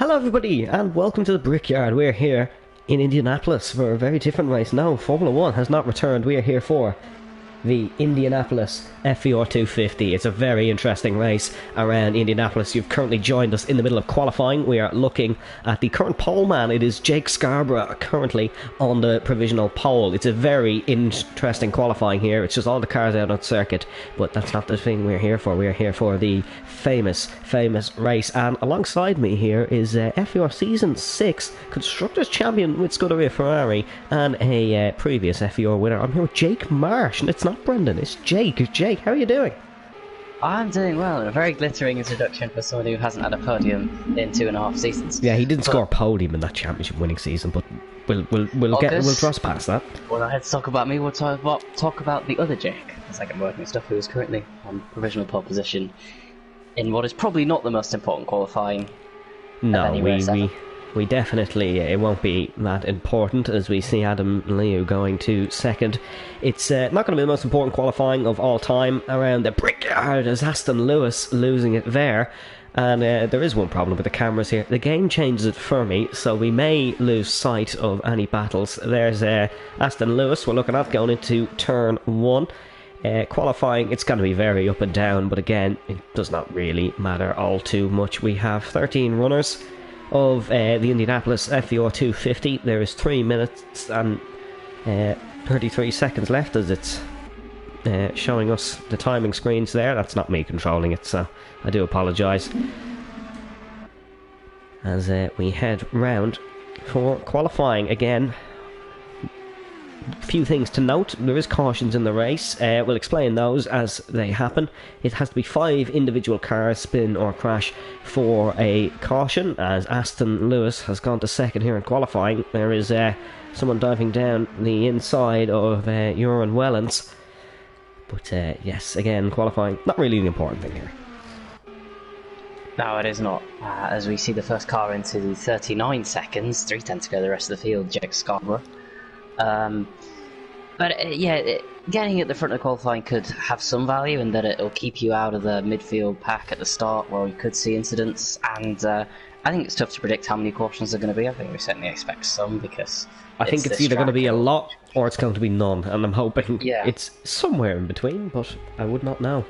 Hello everybody and welcome to the Brickyard. We're here in Indianapolis for a very different race. No, Formula 1 has not returned. We are here for the Indianapolis FVR250. It's a very interesting race around Indianapolis. You've currently joined us in the middle of qualifying. We are looking at the current pole man. It is Jake Scarborough currently on the provisional pole. It's a very interesting qualifying here. It's just all the cars out on circuit, but that's not the thing we're here for. We're here for the famous race, and alongside me here is FVR Season 6 Constructors Champion with Scuderia Ferrari and a previous FVR winner. I'm here with Jake Marsh, and it's not Brendan, it's Jake. Jake, how are you doing? I'm doing well, and a very glittering introduction for someone who hasn't had a podium in 2.5 seasons. Yeah, he didn't score a podium in that championship winning season, but we'll cross past that. Well, I had to talk about me. We'll talk about the other Jake, as I get working stuff, who is currently on provisional pole position in what is probably not the most important qualifying. No, we definitely, it won't be that important as we see Adam Liu going to second. It's not going to be the most important qualifying of all time around the Brickyard as Aston Lewis losing it there. And there is one problem with the cameras here. The game changes it for me, so we may lose sight of any battles. There's Aston Lewis we're looking at going into turn 1. Qualifying, it's going to be very up and down, but again, it does not really matter all too much. We have 13 runners of the Indianapolis FVR250. There is 3 minutes and 33 seconds left as it's showing us the timing screens there. That's not me controlling it, so I do apologise. As we head round for qualifying again. Few things to note. There is cautions in the race. We'll explain those as they happen. It has to be 5 individual cars spin or crash for a caution, as Aston Lewis has gone to second here in qualifying. There is someone diving down the inside of Uran Wellens. But yes, again, qualifying, not really the important thing here. No, it is not. As we see the first car into the 39 seconds, 3/10 to go the rest of the field, Jake Scarborough. Getting at the front of qualifying could have some value in that it'll keep you out of the midfield pack at the start where we could see incidents, and I think it's tough to predict how many cautions are going to be. I think we certainly expect some, because I think it's either going to be a lot or it's going to be none, and I'm hoping it's somewhere in between, but I would not know.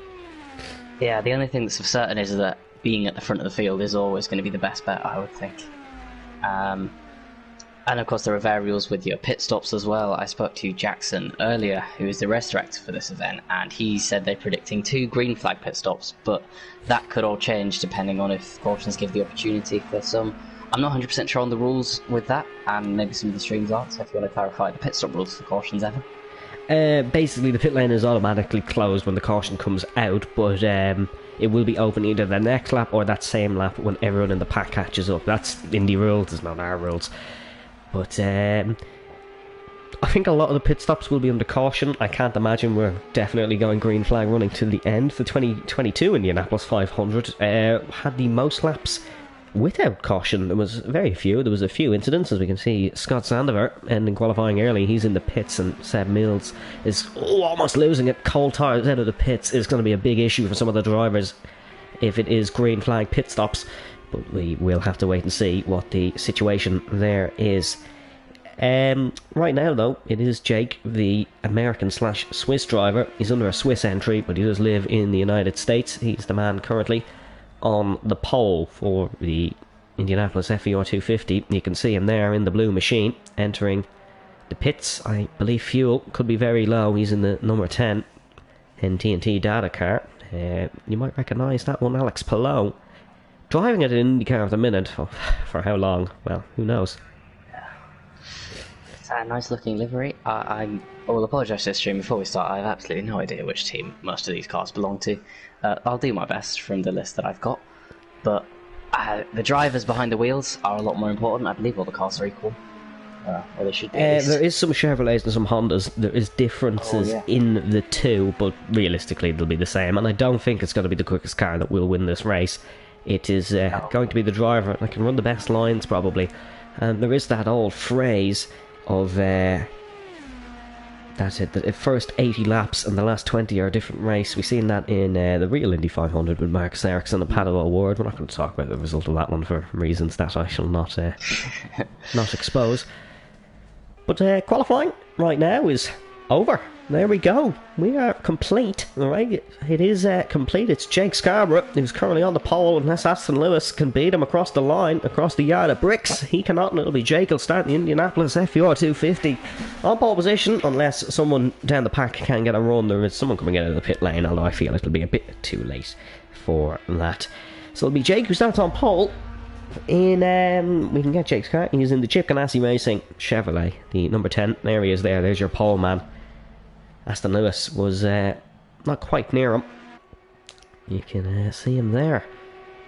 Yeah, the only thing that's for certain is that being at the front of the field is always going to be the best bet, I would think. And of course there are variables with your pit stops as well. I spoke to Jackson earlier, who is the race director for this event, and he said they're predicting 2 green flag pit stops, but that could all change depending on if cautions give the opportunity for some. I'm not 100% sure on the rules with that, and maybe some of the streams aren't, so if you want to clarify the pit stop rules for cautions, Evan. Basically the pit lane is automatically closed when the caution comes out, but it will be open either the next lap or that same lap when everyone in the pack catches up. That's Indy rules, it's not our rules. But I think a lot of the pit stops will be under caution. I can't imagine we're definitely going green flag running to the end. The 2022 Indianapolis 500 had the most laps without caution. There was very few. There was a few incidents, as we can see. Scott Sandover ending qualifying early. He's in the pits, and Seb Mills is almost losing it. Cold tyres out of the pits is going to be a big issue for some of the drivers if it is green flag pit stops. But we will have to wait and see what the situation there is. Right now, though, it is Jake, the American/Swiss driver. He's under a Swiss entry, but he does live in the United States. He's the man currently on the pole for the Indianapolis FVR250. You can see him there in the blue machine, entering the pits. I believe fuel could be very low. He's in the number 10 NT&T data car. You might recognise that one, Alex Palou. Driving it in IndyCar at the minute. For how long? Well, who knows? It's a nice looking livery. I will apologise to this stream before we start. I have absolutely no idea which team most of these cars belong to. I'll do my best from the list that I've got. But the drivers behind the wheels are a lot more important. I believe all the cars are equal. Or they should be. There is some Chevrolets and some Hondas. There is differences in the two, but realistically they'll be the same. And I don't think it's going to be the quickest car that will win this race. It is going to be the driver that can run the best lines, probably. And there is that old phrase of That's it. The first 80 laps and the last 20 are a different race. We've seen that in the real Indy 500 with Marcus Ericsson and Pato O'Ward. We're not going to talk about the result of that one for reasons that I shall not not expose. But qualifying right now is over. There we go. We are complete. Alright, it is complete. It's Jake Scarborough who's currently on the pole. Unless Aston Lewis can beat him across the line, across the yard of bricks, he cannot, and it'll be Jake who'll start the Indianapolis FVR250 on pole position, unless someone down the pack can get a run. There is someone coming out of the pit lane, although I feel it'll be a bit too late for that. So it'll be Jake who starts on pole. We can get Jake's car. He's in the Chip Ganassi Racing Chevrolet, the number 10. There he is there. There's your pole man. Aston Lewis was not quite near him. You can see him there.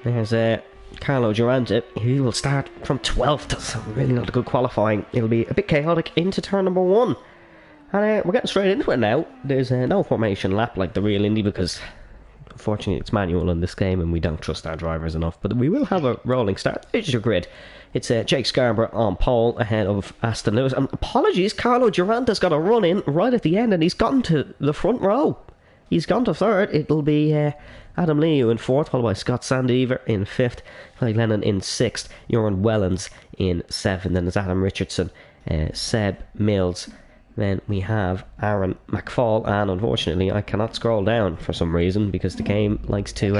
There's Carlo Durante. He will start from 12th, so really not a good qualifying. It'll be a bit chaotic into turn number 1. And we're getting straight into it now. There's no formation lap like the real Indy because unfortunately it's manual in this game and we don't trust our drivers enough. But we will have a rolling start. There's your grid. It's Jake Scarborough on pole ahead of Aston Lewis. And apologies, Carlo Durante's got a run in right at the end and he's gotten to the front row. He's gone to 3rd. It'll be Adam Liu in 4th, followed by Scott Sandever in 5th, Craig Lennon in 6th, Joran Wellens in 7th, then there's Adam Richardson, Seb Mills. Then we have Aaron McFall, and unfortunately I cannot scroll down for some reason because the game likes to...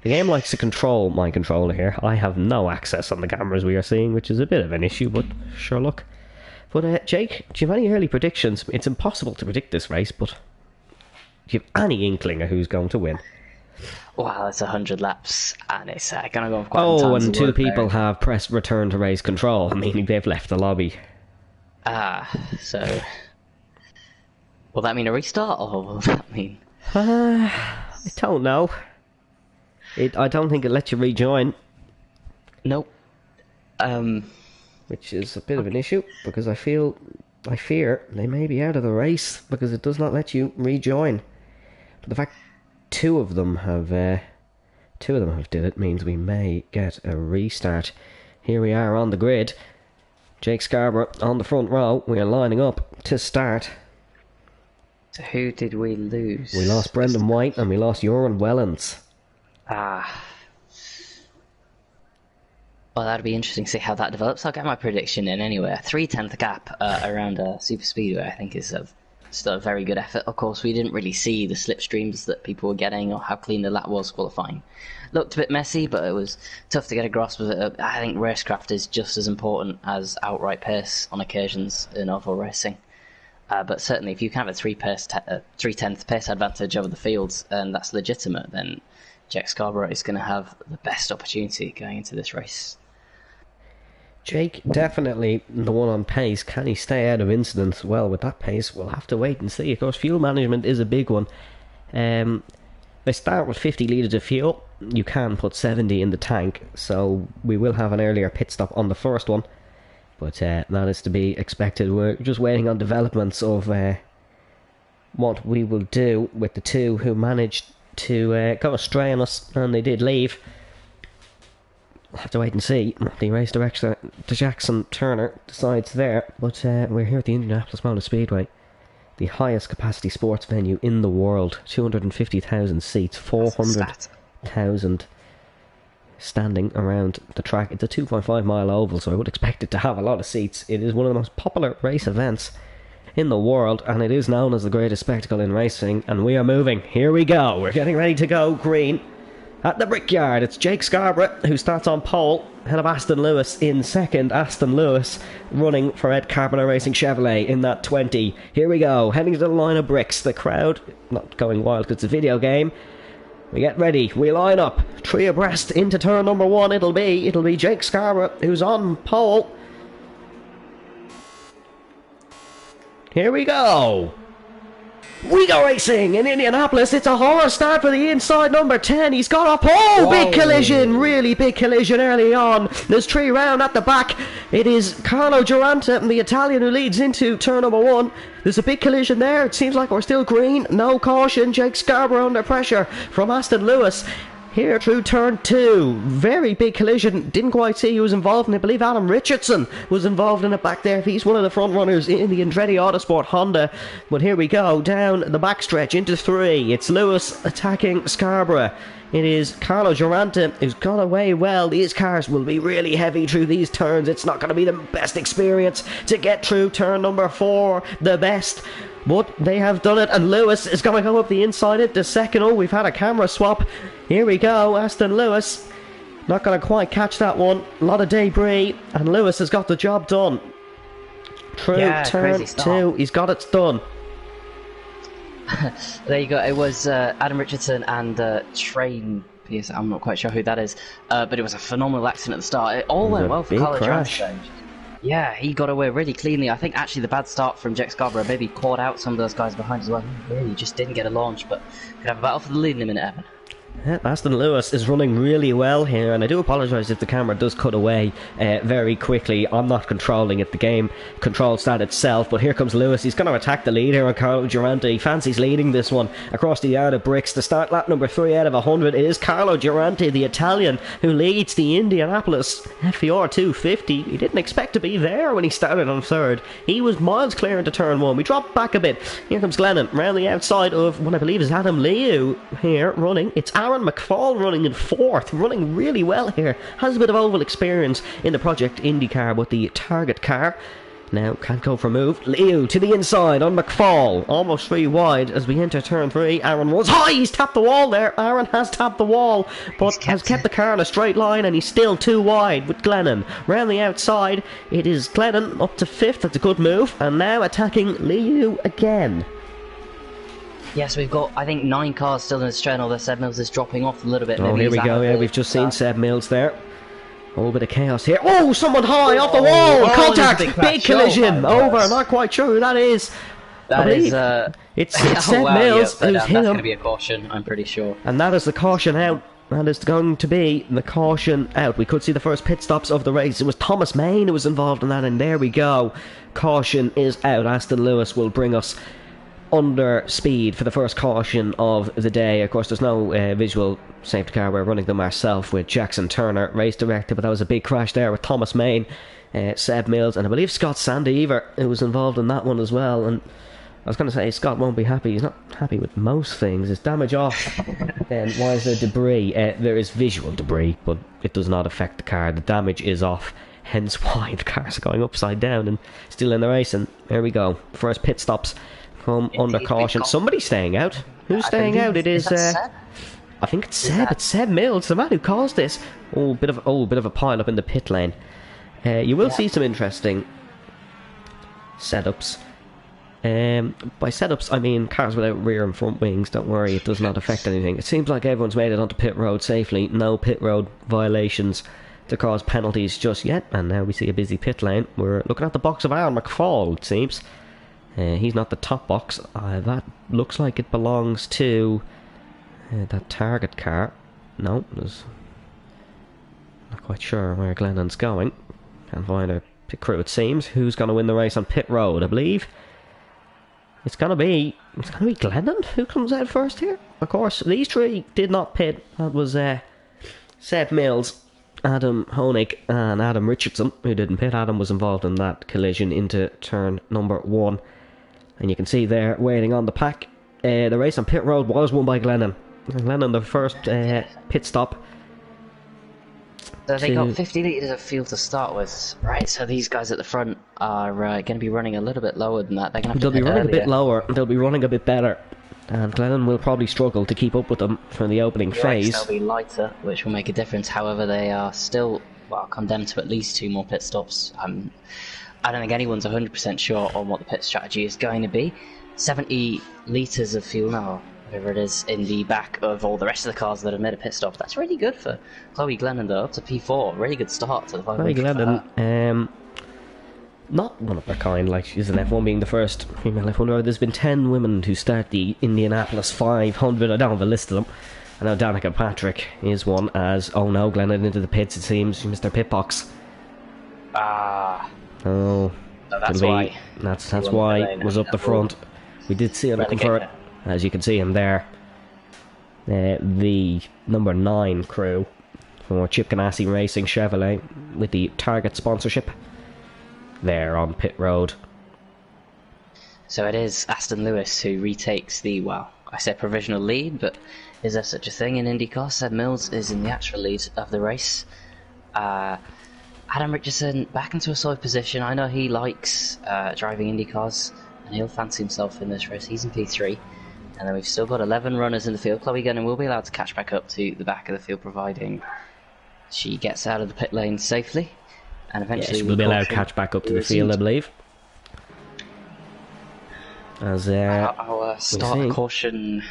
The game likes to control my controller here. I have no access on the cameras we are seeing, which is a bit of an issue, but sure luck. But Jake, do you have any early predictions? It's impossible to predict this race, but do you have any inkling of who's going to win? Well, it's 100 laps, and it's going to go quite a and 2 people have pressed return to race control, meaning they've left the lobby. So... Will that mean a restart, or will that mean... I don't know. I don't think it lets you rejoin. Nope. Which is a bit of an issue, because I fear they may be out of the race, because it does not let you rejoin. But the fact two of them have did it means we may get a restart. Here we are on the grid. Jake Scarborough on the front row. We are lining up to start. So who did we lose? We lost Brendan White and we lost Joran Wellens. Well, that'd be interesting to see how that develops. I'll get my prediction in anyway. A 3/10 gap around a super speedway, I think, is still a very good effort. Of course, we didn't really see the slipstreams that people were getting or how clean the lap was qualifying. Looked a bit messy, but it was tough to get a grasp of it. I think racecraft is just as important as outright pace on occasions in oval racing. But certainly, if you can have a 3/10 pace advantage over the fields, and that's legitimate, then Jack Scarborough is going to have the best opportunity going into this race. Jake, definitely the one on pace. Can he stay out of incidents? Well, with that pace, we'll have to wait and see. Of course, fuel management is a big one. They start with 50 litres of fuel. You can put 70 in the tank, so we will have an earlier pit stop on the first one. But that is to be expected. We're just waiting on developments of what we will do with the two who managed to go astray on us, and they did leave. We'll have to wait and see what the race director, Jackson Turner, decides there. But we're here at the Indianapolis Motor Speedway, the highest capacity sports venue in the world. 250,000 seats, 400,000 standing around the track. It's a 2.5 mile oval, so I would expect it to have a lot of seats. It is one of the most popular race events in the world, and it is known as the greatest spectacle in racing. And we are moving. Here we go. We're getting ready to go green at the Brickyard. It's Jake Scarborough who starts on pole, ahead of Aston Lewis in second. Aston Lewis running for Ed Carpenter Racing Chevrolet in that 20. Here we go, heading to the line of bricks. The crowd not going wild because it's a video game. We get ready, we line up, 3 abreast into turn number 1. It'll be Jake Scarborough who's on pole. Here we go. We go racing in Indianapolis. It's a horror start for the inside number 10. He's got up. Oh, whoa. Big collision. Really big collision early on. There's 3 round at the back. It is Carlo Durante, the Italian, who leads into turn number 1. There's a big collision there. It seems like we're still green. No caution. Jake Scarborough under pressure from Aston Lewis. here through turn 2. Very big collision. Didn't quite see who was involved, and I believe Adam Richardson was involved in it back there. He's one of the front runners in the Andretti Autosport Honda. But here we go, down the backstretch into 3. It's Lewis attacking Scarborough. It is Carlo Durante who's got away well. These cars will be really heavy through these turns. It's not going to be the best experience to get through turn number 4, the best. But they have done it, and Lewis is going to go up the inside into second. Oh, we've had a camera swap. Here we go, Aston Lewis. Not going to quite catch that one. A lot of debris, and Lewis has got the job done. Through turn 2, he's got it done. There you go. It was Adam Richardson and Train. Yes, I'm not quite sure who that is, but it was a phenomenal accident at the start. It all went well for Carlo Durante. Yeah, he got away really cleanly. I think actually the bad start from Jack Scarborough maybe caught out some of those guys behind as well. He really just didn't get a launch, but could have a battle for the lead in a minute, Evan. Yeah, Aston Lewis is running really well here, and I do apologise if the camera does cut away very quickly. I'm not controlling it, the game controls that itself, but here comes Lewis. He's going to attack the lead here on Carlo Durante. He fancies leading this one across the yard of bricks. The start lap number 3 out of 100 is Carlo Durante, the Italian, who leads the Indianapolis FVR250. He didn't expect to be there when he started on 3rd. He was miles clear into turn 1. We dropped back a bit. Here comes Glennon round the outside of what I believe is Adam Liu here running. It's Aaron McFall running in 4th, running really well here. Has a bit of oval experience in the Project IndyCar, but the target car now can't go for move. Liu to the inside on McFall, almost 3 wide as we enter turn 3. Aaron runs high, he's tapped the wall there. Aaron has tapped the wall, but has kept the car in a straight line, and he's still 2 wide with Glennon. Round the outside, it is Glennon up to 5th, that's a good move, and now attacking Liu again. Yes, we've got, I think, 9 cars still in the straight, although Seb Mills is dropping off a little bit. Oh, here we go, yeah, we've just seen Seb Mills there. A little bit of chaos here. Oh, someone high off the wall! Contact! Big collision! Over, not quite sure who that is. It's Seb Mills who's hit him. That's going to be a caution, I'm pretty sure. And that is the caution out. That is going to be the caution out. We could see the first pit stops of the race. It was Thomas Main who was involved in that, and there we go. Caution is out. Aston Lewis will bring us under speed for the first caution of the day. Of course, there's no visual safety car. We're running them ourselves with Jackson Turner, race director, but that was a big crash there with Thomas Main, Seb Mills, and I believe Scott Sandever, who was involved in that one as well. And I was going to say, Scott won't be happy. He's not happy with most things. There's damage off. Then why is there debris? There is visual debris, but it does not affect the car. The damage is off, hence why the cars are going upside down and still in the race. And there we go. First pit stops come under caution. Somebody's staying out. Who's staying out? It is I think it's Seb. It's Seb Mills, the man who caused this. Oh, bit of a pile up in the pit lane. You will see some interesting setups. By setups, I mean cars without rear and front wings. Don't worry, it does not affect anything. It seems like everyone's made it onto pit road safely. No pit road violations to cause penalties just yet. And now we see a busy pit lane. We're looking at the box of Aaron McFall, it seems. He's not the top box. That looks like it belongs to that target car. No, there's not quite sure where Glennon's going. Can't find a pit crew, it seems. Who's going to win the race on pit road? I believe it's going to be Glennon who comes out first here. Of course, these 3 did not pit. That was Seb Mills, Adam Honig, and Adam Richardson, who didn't pit. Adam was involved in that collision into turn number 1. And you can see there, waiting on the pack. The race on pit road was won by Glennon. Glennon, the first pit stop. So they got 50 litres of fuel to start with, right? So these guys at the front are going to be running a little bit lower than that. They're going to They'll be running a bit lower. They'll be running a bit better. And Glennon will probably struggle to keep up with them for the opening phase. They'll be lighter, which will make a difference. However, they are still condemned to at least 2 more pit stops. I don't think anyone's 100% sure on what the pit strategy is going to be. 70 litres of fuel now, whatever it is, in the back of all the rest of the cars that have made a pit stop. That's really good for Chloe Glennon, though, up to P4. Really good start to the 5 Chloe Glennon, not one of a kind, like she's an F1 being the first female F1 driver. There's been 10 women who start the Indianapolis 500. I don't have a list of them. I know Danica Patrick is one, as, oh no, Glennon into the pits, it seems. She missed her pit box. Oh, so that's why. That's why it was up the front. We did see him convert, as you can see him there. the number 9 crew for Chip Ganassi Racing Chevrolet with the Target sponsorship there on pit road. So it is Aston Lewis who retakes the, well, I say provisional lead, but is there such a thing in IndyCar? Seb Mills is in the actual lead of the race. Adam Richardson back into a solid position. I know he likes driving IndyCars, and he'll fancy himself in this race. He's in P3. And then we've still got 11 runners in the field. Chloe Gunning will be allowed to catch back up to the back of the field, providing she gets out of the pit lane safely. And eventually she will be allowed to catch back up to the field, I believe. As our start caution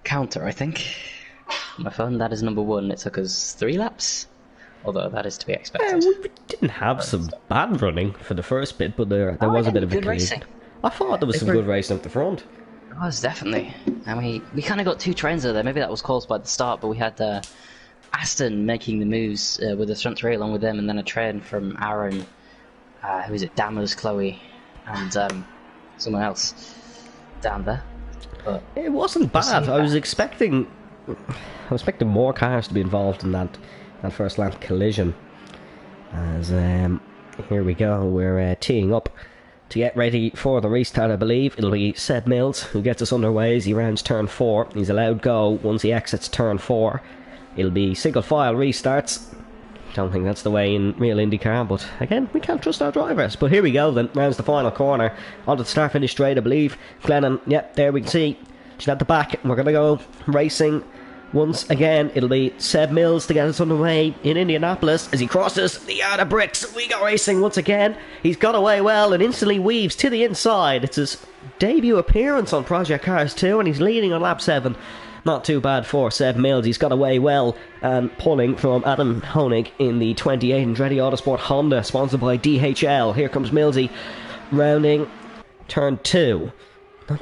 counter, I think. My phone, that is number 1. It took us 3 laps. Although that is to be expected. We didn't have some bad running for the first bit, but there was a bit of a collision. I thought there was some good racing up the front. It was, definitely. And we kind of got 2 trains there. Maybe that was caused by the start, but we had Aston making the moves with the front 3 along with them, and then a train from Aaron, who is it, Dammers, Chloe, and someone else down there. But it wasn't bad. I was expecting more cars to be involved in that first lap collision. As here we go, we're teeing up to get ready for the restart. I believe it'll be Seb Mills who gets us underway as he rounds turn 4. He's allowed go once he exits turn 4. It'll be single file restarts. Don't think that's the way in real IndyCar, but again, we can't trust our drivers. But here we go then, rounds the final corner onto the start finish straight, I believe. Glennon, yep, there we can see she's at the back. We're gonna go racing once again. It'll be Seb Mills to get us underway in Indianapolis as he crosses the yard of bricks. We go racing once again. He's got away well and instantly weaves to the inside. It's his debut appearance on Project Cars 2 and he's leading on lap 7. Not too bad for Seb Mills. He's got away well and pulling from Adam Honig in the 28 Andretti Autosport Honda, sponsored by DHL. Here comes Millsy rounding turn 2.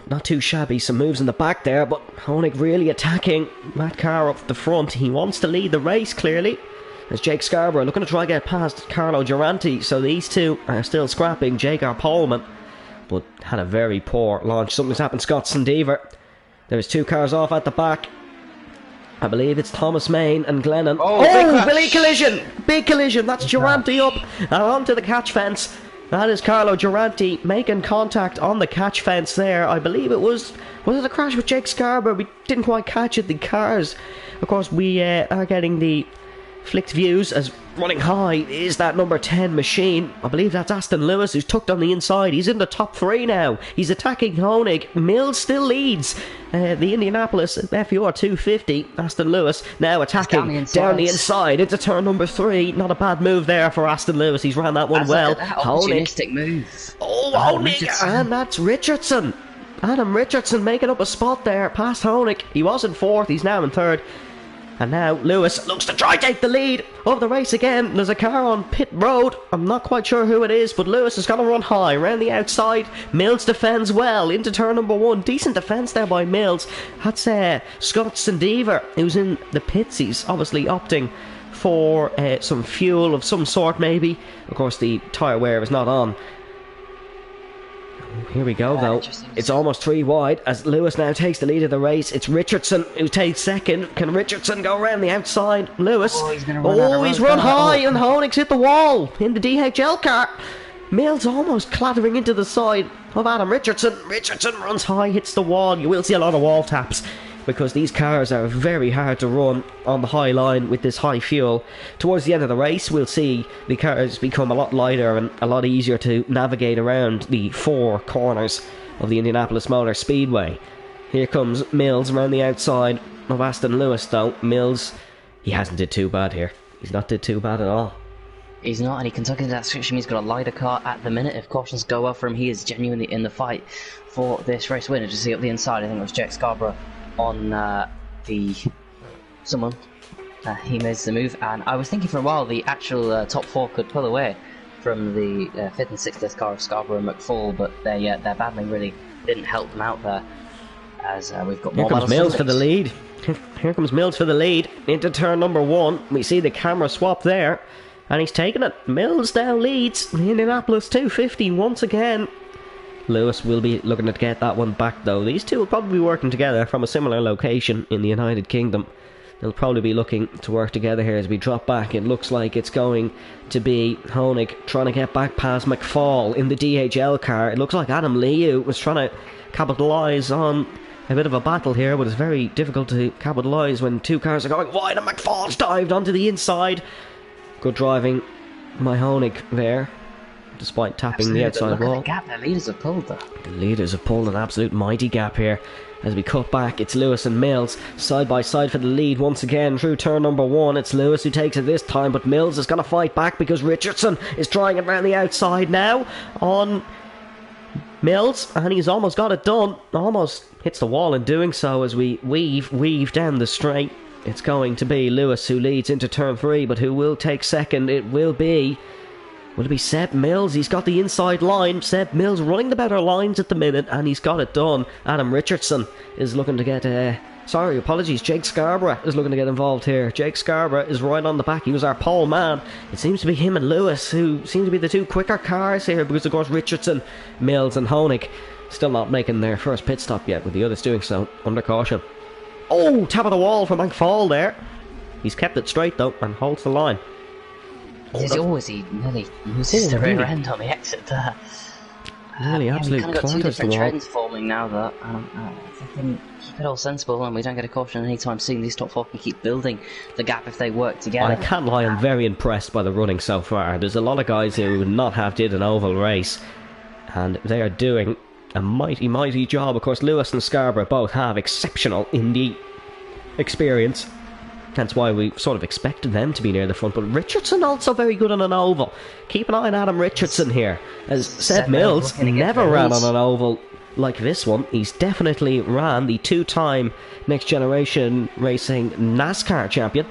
Not too shabby, some moves in the back there, but Honig really attacking that car up the front. He wants to lead the race, clearly. As Jake Scarborough looking to try and get past Carlo Durante, so these two are still scrapping. Jake R. Poleman, but had a very poor launch. Something's happened, Scott Sandever. There's 2 cars off at the back. I believe it's Thomas Main and Glennon. Oh, Billy collision! Big collision, that's Durante up and onto the catch fence. That is Carlo Durante making contact on the catch fence there. I believe it was it a crash with Jake Scarborough? We didn't quite catch it. The cars, of course, we are getting the flicked views as running high is that number 10 machine. I believe that's Aston Lewis who's tucked on the inside. He's in the top 3 now. He's attacking Honig. Mills still leads the Indianapolis FVR250. Aston Lewis now attacking down the inside into turn number 3. Not a bad move there for Aston Lewis. He's ran that one well. Opportunistic move. Oh, Honig, and that's Richardson. Adam Richardson making up a spot there past Honig. He was in 4th. He's now in 3rd. And now Lewis looks to try take the lead of the race again. There's a car on pit road. I'm not quite sure who it is, but Lewis has got to run high around the outside. Mills defends well into turn number 1. Decent defence there by Mills. That's Scott Sandever, who's in the pits. He's obviously opting for some fuel of some sort, maybe. Of course, the tyre wear is not on. Here we go, though. It's almost 3 wide as Lewis now takes the lead of the race. It's Richardson who takes 2nd. Can Richardson go around the outside? Lewis. He's run high and Honig's hit the wall in the DHL car. Mills almost clattering into the side of Adam Richardson. Richardson runs high, hits the wall. You will see a lot of wall taps because these cars are very hard to run on the high line with this high fuel. Towards the end of the race, we'll see the cars become a lot lighter and a lot easier to navigate around the 4 corners of the Indianapolis Motor Speedway. Here comes Mills around the outside of Aston Lewis, though. Mills, he hasn't did too bad here. He's not did too bad at all. He's not, and he can tuck into that switch. He's got a lighter car at the minute. If cautions go well for him, he is genuinely in the fight for this race winner. To see up the inside, I think it was Jack Scarborough on someone. He makes the move, and I was thinking for a while the actual top 4 could pull away from the 5th and 6th car of Scarborough and McFall, but their battling really didn't help them out there. As we've got more. Here comes Mills for the lead. Here comes Mills for the lead into turn number 1. We see the camera swap there, and he's taking it. Mills now leads the Indianapolis 250 once again. Lewis will be looking to get that one back though. These two will probably be working together from a similar location in the United Kingdom. They'll probably be looking to work together here as we drop back. It looks like it's going to be Honig trying to get back past McFall in the DHL car. It looks like Adam Liu was trying to capitalise on a bit of a battle here, but it's very difficult to capitalise when two cars are going wide and McFall's dived onto the inside. Good driving by Honig there, despite tapping the outside wall. Look at the gap the leaders have pulled though. The leaders have pulled an absolute mighty gap here. As we cut back, it's Lewis and Mills side by side for the lead once again through turn number 1. It's Lewis who takes it this time, but Mills is going to fight back because Richardson is trying it around the outside now on Mills, and he's almost got it done. Almost hits the wall in doing so as we weave down the straight. It's going to be Lewis who leads into turn 3, but who will take second? Will it be Seb Mills? He's got the inside line. Seb Mills running the better lines at the minute, and he's got it done. Adam Richardson is looking to get... Jake Scarborough is looking to get involved here. Jake Scarborough is right on the back. He was our pole man. It seems to be him and Lewis who seem to be the two quicker cars here, because of course Richardson, Mills and Honig still not making their first pit stop yet, with the others doing so under caution. Oh, tap of the wall from McFall there. He's kept it straight though and holds the line. He nearly loses the rear end on the exit there. Really, absolute we've kind of got two clatters the different wall. trends forming now that if they can keep it all sensible and we don't get a caution anytime soon, these top four can keep building the gap if they work together. I can't lie, I'm very impressed by the running so far. There's a lot of guys who would not have did an oval race, and they are doing a mighty job. Of course, Lewis and Scarborough both have exceptional Indy experience. That's why we sort of expected them to be near the front. But Richardson also very good on an oval. Keep an eye on Adam Richardson here, as Seb Mills never ran on an oval like this one. He's definitely ran the two-time Next Generation Racing NASCAR champion.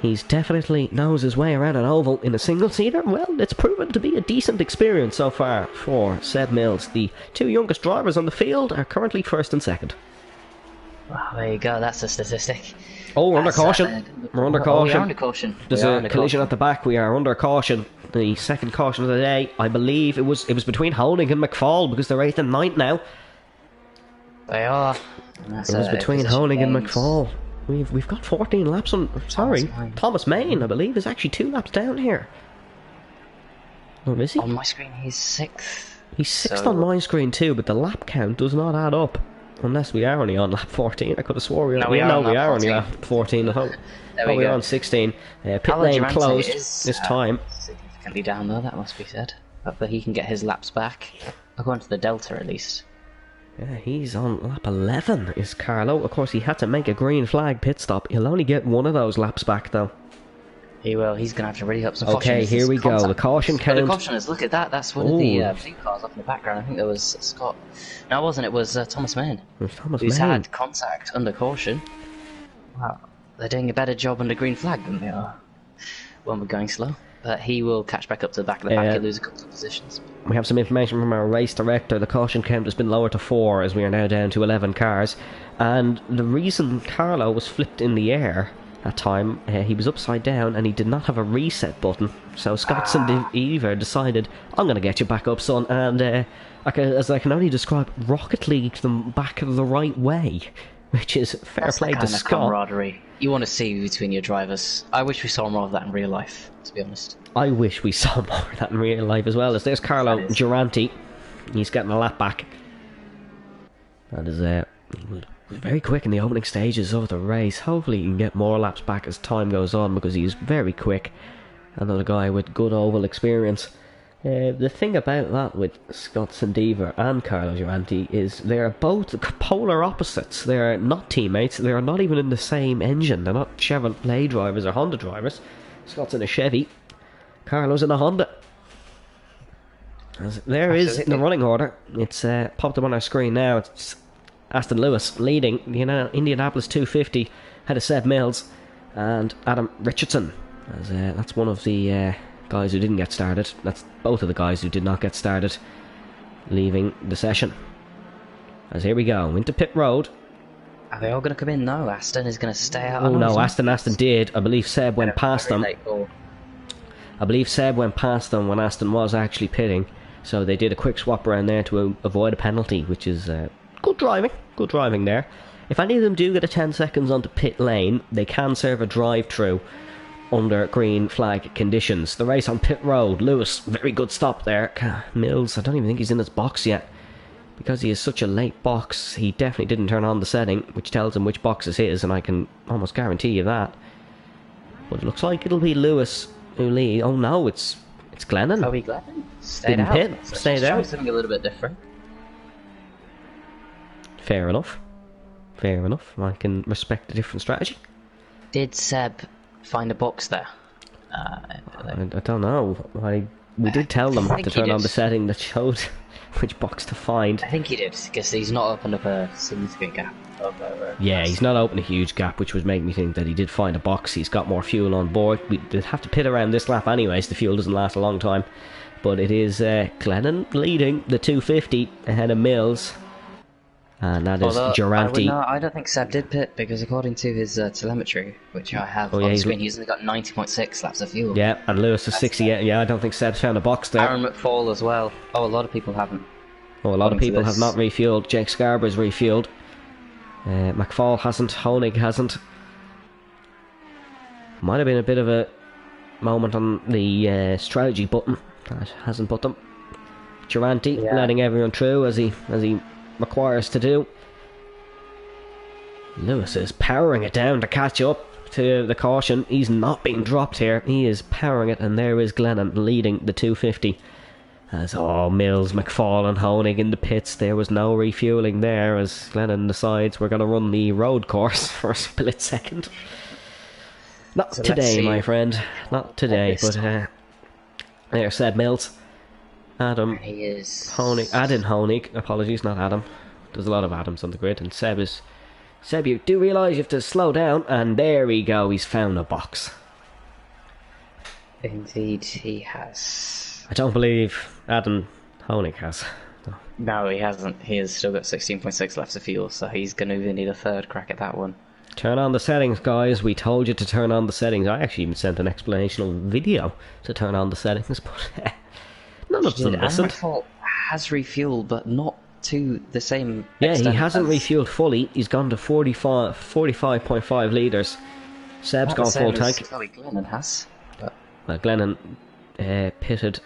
He's definitely knows his way around an oval in a single-seater. Well, it's proven to be a decent experience so far for Seb Mills. The two youngest drivers on the field are currently first and second. Well, there you go, that's a statistic. Oh, we're under caution. We're under caution. We are under caution. There's a collision at the back. We are under caution. The second caution of the day. I believe it was between Honig and McFall, because they're 8th and 9th now. They are. It was between Honig and McFall. We've got 14 laps on... Sorry, Thomas Main, I believe, is actually 2 laps down here. Oh, is he? On my screen, he's 6th. He's 6th on my screen too, but the lap count does not add up. Unless we are only on lap 14. I could have swore we were only lap 14. I thought we were on 16. Pit lane closed this time. Significantly down though, that must be said. But he can get his laps back. According to the Delta at least. Yeah, he's on lap 11 is Carlo. Of course he had to make a green flag pit stop. He'll only get one of those laps back though. He will. He's going to have to really up some caution. Okay, here we go. The caution count. The cautioners, look at that. That's one of the blue cars up in the background. I think there was Scott. No, it wasn't. It was Thomas Main. Who's had contact under caution. Wow. They're doing a better job under green flag than they are when we're going slow. But he will catch back up to the back of the pack. He'll lose a couple of positions. We have some information from our race director. The caution count has been lowered to 4 as we are now down to 11 cars. And the reason Carlo was flipped in the air that time, he was upside down and he did not have a reset button. So Scott Eva decided, I'm going to get you back up, son. And as I can only describe, Rocket League them back the right way. Which is fair play to Scott. Camaraderie you want to see between your drivers. I wish we saw more of that in real life, to be honest. I wish we saw more of that in real life as well. As there's Carlo Giranti. He's getting a lap back. That is very quick in the opening stages of the race. Hopefully he can get more laps back as time goes on, because he's very quick. Another guy with good oval experience. The thing about that with Scott Sandiver and Carlo Giranti is they're both polar opposites. They're not teammates. They're not even in the same engine. They're not Chevrolet drivers or Honda drivers. Scott's in a Chevy. Carlo's in a Honda. There is the running order. It's popped up on our screen now. It's Aston Lewis leading the Indianapolis 250 ahead of Seb Mills and Adam Richardson. That's one of the guys who didn't get started. That's both of the guys who did not get started leaving the session. As here we go into pit road. Are they all going to come in? No, Aston is going to stay out. Oh no, Aston did. I believe Seb went past them. I believe Seb went past them when Aston was actually pitting. So they did a quick swap around there to avoid a penalty, which is good driving there. If any of them do get a 10 seconds onto pit lane, they can serve a drive-through under green flag conditions. The race on pit road, Lewis, very good stop there. Mills, I don't even think he's in his box yet. Because he is such a late box, he definitely didn't turn on the setting, which tells him which box is his, and I can almost guarantee you that. But it looks like it'll be Lewis who lead. Oh no, it's Glennon. Oh, Glennon? Stayed out. Pit. Stayed out. Something a little bit different. Fair enough. Fair enough. I can respect a different strategy. Did Seb find a box there? I don't know. We did tell them to turn on the setting that showed which box to find. I think he did, because he's not opened up a significant gap. Yeah, he's not opened a huge gap, which was making me think that he did find a box. He's got more fuel on board. We did have to pit around this lap anyways. The fuel doesn't last a long time. But it is Glennon leading the 250 ahead of Mills. And that is Durante. I don't think Seb did pit, because according to his telemetry, which I have on the screen, he's only got 90.6 laps of fuel. Yeah, and Lewis is 68. Yeah, I don't think Seb's found a box there. Aaron McFall as well. Oh, a lot of people haven't. Oh, a lot of people have not refueled. Jake Scarborough's refueled. McFall hasn't. Honig hasn't. Might have been a bit of a moment on the strategy button that hasn't put them. Durante letting everyone through as he requires to do. Lewis is powering it down to catch up to the caution. He's not being dropped here. He is powering it, and there is Glennon leading the 250. As Mills, McFall and Honig in the pits. There was no refuelling there as Glennon decides we're going to run the road course for a split second. Not so today, my friend. Not today, but there said Mills. Adam Honig. Adam Honig. Apologies, not Adam. There's a lot of Adams on the grid, and Seb, you do realise you have to slow down, and there we go, he's found a box. Indeed, he has. I don't believe Adam Honig has. No, he hasn't. He has still got 16.6 left of fuel, so he's going to need a third crack at that one. Turn on the settings, guys. We told you to turn on the settings. I actually even sent an explanational video to turn on the settings, but none of them listened. McFall has refueled, but not to the same extent. Yeah, he hasn't refueled fully. He's gone to 45.5 litres. Seb's gone full tank. Glennon has. Well, Glennon pitted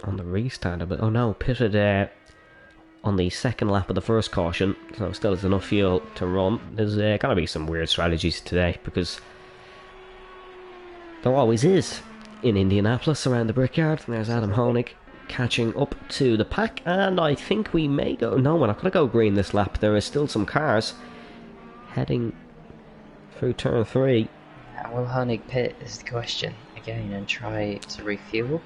on the restart of it. Oh no, pitted on the second lap of the first caution, so still has enough fuel to run. There's going to be some weird strategies today, because there always is in Indianapolis around the Brickyard. There's Adam Honig catching up to the pack, and I think we may go... No, we're not going to go green this lap. There is still some cars heading through turn 3. Will Honig pit is the question again and try to refuel?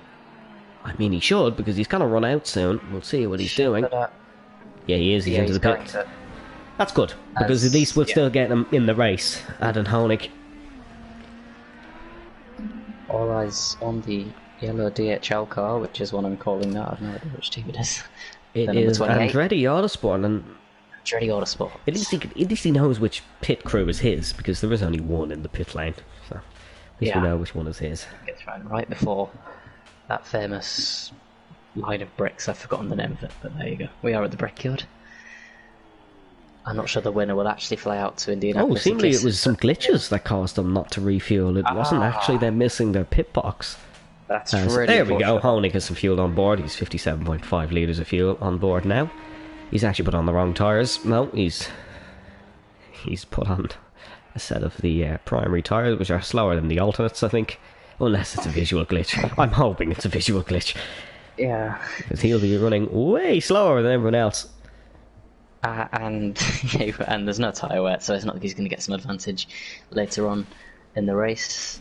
I mean, he should, because he's going to run out soon. We'll see what he's doing. Yeah, he is. He's into the pit. That's good, because at least we'll still get him in the race. Adam Honig. All eyes on the yellow DHL car, which is what I'm calling that. I have no idea which team it is. It is Andretti Autosport, and Andretti Autosport. At least he knows which pit crew is his, because there is only one in the pit lane. So at least we know which one is his. Gets right before that famous line of bricks. I've forgotten the name of it, but there you go. We are at the Brickyard. I'm not sure the winner will actually fly out to Indianapolis. Oh, seemingly it was some glitches that caused them not to refuel. It wasn't actually them missing their pit box. That's really there we go. Honig has some fuel on board. He's 57.5 litres of fuel on board now. He's actually put on the wrong tyres. No, he's put on a set of the primary tyres, which are slower than the alternates, I think. Unless it's a visual glitch. I'm hoping it's a visual glitch. Yeah. Because he'll be running way slower than everyone else. And there's no tyre wear, so it's not like he's going to get some advantage later on in the race.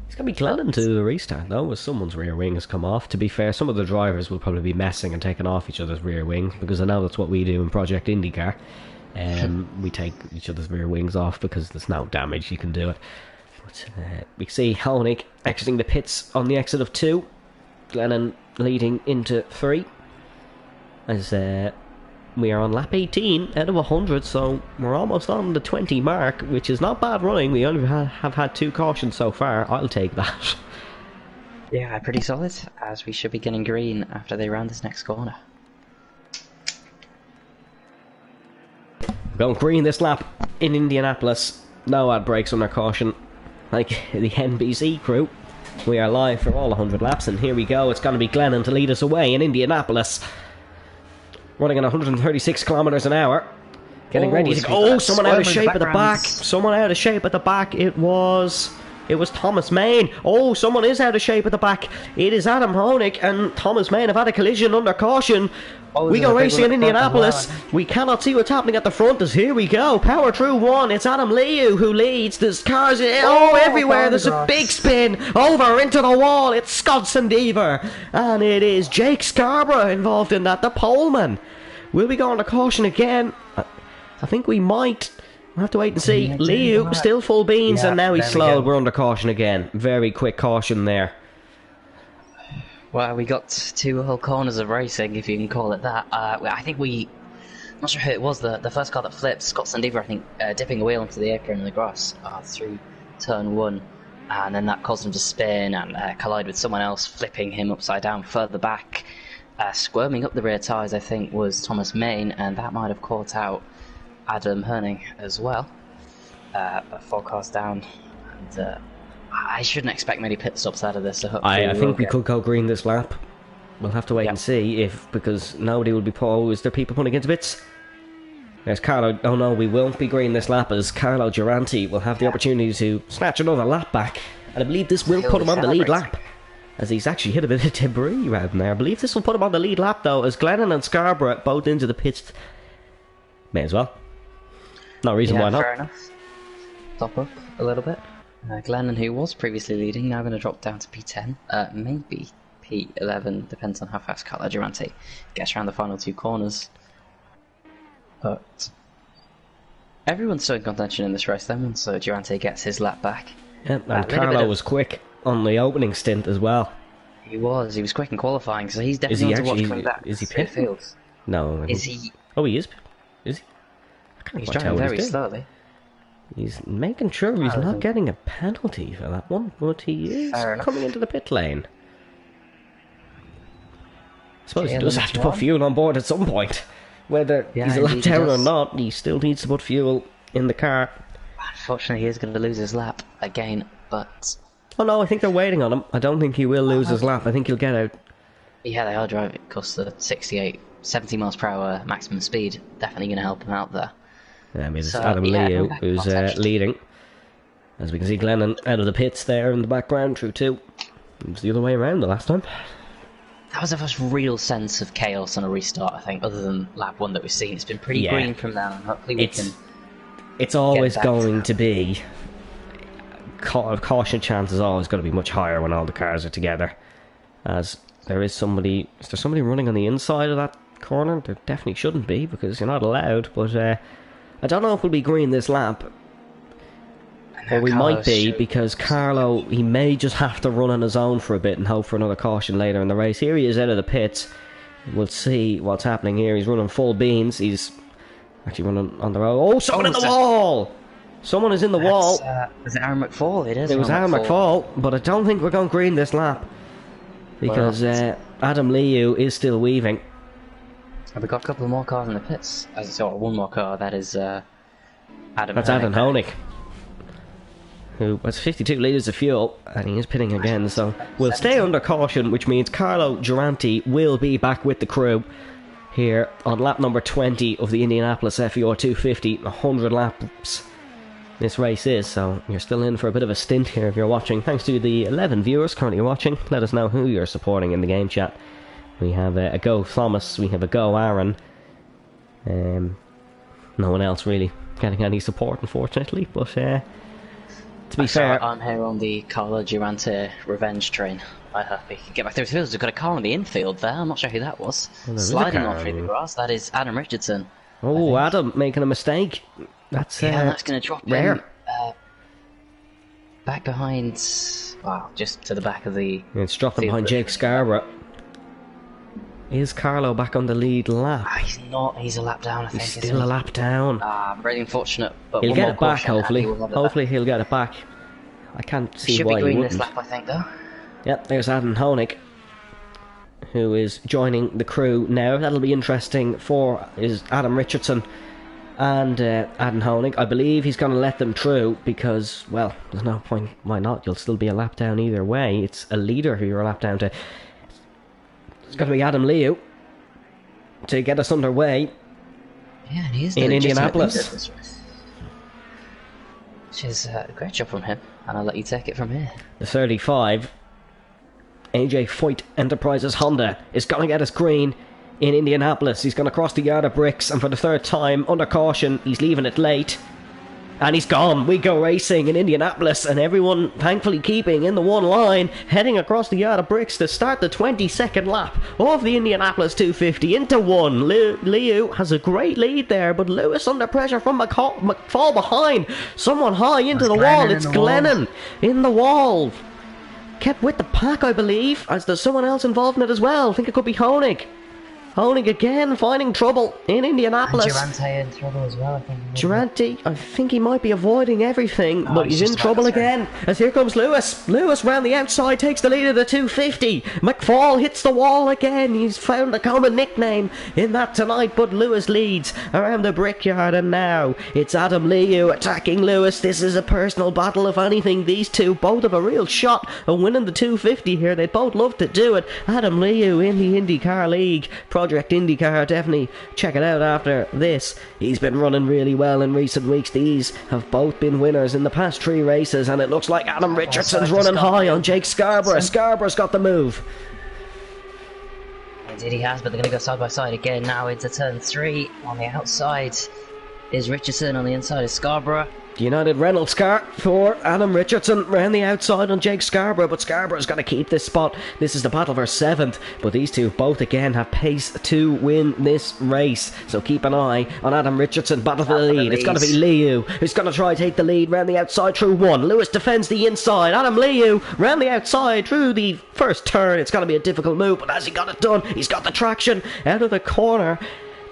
It's going to be Glennon to do the restart, though, as someone's rear wing has come off. To be fair, some of the drivers will probably be messing and taking off each other's rear wings, because I know that's what we do in Project IndyCar. We take each other's rear wings off because there's no damage, you can do it. But we see Honig exiting the pits on the exit of 2. Glennon leading into 3. As we are on lap 18 out of 100, so we're almost on the 20 mark, which is not bad running. We only have had 2 cautions so far. I'll take that. Yeah, pretty solid, as we should be getting green after they round this next corner. Going green this lap in Indianapolis. No ad brakes under caution. Like the NBC crew. We are live for all 100 laps, and here we go. It's going to be Glennon to lead us away in Indianapolis. Running at 136 kilometers an hour. Getting ready to go. Oh, someone out of shape at the back. Someone out of shape at the back. It was Thomas Main. Oh, someone is out of shape at the back. It is Adam Honig and Thomas Main have had a collision under caution. We go racing in Indianapolis. We cannot see what's happening at the front as here we go. Power through one. It's Adam Liu who leads. There's cars everywhere. There's a big spin over into the wall. It's Scott Sandever. And it is Jake Scarborough involved in that. The poleman. Will we go on the caution again? I think we might. We'll have to wait and see. Liu still full beans, and now he's slowed. We're under caution again. Very quick caution there. Well, we got 2 whole corners of racing, if you can call it that. I think I'm not sure who it was, the first car that flipped, Scott Sandever, I think, dipping a wheel into the apron in the grass through turn 1. And then that caused him to spin and collide with someone else, flipping him upside down further back. Squirming up the rear tyres, I think, was Thomas Main, and that might have caught out Adam Herning as well. 4 cars down, and I shouldn't expect many pit stops out of this. So I think we could go green this lap. We'll have to wait and see because nobody will be is there people putting into bits? There's Carlo. Oh no, we won't be green this lap as Carlo Giranti will have the opportunity to snatch another lap back, and I believe this will put him on the lead lap. As he's actually hit a bit of debris around there. I believe this will put him on the lead lap though, as Glennon and Scarborough both into the pits. May as well. No reason why not. Fair enough. Top up a little bit. Glennon, who was previously leading, now going to drop down to P10. Maybe P11, depends on how fast Carlo Giranti gets around the final 2 corners. But everyone's still in contention in this race then, once Giranti gets his lap back. Yeah, and Carlo was quick on the opening stint as well. He was quick in qualifying, so he's definitely on to watch coming back. Is he pitting? No. Is he? Oh, he is. Is he? He's driving very slowly. He's making sure he's not getting a penalty for that one, but he is coming into the pit lane. I suppose he does have to put fuel on board at some point. Whether he's a lap down or not, he still needs to put fuel in the car. Unfortunately, he is going to lose his lap again, but... Oh no, I think they're waiting on him. I don't think he will lose his lap. I think he'll get out. Yeah, they are driving, because the 70 miles per hour maximum speed definitely going to help him out there. I mean, it's Adam Liu who's leading. As we can see Glennon out of the pits there in the background through 2. It was the other way around the last time. That was the first real sense of chaos on a restart, I think, other than lap 1 that we've seen. It's been pretty green from now, and hopefully we can... It's always going to be... Caution chance is always going to be much higher when all the cars are together. As there is somebody... Is there somebody running on the inside of that corner? There definitely shouldn't be, because you're not allowed, but... I don't know if we'll be green this lap. Or we might be, because Carlo, he may just have to run on his own for a bit and hope for another caution later in the race. Here he is out of the pits. We'll see what's happening here. He's running full beans. He's actually running on the road. Oh, someone in the wall! Someone is in the wall. Is it Aaron McFall? It was Aaron McFall, but I don't think we're going green this lap. Because Adam Liu is still weaving. We've got a couple more cars in the pits. As I saw, one more car, that is Adam That's Adam Honig, who has 52 litres of fuel, and he is pitting again, so we'll stay under caution, which means Carlo Giranti will be back with the crew here on lap number 20 of the Indianapolis FVR250, 100 laps this race is, so you're still in for a bit of a stint here if you're watching. Thanks to the 11 viewers currently watching. Let us know who you're supporting in the game chat. We have a Go Thomas, we have a Go Aaron. No one else really getting any support, unfortunately, but to be fair... I'm here on the Carlo Giranti revenge train. I hope he can get back there. We've got a car on the infield there, I'm not sure who that was. Sliding on through the grass, that is Adam Richardson. Oh, Adam making a mistake. That's that's going to drop rare. Him back behind... Wow, just to the back of the... It's dropping behind Jake Scarborough. Is Carlo back on the lead lap? He's not. He's a lap down, I think. He's still a lap down. Really unfortunate. But he'll get it back, hopefully. Hopefully he'll get it back. I can't see why he wouldn't. Should be green this lap, I think, though. Yep, there's Adam Honig, who is joining the crew now. That'll be interesting for is Adam Richardson and Adam Honig. I believe he's going to let them through because, well, there's no point. Why not? You'll still be a lap down either way. It's a leader who you're a lap down to. It's going to be Adam Liu to get us underway. Yeah, and he's in Indianapolis. Which is a great job from him, and I'll let you take it from here. The 35, AJ Foyt Enterprises Honda, is going to get us green in Indianapolis. He's going to cross the yard of bricks, and for the third time, under caution, he's leaving it late. And he's gone. We go racing in Indianapolis, and everyone thankfully keeping in the one line, heading across the yard of bricks to start the 22nd lap of the Indianapolis 250 into one. Liu has a great lead there, but Lewis under pressure from McFall behind. Someone high into the wall. It's Glennon in the wall. Kept with the pack, I believe, as there's someone else involved in it as well. I think it could be Honig. Honig again, finding trouble in Indianapolis. And Durante in trouble as well, I think. Durante, I think he might be avoiding everything, but he's in trouble again. As here comes Lewis. Lewis round the outside takes the lead of the 250. McFall hits the wall again. He's found a common nickname in that tonight, but Lewis leads around the brickyard, and now it's Adam Liu attacking Lewis. This is a personal battle, if anything. These two both have a real shot of winning the 250 here. They'd both love to do it. Adam Liu in the IndyCar League. Project IndyCar, definitely check it out after this. He's been running really well in recent weeks. These have both been winners in the past 3 races, and it looks like Adam Richardson's running high on Jake Scarborough. Scarborough's got the move. Indeed he has, but they're going to go side by side again now into turn 3. On the outside is Richardson, on the inside is Scarborough. United Reynolds car for Adam Richardson round the outside on Jake Scarborough, but Scarborough's got to keep this spot. This is the battle for 7th, but these two both again have pace to win this race, so keep an eye on Adam Richardson. Battle for the lead. It's got to be Liu who's going to try to take the lead round the outside through 1. Lewis defends the inside. Adam Liu round the outside through the first turn. It's going to be a difficult move, but as he got it done, he's got the traction out of the corner.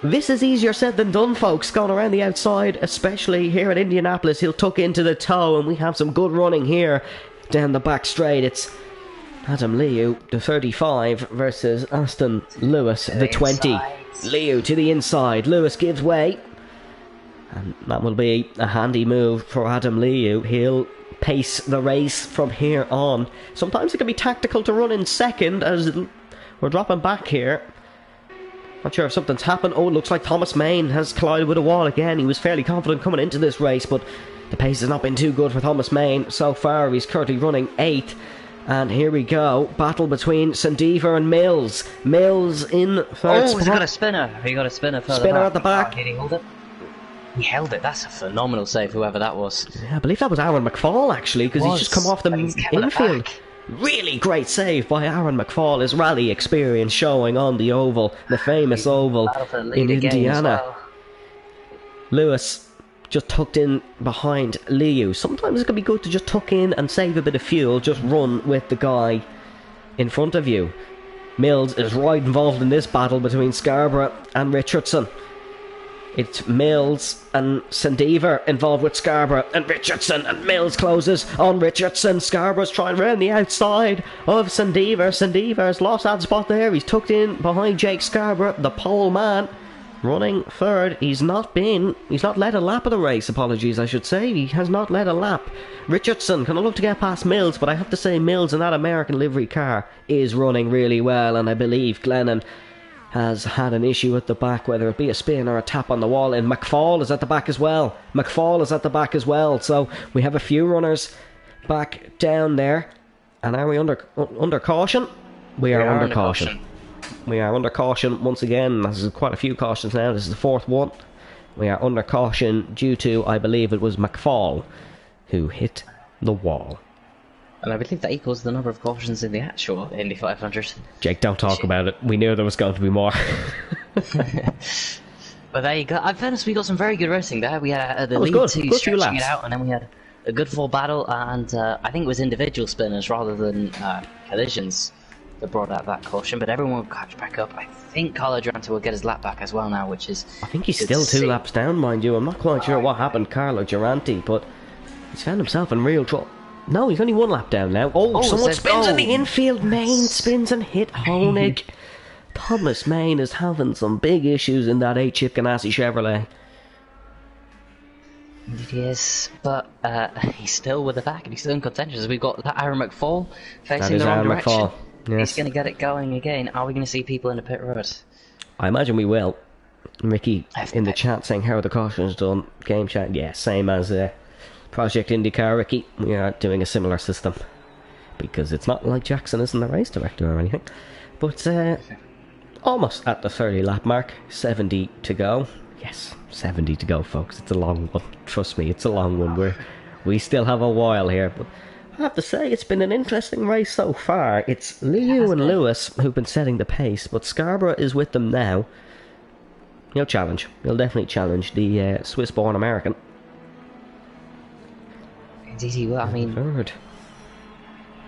This is easier said than done, folks, going around the outside, especially here at Indianapolis. He'll tuck into the toe, and we have some good running here down the back straight. It's Adam Liu, the 35, versus Aston Lewis, the 20. Liu to the inside. Lewis gives way, and that will be a handy move for Adam Liu. He'll pace the race from here on. Sometimes it can be tactical to run in second, as we're dropping back here. Not sure if something's happened. Oh, it looks like Thomas Main has collided with a wall again. He was fairly confident coming into this race, but the pace has not been too good for Thomas Main so far. He's currently running 8th. And here we go. Battle between Sandiver and Mills. Mills in third spot. Oh, he got a spinner. He got a spinner further Spinner back. at the back. Oh, did he hold it? He held it. That's a phenomenal save, whoever that was. Yeah, I believe that was Aaron McFall, actually, because he's just come off the infield. Really great save by Aaron McFall. His rally experience showing on the oval, the famous oval in Indiana. Well. Lewis just tucked in behind Liu. Sometimes it can be good to just tuck in and save a bit of fuel. Just run with the guy in front of you. Mills is right involved in this battle between Scarborough and Richardson. It's Mills and Sandiver involved with Scarborough and Richardson, and Mills closes on Richardson. Scarborough's trying round the outside of Sandiver. Sandiver's lost that spot there. He's tucked in behind Jake Scarborough, the pole man, running third. He's not led a lap of the race, apologies I should say. He has not led a lap. Richardson can look to get past Mills, but I have to say Mills in that American livery car is running really well, and I believe Glennon has had an issue at the back, whether it be a spin or a tap on the wall, and McFall is at the back as well. So we have a few runners back down there. And are we under caution? We are under caution. We are under caution once again. There's quite a few cautions now. This is the 4th one. We are under caution due to, I believe it was McFall who hit the wall. And I believe that equals the number of cautions in the actual Indy 500. Jake, don't talk about it. We knew there was going to be more. But there you go. In fairness, we got some very good racing there. We had the lead two stretching it out, and then we had a good full battle, and I think it was individual spinners rather than collisions that brought out that caution, but everyone will catch back up. I think Carlo Durante will get his lap back as well now, which is... I think he's still 2 laps down, mind you. I'm not quite sure what happened Carlo Durante, but he's found himself in real No, he's only one lap down now. Oh, someone spins in the infield. Main spins and hit Honig. Thomas Main is having some big issues in that 8-chip Ganassi Chevrolet. Indeed he is, but he's still with the back and he's still in contention. We've got that Aaron McFall facing the wrong direction. McFall. Yes. He's going to get it going again. Are we going to see people in the pit road? I imagine we will. Ricky in the chat saying how are the cautions done. Game chat, yeah, same as Project IndyCar, Ricky. We are doing a similar system because it's not like Jackson isn't the race director or anything. But almost at the 30 lap mark, 70 to go. Yes, 70 to go, folks. It's a long one. Trust me, it's a long one. We still have a while here, but I have to say it's been an interesting race so far. It's Liu and Lewis who've been setting the pace, but Scarborough is with them now. He'll challenge. He'll definitely challenge the Swiss-born American. Indeed he will. I mean, third.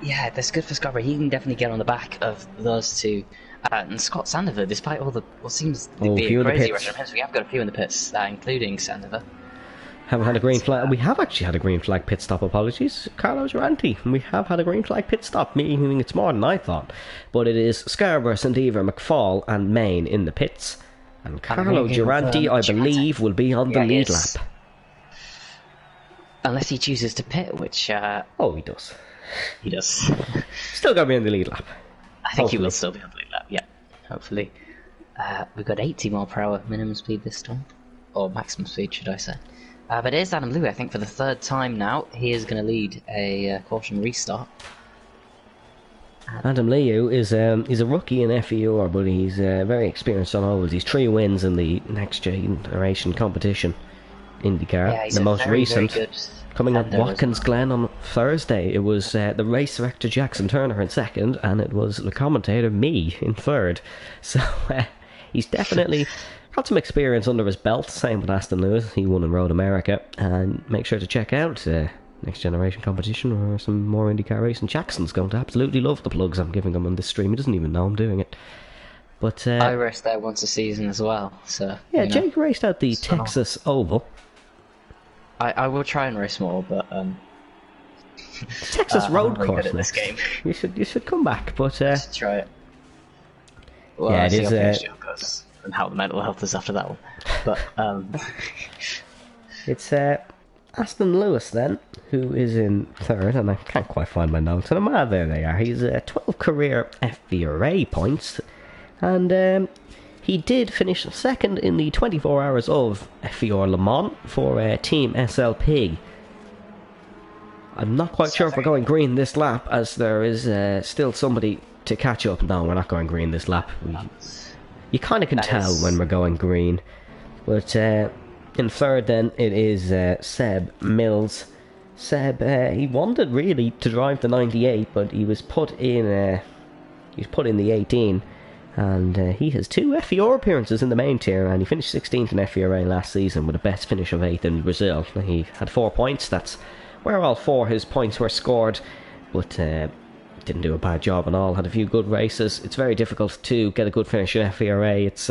Yeah, that's good for Scarborough. He can definitely get on the back of those two. And Scott Sandover, despite all the what seems to be a crazy rush of pits, we have got a few in the pits, including Sandover. Haven't had a green flag. We have actually had a green flag pit stop. Apologies, Carlo Giranti. We have had a green flag pit stop, meaning it's more than I thought. But it is Scarborough, St. Eva, McFall, and Main in the pits. And Carlo Giranti, I believe, will be on the lead lap. Unless he chooses to pit, which... oh, he does. He does. Still got to be on the lead lap. I think he will still be on the lead lap, yeah. Hopefully. We've got 80 mile per hour minimum speed this time. Or maximum speed, should I say. But it is Adam Louis, I think, for the third time now. He is going to lead a caution restart. Adam Liu is a rookie in FVR, but he's very experienced on ovals. He's 3 wins in the next generation competition IndyCar. Yeah, he's the most very, recent very good coming up Watkins Glen on Thursday. It was the race director Jackson Turner in second, and it was the commentator me in third. So he's definitely got some experience under his belt. Same with Aston Lewis. He won in Road America. And make sure to check out Next Generation Competition or some more IndyCar racing. Jackson's going to absolutely love the plugs I'm giving him on this stream. He doesn't even know I'm doing it. But I race there once a season as well. So yeah, Jake raced out the Texas Oval. I will try and race more, but Texas road course this game. You should come back, but try it. Well, yeah, it is. Goes and how the mental health is after that one. But it's Aston Lewis then, who is in third, and I can't quite find my notes. And there they are. He's 12 career FVRA points, and he did finish second in the 24 hours of FVR Le Mans for Team SLP. I'm not quite sure if we're going green this lap, as there is still somebody to catch up. No, we're not going green this lap. You kind of can tell when we're going green. But in third then, it is Seb Mills. Seb, he wanted really to drive the 98, but he was put in the 18. And he has 2 FVR appearances in the main tier, and he finished 16th in FVRA last season with a best finish of 8th in Brazil. He had 4 points. That's where all 4 his points were scored, but didn't do a bad job at all. Had a few good races. It's very difficult to get a good finish in FVRA. It's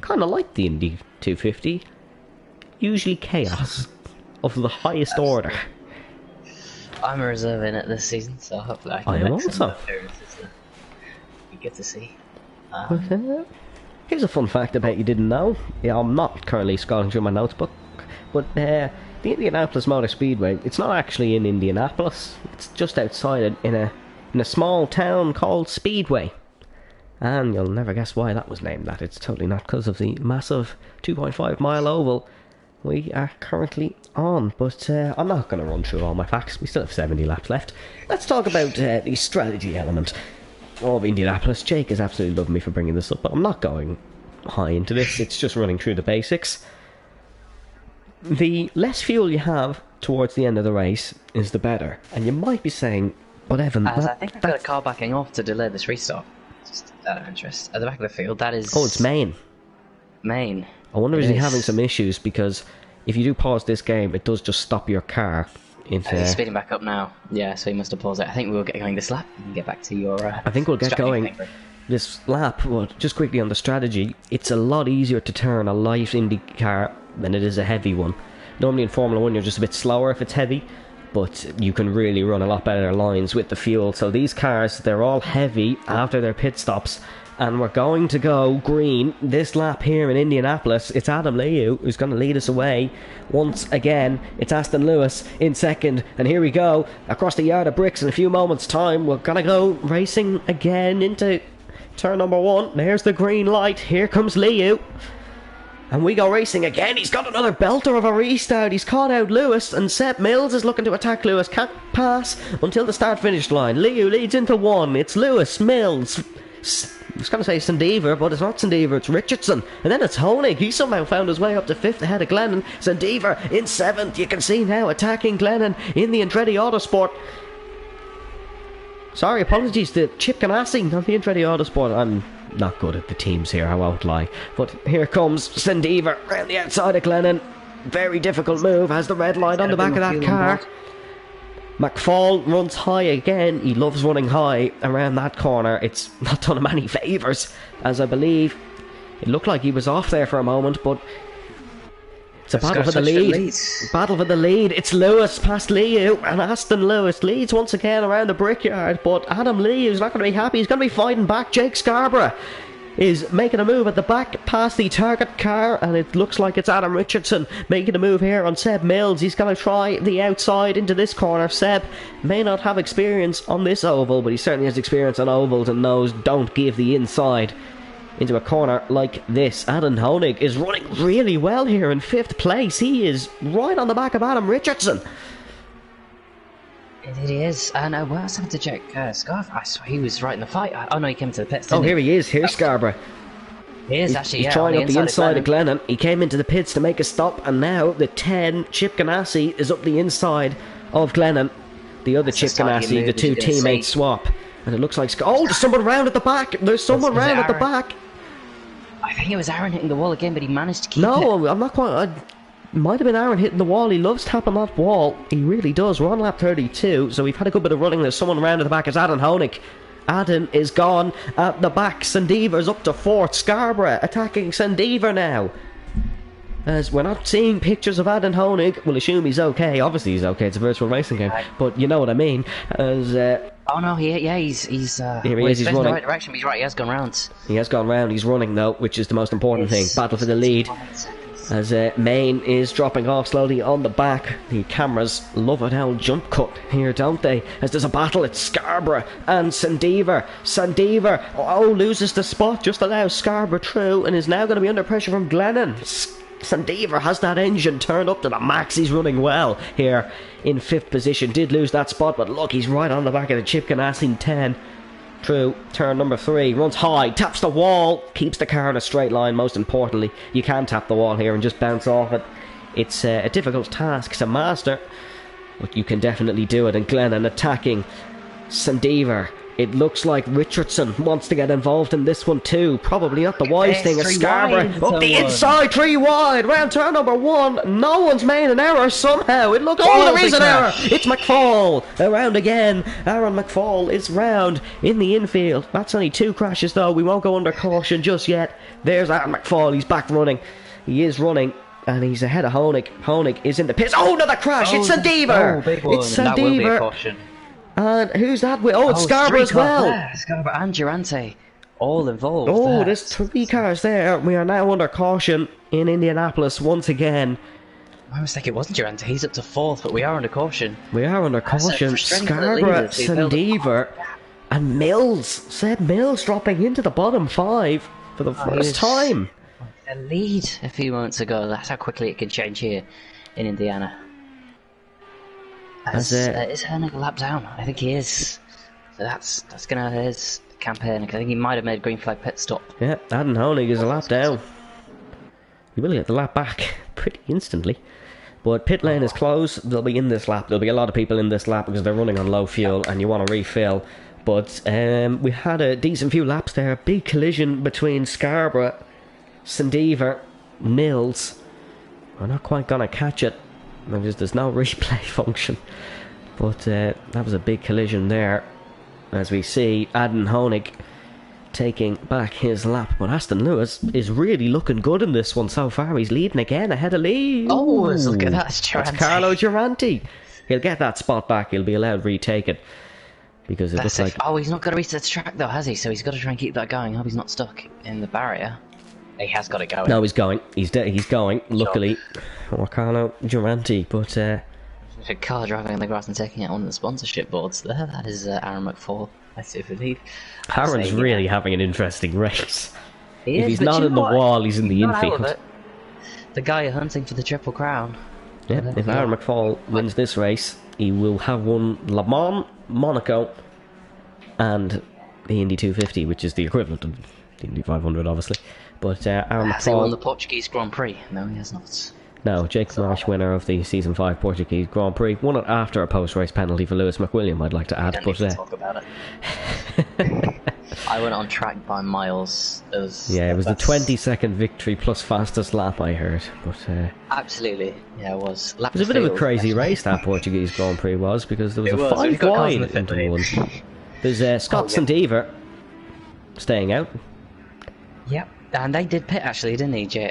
kind of like the Indy 250. Usually chaos of the highest order. I'm a reserve in it this season, so hopefully I can am make some also. appearances that you get to see. Here's a fun fact I bet you didn't know. Yeah, I'm not currently scrolling through my notebook, but the Indianapolis Motor Speedway, it's not actually in Indianapolis. It's just outside it in a small town called Speedway. And you'll never guess why that was named that. It's totally not because of the massive 2.5 mile oval we are currently on. But I'm not going to run through all my facts. We still have 70 laps left. Let's talk about the strategy element of Indianapolis. Jake is absolutely loving me for bringing this up, but I'm not going high into this. It's just running through the basics. The less fuel you have towards the end of the race is the better. And you might be saying, but Evan, I think I've got a car backing off to delay this restart. Just out of interest. At the back of the field, that is... Oh, it's Main. Main. I wonder is he having some issues, because if you do pause this game, it does just stop your car. He's speeding back up now. Yeah, so he must have paused it. I think we'll get going this lap and get back to your I think we'll get going this lap. Well, just quickly on the strategy, it's a lot easier to turn a light Indy car than it is a heavy one. Normally in Formula 1 you're just a bit slower if it's heavy, but you can really run a lot better lines with the fuel. So these cars, they're all heavy after their pit stops, and we're going to go green this lap here in Indianapolis. It's Adam Liu who's going to lead us away. Once again, it's Aston Lewis in second, and here we go across the yard of bricks in a few moments time. We're going to go racing again into turn number 1. There's the green light. Here comes Liu. And we go racing again. He's got another belter of a restart. He's caught out Lewis, and Seb Mills is looking to attack Lewis. Can't pass until the start-finish line. Liu leads into 1. It's Lewis, Mills. I was going to say Sandever, but it's not Sandever, it's Richardson. And then it's Honig. He somehow found his way up to 5th ahead of Glennon. Sandever in 7th. You can see now attacking Glennon in the Andretti Autosport. Sorry, apologies to Chip Ganassi, not the Andretti Autosport. I'm not good at the teams here, I won't lie. But here comes Sandever round the outside of Glennon. Very difficult move, has the red light on the back of that car. McFall runs high again. He loves running high around that corner. It's not done him any favours, as I believe it looked like he was off there for a moment, but it's a battle for the lead. Battle for the lead. It's Lewis past Liu, and Aston Lewis leads once again around the brickyard, but Adam Liu's not going to be happy. He's going to be fighting back. Jake Scarborough is making a move at the back past the target car, and it looks like it's Adam Richardson making a move here on Seb Mills. He's going to try the outside into this corner. Seb may not have experience on this oval, but he certainly has experience on ovals and knows don't give the inside into a corner like this. Adam Honig is running really well here in 5th place. He is right on the back of Adam Richardson. Indeed he is. And what else happened to Jack Scarborough? I swear he was right in the fight. Oh no, he came to the pits, here he is. Here's Scarborough. He is actually, he's trying up the inside of Glennon. He came into the pits to make a stop, and now the 10, Chip Ganassi, is up the inside of Glennon. The other Chip Ganassi, the two teammates swap. And it looks like... Oh, there's someone round at the back! There's someone round at the back! I think it was Aaron hitting the wall again, but he managed to keep it. No, I'm not quite... Might have been Aaron hitting the wall. He loves tapping that wall. He really does. We're on lap 32, so we've had a good bit of running. There's someone round at the back. It's Adam Honig. Adam is gone at the back. Sandever's up to 4th. Scarborough attacking Sandever now. As we're not seeing pictures of Adam Honig, we'll assume he's okay. Obviously he's okay. It's a virtual racing game, but you know what I mean. As oh no, he's here he is. He's running in the right direction. But he's right. He has gone round. He has gone round. He's running though, which is the most important thing. Battle for the lead. As Main is dropping off slowly on the back. The cameras love an old jump cut here, don't they? As there's a battle, it's Scarborough and Sandever. Sandever, loses the spot, just allows Scarborough through, and is now going to be under pressure from Glennon. Sandever has that engine turned up to the max. He's running well here in 5th position. Did lose that spot, but look, he's right on the back of the Chip Ganassi 10. Through turn number 3, runs high, taps the wall, keeps the car in a straight line. Most importantly, you can tap the wall here and just bounce off it. It's a difficult task to master, but you can definitely do it. And Glennon attacking Sandever. It looks like Richardson wants to get involved in this one too. Probably not the wise thing. It's Scarborough up the inside, 3 wide, round turn number 1. No one's made an error somehow. It looks there is an error. It's McFall around again. Aaron McFall is round in the infield. That's only 2 crashes though. We won't go under caution just yet. There's Aaron McFall. He's back running. He is running. And he's ahead of Honig. Honig is in the pits. Oh, another crash! It's Sandever! It's Sandever! That will be a caution. And who's that with? Oh, it's Scarborough as well. Scarborough and Durante all involved. Oh, there's 3 cars there. We are now under caution in Indianapolis once again. My mistake, it wasn't Durante. He's up to 4th, but we are under caution. We are under caution. Scarborough, Sandever, and Mills. Seb Mills dropping into the bottom 5 for the first time. A lead a few moments ago. That's how quickly it can change here in Indiana. Is Hernig a lap down? I think he is. So that's gonna his campaign. I think he might have made a green flag pit stop. Yeah, Adam Honig is a lap down. He will get the lap back pretty instantly. But pit lane is closed. They'll be in this lap. There'll be a lot of people in this lap because they're running on low fuel and you want to refill. But we had a decent few laps there. A big collision between Scarborough, Sandever, Mills. We're not quite gonna catch it. There's no replay function, but that was a big collision there. As we see Adam Honig taking back his lap, but Aston Lewis is really looking good in this one so far. He's leading again ahead of Lee. Oh, look at that! That's Carlo Durante. He'll get that spot back. He'll be allowed to retake it. Because it looks like... Oh, he's not going to reset the track though, has he? So he's got to try and keep that going. I hope he's not stuck in the barrier. He has got it going. No, he's going. He's going. Luckily, Carlo Durante, but... A car driving on the grass and taking out one of the sponsorship boards there. That is Aaron McFall, I do believe. Aaron's really having an interesting race. If he's not in the wall, he's in the infield. The guy hunting for the Triple Crown. Yeah, if Aaron McFall wins this race, he will have won Le Mans, Monaco, and the Indy 250, which is the equivalent of the Indy 500, obviously. But Aaron McFall... Has he won the Portuguese Grand Prix? No, he has not. No, Jake Marsh, winner of the Season 5 Portuguese Grand Prix, won it after a post-race penalty for Lewis McWilliam, I'd like to add. But talk about it. I went on track by miles. It was the 20-second victory plus fastest lap, I heard. But absolutely, yeah, it was. It was a bit of a crazy race, that Portuguese Grand Prix was, because there was a 5 wide into one. There's Scott St. staying out. Yep, and they did pit actually, didn't he?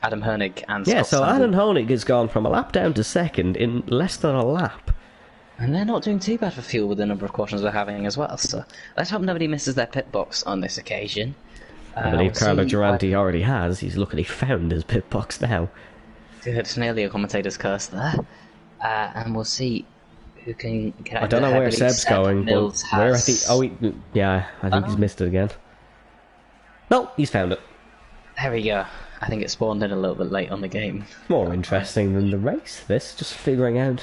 Adam Hoenig and Scott so Adam Hoenig has gone from a lap down to second in less than a lap. And they're not doing too bad for fuel with the number of cautions they're having as well, so let's hope nobody misses their pit box on this occasion. I believe Carlo Durante already has. He's luckily found his pit box now. Good, nearly a commentator's curse there. And we'll see who can get out. I don't know where Seb's going, but where I think... I think he's missed it again. No, he's found it. There we go. I think it spawned in a little bit late on the game. More interesting than the race, this. Just figuring out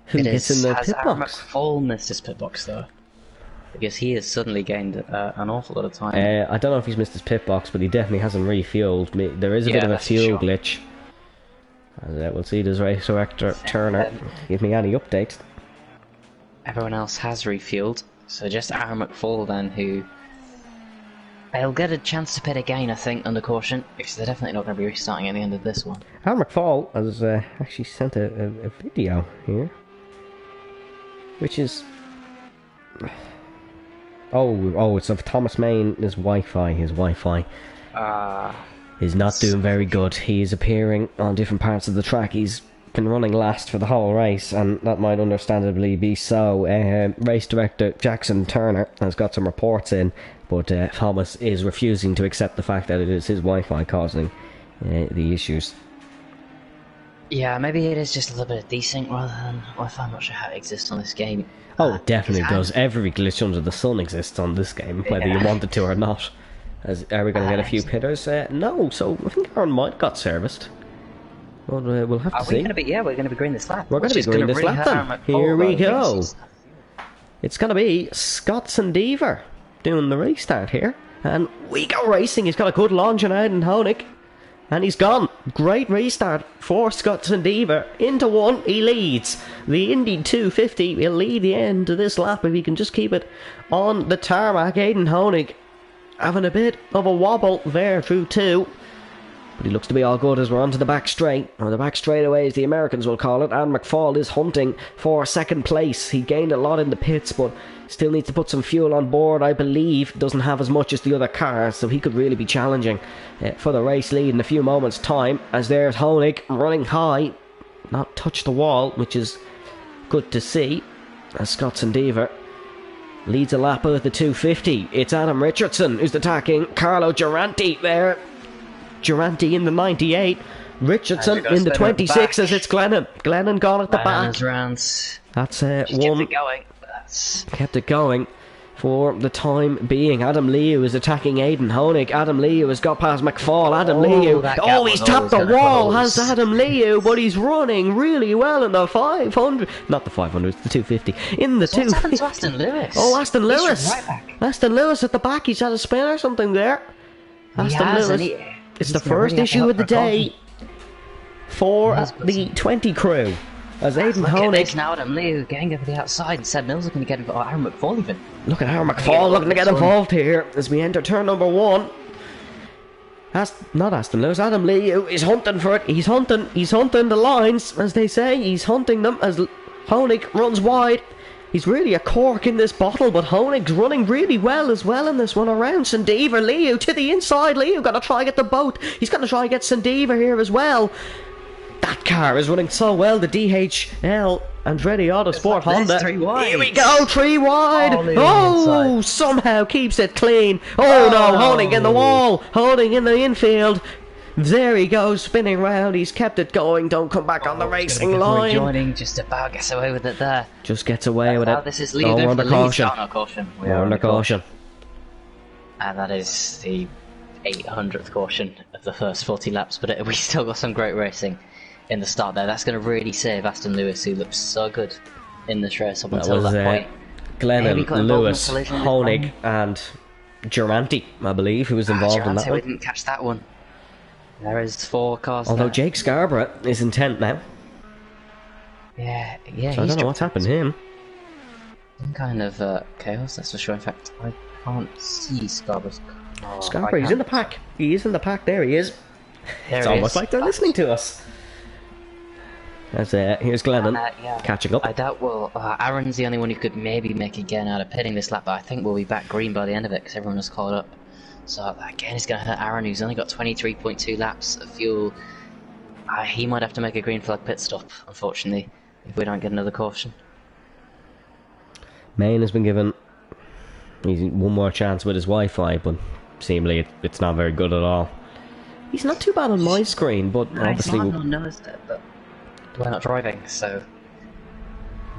who gets in the pit box. McFall missed his pit box, though. Because he has suddenly gained an awful lot of time. I don't know if he's missed his pit box, but he definitely hasn't refueled. There is a bit of a fuel glitch. And we'll see does race director Turner give me any updates. Everyone else has refueled. So just Aaron McFall then, who... They'll get a chance to pit again, I think, under caution, because they're definitely not going to be restarting at the end of this one. Aaron McFall has actually sent a video here, which is... Oh, it's of Thomas Main, his Wi-Fi. His Wi-Fi is not doing very good. He is appearing on different parts of the track. He's been running last for the whole race, and that might understandably be so. Race director Jackson Turner has got some reports in, but Thomas is refusing to accept the fact that it is his Wi-Fi causing the issues. Yeah, maybe it is just a little bit of desync rather than Wi-Fi. I'm not sure how it exists on this game. Oh, it definitely does. Every glitch under the sun exists on this game, whether you want it to or not. Are we going to get a few pitters? No, so I think Aaron might got serviced. Well, we'll have to see. We're going to be green this lap. We're going to be green this lap then. Here we go. It's going to be Scott Sandever doing the restart here. And we go racing. He's got a good launch on Aiden Hoenig. And he's gone. Great restart for Scott Sandever. Into one, he leads. The Indy 250 will lead the end of this lap if he can just keep it on the tarmac. Aiden Hoenig having a bit of a wobble there through two. But he looks to be all good as we're onto the back straight, or the back straightaway as the Americans will call it, and McFall is hunting for second place. He gained a lot in the pits, but still needs to put some fuel on board, I believe. Doesn't have as much as the other cars, so he could really be challenging for the race lead in a few moments' time, as there's Hoenig running high, not touched the wall, which is good to see, as Scott Sandever leads a lap of the 250. It's Adam Richardson who's attacking Carlo Durante there. Durante in the 98, Richardson in the 26 as it's Glennon. Glennon gone at the back. That's one. Kept it going for the time being. Adam Liu is attacking Aiden Hoenig. Adam Liu has got past McFall. Adam Liu. Oh, he's tapped the wall, has Adam Liu, but he's running really well in the 500. Not the 500, it's the 250. In the 250. Aston Lewis? Oh, Aston Lewis. Aston Lewis at the back. He's had a spin or something there. Aston Lewis. It's the first issue of the day for the 20 crew. As Aiden Hoenig. Now Adam Liu getting over the outside. Seb Mills looking to get involved. Aaron McFall even. Look at Aaron McFall looking to get involved here as we enter turn number one. Not Aston Lewis. Adam Liu is hunting for it. He's hunting the lines, as they say. He's hunting them as Hoenig runs wide. He's really a cork in this bottle, but Hoenig's running really well as well in this one around Sandever. Liu to the inside. Liu got to try and get the boat. He's going to try and get Sandever here as well. That car is running so well, the DHL Andretti Autosport Honda. 3 wide. Here we go, 3 wide. Oh, somehow keeps it clean. Oh no, holding in the wall, holding in the infield. There he goes, spinning round. He's kept it going. Don't come back on the racing line. Joining, just about gets away with it there. Just gets away with it. This is leading we're for under the caution. lead. Caution. We're under caution. And that is the 800th caution of the first 40 laps. But we still got some great racing in the start there. That's going to really save Aston Lewis, who looked so good in this race up until that point. Glennon, Lewis, Honig, and Durante, I believe, who was involved in that one. We didn't catch that one. There is 4 cars. Although there. Jake Scarborough is in 10th now. Yeah. So I don't know what's happened to him. Some kind of chaos, that's for sure. In fact, I can't see Scarborough's car. Scarborough, he's in the pack. He is in the pack. There he is. It's almost like they're listening to us. As here's Glennon catching up. I doubt Aaron's the only one who could maybe make again out of pitting this lap, but I think we'll be back green by the end of it because everyone was caught up. So again, it's going to hurt Aaron, who's only got 23.2 laps of fuel. He might have to make a green flag pit stop, unfortunately, if we don't get another caution. Main has been given one more chance with his Wi-Fi, but seemingly it's not very good at all. He's not too bad on my screen, but obviously but we're not driving, so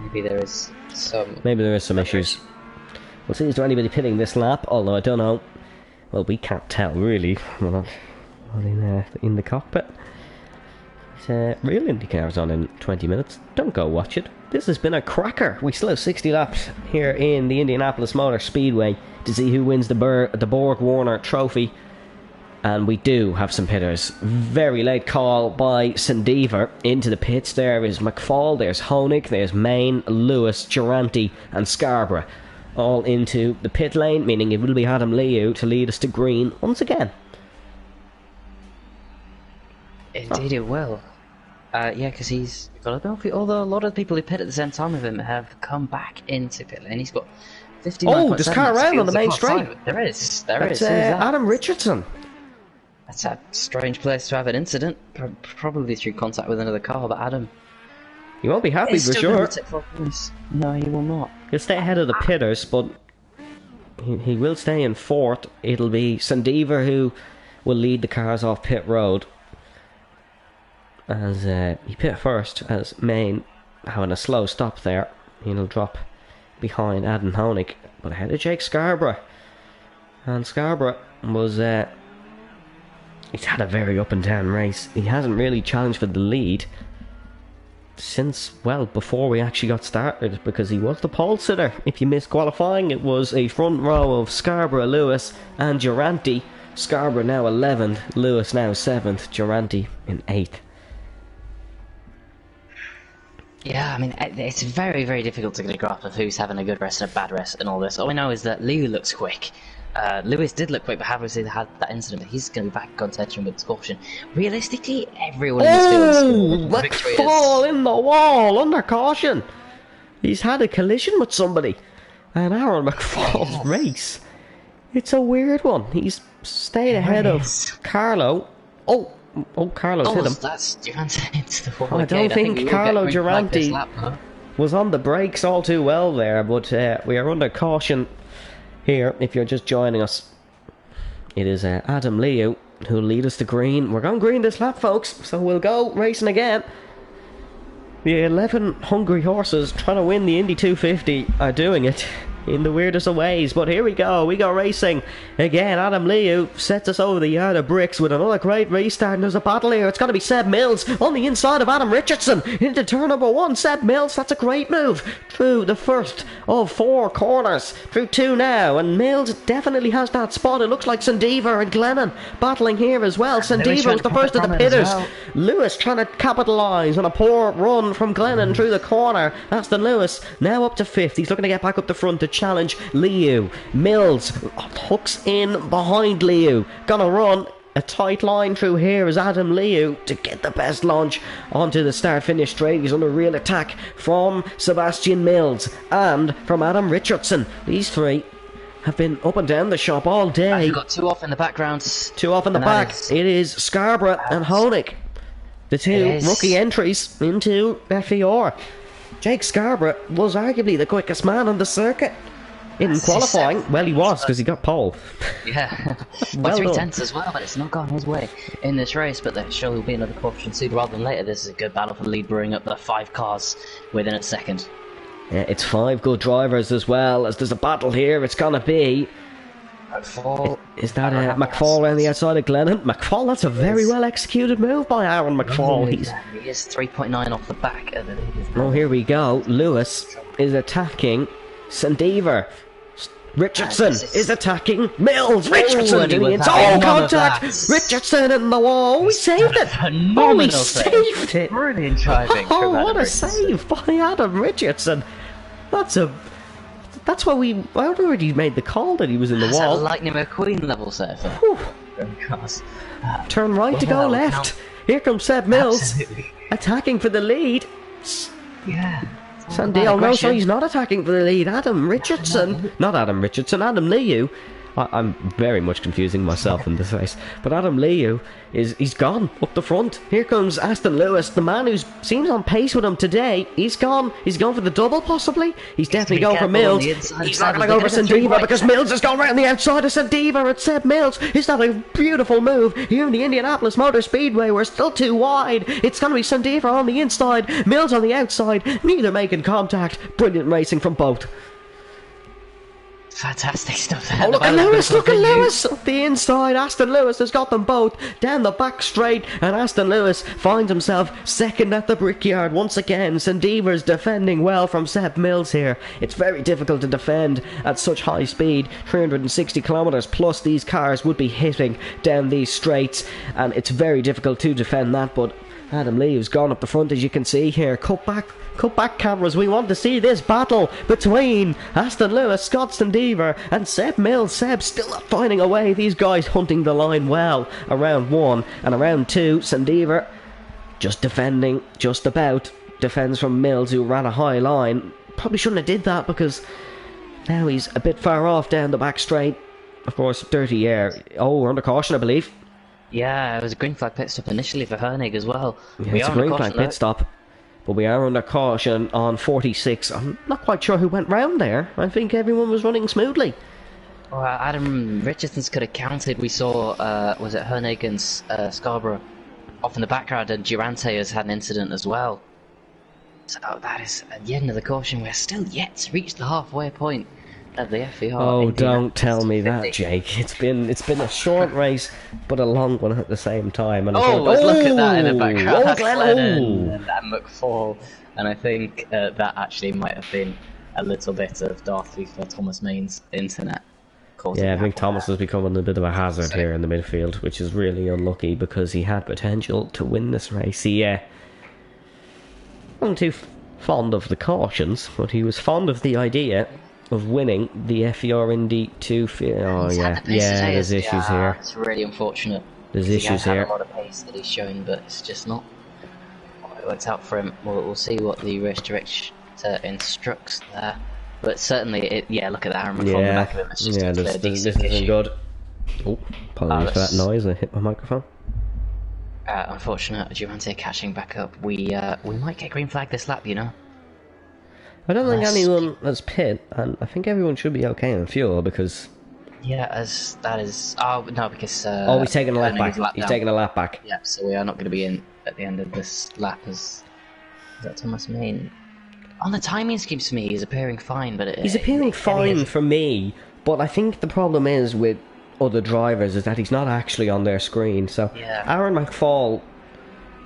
maybe there is some issues. We'll see. Is there anybody pitting this lap? Although I don't know. Well, we can't tell really. We're not in the cockpit. Real IndyCar's on in 20 minutes. Don't go watch it. This has been a cracker. We still have 60 laps here in the Indianapolis Motor Speedway to see who wins the Borg Warner Trophy. And we do have some pitters. Very late call by Sandever into the pits. There is McFall, there's Honig, there's Main, Lewis, Durante and Scarborough. All into the pit lane, meaning it will be Adam Liu to lead us to green once again. Indeed it will. Yeah, because he's got although a lot of the people who pit at the same time with him have come back into pit lane. He's got 59. Oh, there's car around on the main straight. There is. That's Adam Richardson. That's a strange place to have an incident. Probably through contact with another car, but Adam... You won't be happy for sure. No, he will not. He'll stay ahead of the pitters, but he will stay in 4th. It'll be Sandever who will lead the cars off pit road. As he pit first, as Main having a slow stop there. He'll drop behind Adam Honig, but ahead of Jake Scarborough. And Scarborough was... he's had a very up and down race. He hasn't really challenged for the lead since, well, before we actually got started, because he was the pole sitter. If you missed qualifying, it was a front row of Scarborough, Lewis and Durante. Scarborough now 11th, Lewis now 7th, Durante in 8th. Yeah, I mean, it's very, very difficult to get a grasp of who's having a good race and a bad race and all this. All we know is that Liu looks quick. Lewis did look quick, but obviously had that incident, but he's going to be back in contention with caution. Realistically, everyone in this field is going to fall in the wall under caution. He's had a collision with somebody. And Aaron McFall's race. It's a weird one. He's stayed ahead of Carlo. Oh, Carlo's hit him. That's Durante into the wall. I don't think Carlo Durante was on the brakes all too well there, but we are under caution. Here, if you're just joining us, it is Adam Liu who'll lead us to green. We're going green this lap, folks, so we'll go racing again. The 11 hungry horses trying to win the Indy 250 are doing it in the weirdest of ways, but here we go racing again. Adam Liu sets us over the yard of bricks with another great restart, and there's a battle here. It's going to be Seb Mills on the inside of Adam Richardson into turn number 1. Seb Mills, that's a great move through the first of 4 corners, through 2 now, and Mills definitely has that spot. It looks like Sandever and Glennon battling here as well. Sandever was the first of the pitters. Well. Lewis trying to capitalise on a poor run from Glennon through the corner. That's the Lewis, now up to 5th. He's looking to get back up the front to challenge Liu. Mills hooks in behind Liu. Gonna run a tight line through here as Adam Liu to get the best launch onto the start-finish straight. He's under real attack from Sebastian Mills and from Adam Richardson. These 3 have been up and down the shop all day. You've got 2 off in the background. 2 off in the back. It is Scarborough and Honig. The two rookie entries into FVR. Jake Scarborough was arguably the quickest man on the circuit in qualifying. Well, he was, because he got pole. Yeah, by 3/10 as well, but it's not gone his way in this race. But there sure will be another caution sooner rather than later. This is a good battle for the lead, brewing up the 5 cars within a second. Yeah, it's 5 good drivers as well, as there's a battle here. It's gonna be... Is that McFall around the outside of Glennon? McFall, that's a very well executed move by Aaron McFall. He is 3.9 off the back of the lead. Oh, here we go. Lewis is attacking Sandever. Richardson is attacking Mills. Richardson in the inside. Contact. Richardson in the wall. We saved it. Oh, we saved it. Brilliant driving. Oh, what a save by Adam Richardson. That's why we... I already made the call that he was in the wall. That's a Lightning McQueen level set. Turn right to go left. Here comes Seb Mills. Absolutely. Attacking for the lead. Yeah. Sandil, no, so he's not attacking for the lead. Adam Richardson. Not Adam Richardson, Adam Liu. I'm very much confusing myself in this race. But Adam Liu he's gone up the front. Here comes Aston Lewis, the man who seems on pace with him today. He's gone. He's gone for the double, possibly. He's definitely going for Mills. He's not going to go for Sandeeva because Mills has gone right on the outside of Sandeeva. It's Seb Mills. Is that a beautiful move here in the Indianapolis Motor Speedway? We're still too wide. It's going to be Sandeeva on the inside, Mills on the outside. Neither making contact. Brilliant racing from both. Fantastic stuff there. Oh, look at Lewis, look at Lewis! Up the inside, Aston Lewis has got them both down the back straight, and Aston Lewis finds himself second at the Brickyard once again. Sandeever's defending well from Seb Mills here. It's very difficult to defend at such high speed. 360 kilometres plus these cars would be hitting down these straights, and it's very difficult to defend that, but Adam Lee has gone up the front, as you can see here. Cut back cameras. We want to see this battle between Aston Lewis, Scott Sandever, and Seb Mills. Seb still not finding a way. These guys hunting the line well around 1 and around 2. Sandever just defending, just about. Defends from Mills, who ran a high line. Probably shouldn't have did that because now he's a bit far off down the back straight. Of course, dirty air. Oh, we're under caution, I believe. Yeah, it was a green flag pit stop initially for Hernig as well. Yeah, it's a green flag pit stop. But we are under caution on 46. I'm not quite sure who went round there. I think everyone was running smoothly. Well, Adam Richardson's could have counted. We saw, was it Hernig and Scarborough off in the background, and Durante has had an incident as well. So that is at the end of the caution. We're still yet to reach the halfway point of the FVR. Oh, don't tell me that, Jake. It's been a short race, but a long one at the same time. And look at that in the background. That's Glennon and McFall. And I think that actually might have been a little bit of Darth for Thomas Main's internet. Yeah, I think Thomas has become a bit of a hazard here in the midfield, which is really unlucky because he had potential to win this race. He wasn't too fond of the cautions, but he was fond of the idea of winning the FVR Indy 250. Oh yeah, there's issues here. It's really unfortunate. There's issues here. A lot of pace that he's showing, but it's just not what it worked out for him. We'll see what the race director instructs there. But certainly, look at that. Aaron McFall in the back of him. It's just this isn't good. Oh, apologies for that noise. I hit my microphone. Unfortunate, Durante catching back up. We might get green flag this lap, you know. I don't think anyone has pit, and I think everyone should be okay on fuel because... Yeah, as that is... Oh, no, because... he's taking a lap back. He's taking a lap back. Yeah, so we are not going to be in at the end of this lap as... Is that Thomas Main? On the timing schemes for me, he's appearing fine, but... He's appearing fine for me, but I think the problem is with other drivers is that he's not actually on their screen, so... Yeah. Aaron McFall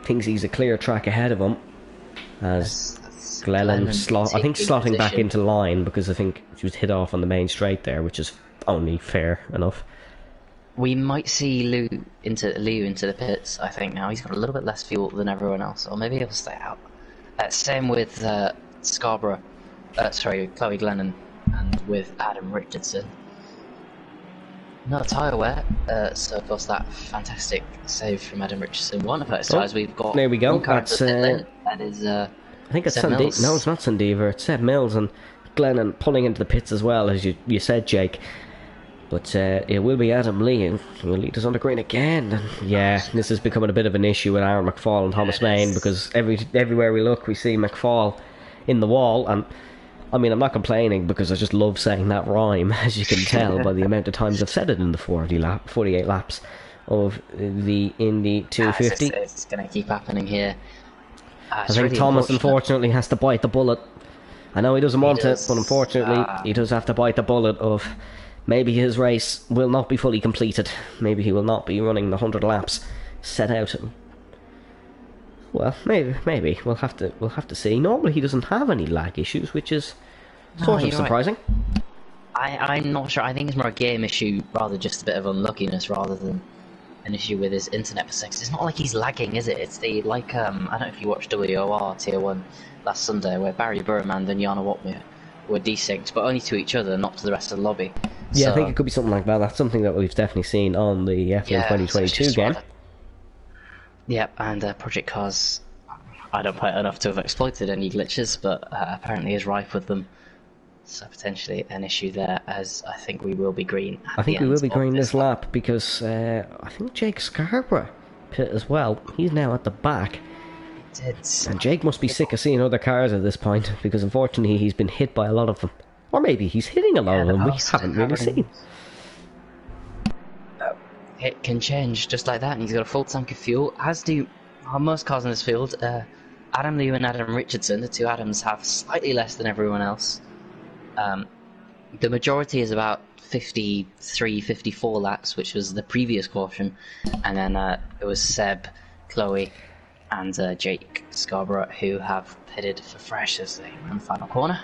thinks he's a clear track ahead of him, as... Glennon slotting back into line because I think she was hit off on the main straight there, which is only fair enough. We might see Liu into the pits. I think now he's got a little bit less fuel than everyone else, or maybe he'll stay out. Same with Scarborough, Chloe Glennon, and with Adam Richardson. Not a tyre wet, so of course that fantastic save from Adam Richardson. One of those tyres we've got. There we go. That is. I think it's Sandeeva. No, it's not Sandeeva. It's Seb Mills and Glennon pulling into the pits as well, as you said, Jake. But it will be Adam Lee who will lead us on the green again. And yeah, this is becoming a bit of an issue with Aaron McFall and Thomas Main, because everywhere we look we see McFall in the wall. And I mean, I'm not complaining, because I just love saying that rhyme, as you can tell by the amount of times I've said it in the 48 laps of the Indy 250. It's going to keep happening here. I think really Thomas unfortunately has to bite the bullet. I know he doesn't want it, but unfortunately he does have to bite the bullet of maybe his race will not be fully completed. Maybe he will not be running the 100 laps set out. Well, maybe we'll have to see. Normally he doesn't have any lag issues, which is sort of surprising. Right. I'm not sure. I think it's more a game issue, rather just a bit of unluckiness, rather than an issue with his internet per second. It's not like he's lagging, is it? It's the I don't know if you watched WOR Tier 1 last Sunday, where Barry Burman and Jana Watmere were desynced, but only to each other, not to the rest of the lobby. Yeah, so I think it could be something like that. That's something that we've definitely seen on the F1 2022 game. Yep, and Project Cars, I don't play it enough to have exploited any glitches, but apparently is rife with them. So potentially an issue there, as I think we will be green. I think we will be green this lap, because I think Jake Scarborough pit as well. He's now at the back. And Jake must be sick of seeing other cars at this point, because unfortunately he's been hit by a lot of them. Or maybe he's hitting a lot of them we haven't really seen. It can change just like that, and he's got a full tank of fuel, as do most cars in this field. Adam Liu and Adam Richardson, the two Adams, have slightly less than everyone else. The majority is about 53, 54 laps, which was the previous caution, and then it was Seb, Chloe, and Jake Scarborough who have pitted for fresh as they run the final corner.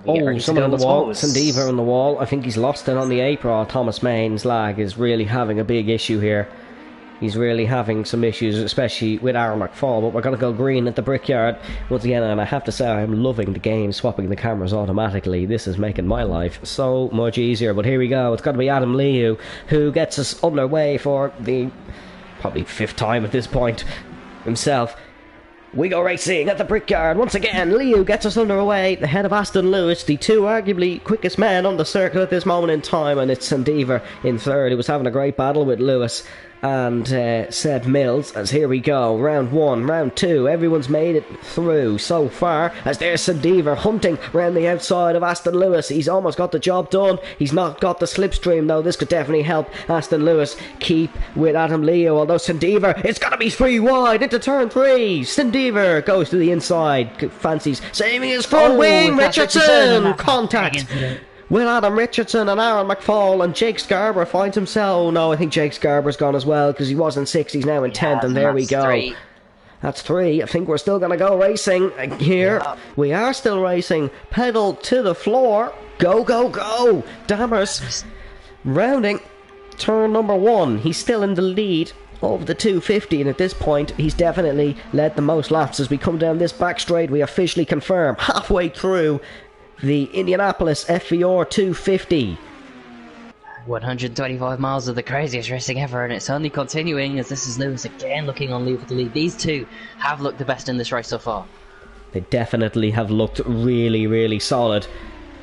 Oh, someone on the wall. Sandiva on the wall. I think he's lost it on the apron. Thomas Main's lag is really having a big issue here. He's really having some issues, especially with Aaron McFall. But we're going to go green at the Brickyard once again, and I have to say I'm loving the game, swapping the cameras automatically. This is making my life so much easier. But here we go. It's got to be Adam Liu who gets us underway for the probably 5th time at this point himself. We go racing at the Brickyard once again. Liu gets us underway ahead of Aston Lewis, the two arguably quickest men on the circuit at this moment in time, and it's Sandiva in third. He was having a great battle with Lewis and Seb Mills, as here we go, round 1, round 2, everyone's made it through so far, as there's Sandiva hunting round the outside of Aston Lewis. He's almost got the job done. He's not got the slipstream though. This could definitely help Aston Lewis keep with Adam Liu, although Sandiva, it's gonna be 3 wide into turn 3. Sandiva goes to the inside, fancies saving his front wing. Richardson contact with Adam Richardson and Aaron McFall, and Jake Scarborough finds himself. No, I think Jake Scarborough's gone as well, because he was in 6th, he's now in 10th, and there we go. 3. That's 3. I think we're still going to go racing here. Yeah. We are still racing. Pedal to the floor. Go, go, go. Dammers. Rounding turn number 1. He's still in the lead of the 250, and at this point he's definitely led the most laps. As we come down this back straight, we officially confirm halfway through the Indianapolis FVR250. 125 miles of the craziest racing ever, and it's only continuing, as this is Lewis again looking on with the lead. These two have looked the best in this race so far. They definitely have looked really, really solid.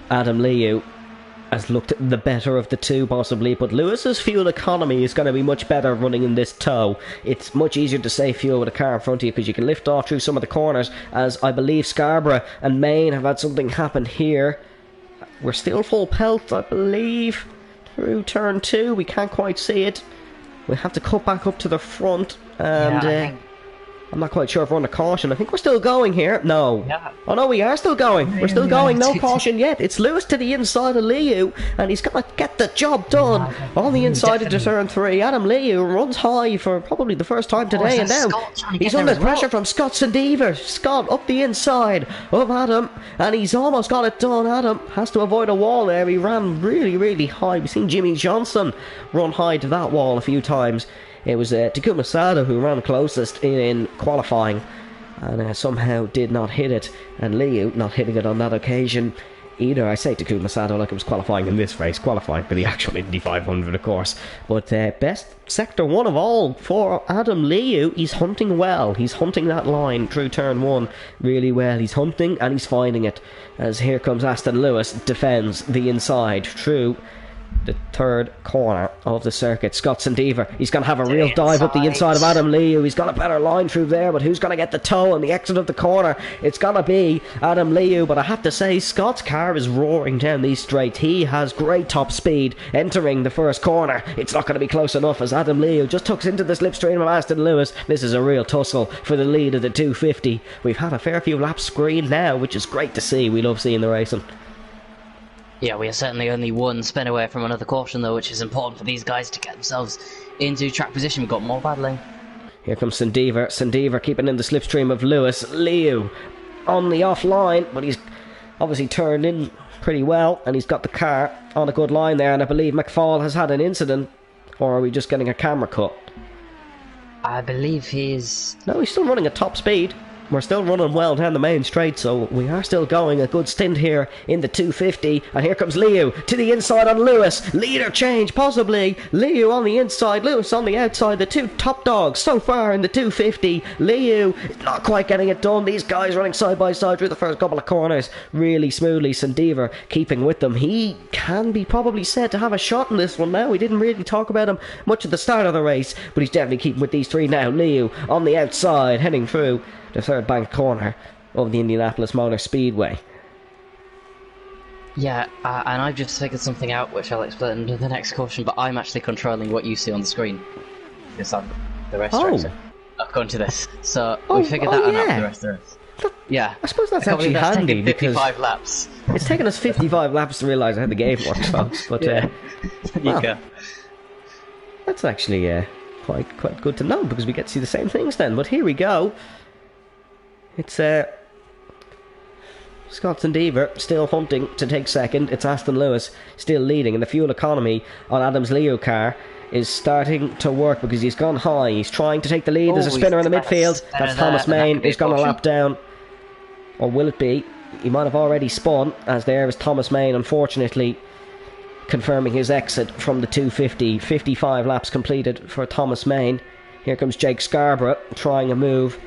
Adam Liu has looked the better of the two, possibly, but Lewis's fuel economy is going to be much better running in this tow. It's much easier to save fuel with a car in front of you, because you can lift off through some of the corners, as I believe Scarborough and Main have had something happen here. We're still full pelt, I believe, through turn 2. We can't quite see it. We have to cut back up to the front, and I'm not quite sure if we're on a caution. I think we're still going here. No. Yeah. Oh no, we are still going. We're still going. No caution yet. It's Lewis to the inside of Liu, and he's going to get the job done on the inside of turn 3. Adam Liu runs high for probably the first time today, and now he's under pressure from Scott Sandiva. Scott up the inside of Adam, and he's almost got it done. Adam has to avoid a wall there. He ran really, really high. We've seen Jimmy Johnson run high to that wall a few times. It was Takuma Sato who ran closest in qualifying, and somehow did not hit it, and Liu not hitting it on that occasion either. I say Takuma Sato like it was qualifying in this race, qualifying for the actual Indy 500 of course, but best sector 1 of all for Adam Liu. He's hunting well, he's hunting that line through turn 1 really well. He's hunting and he's finding it, as here comes Aston Lewis, defends the inside through the third corner of the circuit. Scott Sandever, he's going to have a real dive up the inside of Adam Liu. He's got a better line through there, but who's going to get the toe on the exit of the corner? It's going to be Adam Liu, but I have to say, Scott's car is roaring down these straights. He has great top speed entering the first corner. It's not going to be close enough as Adam Liu just tucks into the slipstream of Aston Lewis. This is a real tussle for the lead of the 250. We've had a fair few laps screened now, which is great to see. We love seeing the racing. Yeah, we are certainly only one spin away from another caution, though, which is important for these guys to get themselves into track position. We've got more battling. Here comes Sandever. Sandever keeping in the slipstream of Lewis. Liu on the offline, but he's obviously turned in pretty well, and he's got the car on a good line there, and I believe McFall has had an incident, or are we just getting a camera cut? I believe he's... No, he's still running at top speed. We're still running well down the main straight, so we are still going a good stint here in the 250. And here comes Liu to the inside on Lewis. Leader change, possibly. Liu on the inside, Lewis on the outside. The two top dogs so far in the 250. Liu not quite getting it done. These guys running side by side through the first couple of corners really smoothly. Sandever keeping with them. He can be probably said to have a shot in this one now. We didn't really talk about him much at the start of the race, but he's definitely keeping with these three now. Liu on the outside, heading through the third bank corner of the Indianapolis Motor Speedway. Yeah, and I've just figured something out which I'll explain in the next caution, but I'm actually controlling what you see on the screen. Because I'm the rest according to this. So we figured that out for the rest of us. Yeah. I suppose that's actually handy because 55 laps. It's taken us 55 laps to realise how the game works, folks. But there you go. That's actually quite good to know because we get to see the same things then. But here we go. It's Scott Sandever still hunting to take second. It's Aston Lewis still leading, and the fuel economy on Adam's Leo car is starting to work because he's gone high. He's trying to take the lead. There's a spinner in the midfield. That's Thomas Main. He's gone a lap down. Or will it be? He might have already spun, as there is Thomas Main, unfortunately, confirming his exit from the 250. 55 laps completed for Thomas Main. Here comes Jake Scarborough trying a move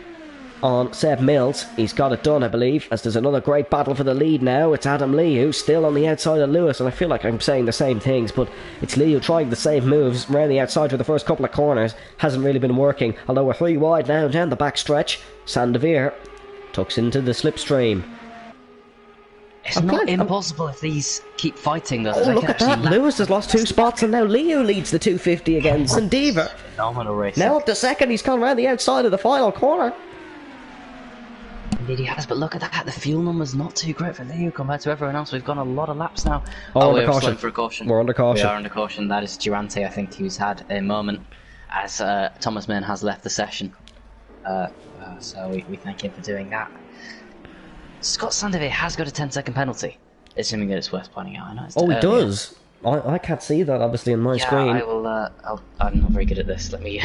on Seb Mills. He's got it done, I believe, as there's another great battle for the lead now. It's Adam Lee who's still on the outside of Lewis, and I feel like I'm saying the same things, but it's Lee who trying the same moves around the outside for the first couple of corners. Hasn't really been working, although we're 3 wide now down the back stretch. Sandever tucks into the slipstream. It's not impossible if these keep fighting, though. Oh, look at that. Lewis has lost 2 spots, and now Leo leads the 250 again. Sandever phenomenal race. now up to second. He's gone around the outside of the final corner. Indeed he has, but look at that, the fuel number's not too great for Leo compared to everyone else. We've gone a lot of laps now. We're caution. For a caution. We're under caution. We are under caution. That is Durante, I think, who's had a moment as Thomas Main has left the session. So we thank him for doing that. Scott Sandever has got a 10-second penalty, assuming that it's worth pointing out. I know he does. I can't see that, obviously, on my screen. I will. I'm not very good at this. Let me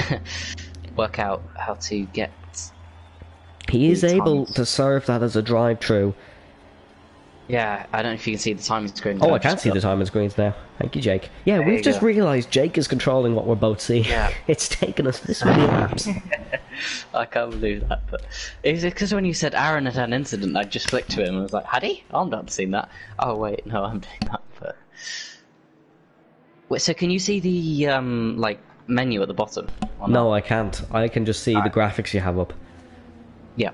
work out how to get... He is able to serve that as a drive-through. Yeah, I don't know if you can see the timing screen. I can see the timing screens now. Thank you, Jake. Yeah, we've just realised Jake is controlling what we're both seeing. Yeah. It's taken us this many laps. I can't believe that, but it's because when you said Aaron had an incident, I just flicked to him and was like, had he? I'm not seeing that. Oh wait, no, I'm doing that. But wait, so can you see the menu at the bottom? No, I can't. I can just see the graphics you have up. Yeah,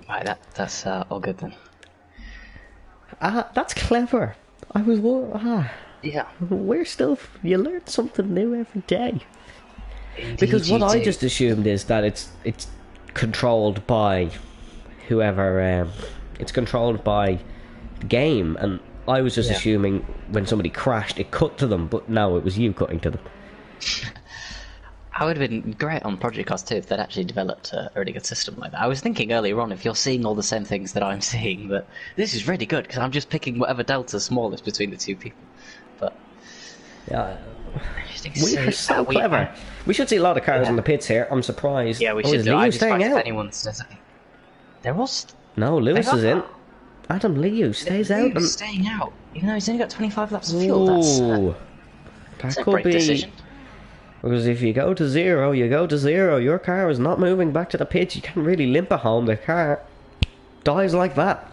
right. That's all good then. That's clever. Yeah. We're still... You learn something new every day. Indeed, because what I just assumed is that it's controlled by whoever... it's controlled by the game, and I was just assuming when somebody crashed, it cut to them, but no, it was you cutting to them. That would have been great on Project Cars 2 if they'd actually developed a really good system like that. I was thinking earlier on, if you're seeing all the same things that I'm seeing, but this is really good because I'm just picking whatever delta's smallest between the two people. But yeah, we are so clever. We should see a lot of cars in the pits here. I'm surprised. Yeah, we should. Leo staying out? There was. No, Lewis is in. Adam Leo stays out. Leo's staying out, even though he's only got 25 laps of fuel. That's a great decision. Because if you go to zero, you go to zero. Your car is not moving back to the pits. You can't really limp it home. The car dies like that.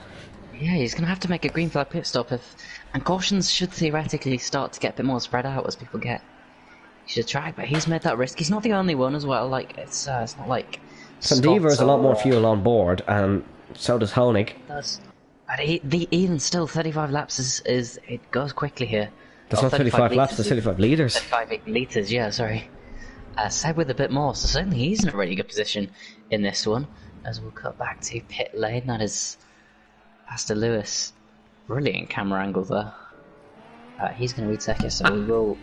Yeah, he's going to have to make a green flag pit stop and cautions should theoretically start to get a bit more spread out as people get to the track, but he's made that risk. He's not the only one as well, like, it's not like... Sandeeva has a lot more fuel on board, and so does Honig. Does. But even still, 35 laps it goes quickly here. That's not 35 laps, that's 35 litres. 35 litres, yeah, sorry. Seb with a bit more, so certainly he's in a really good position in this one. As we'll cut back to pit lane, that is Aston Lewis. Brilliant camera angle there. He's going to read second, so we will...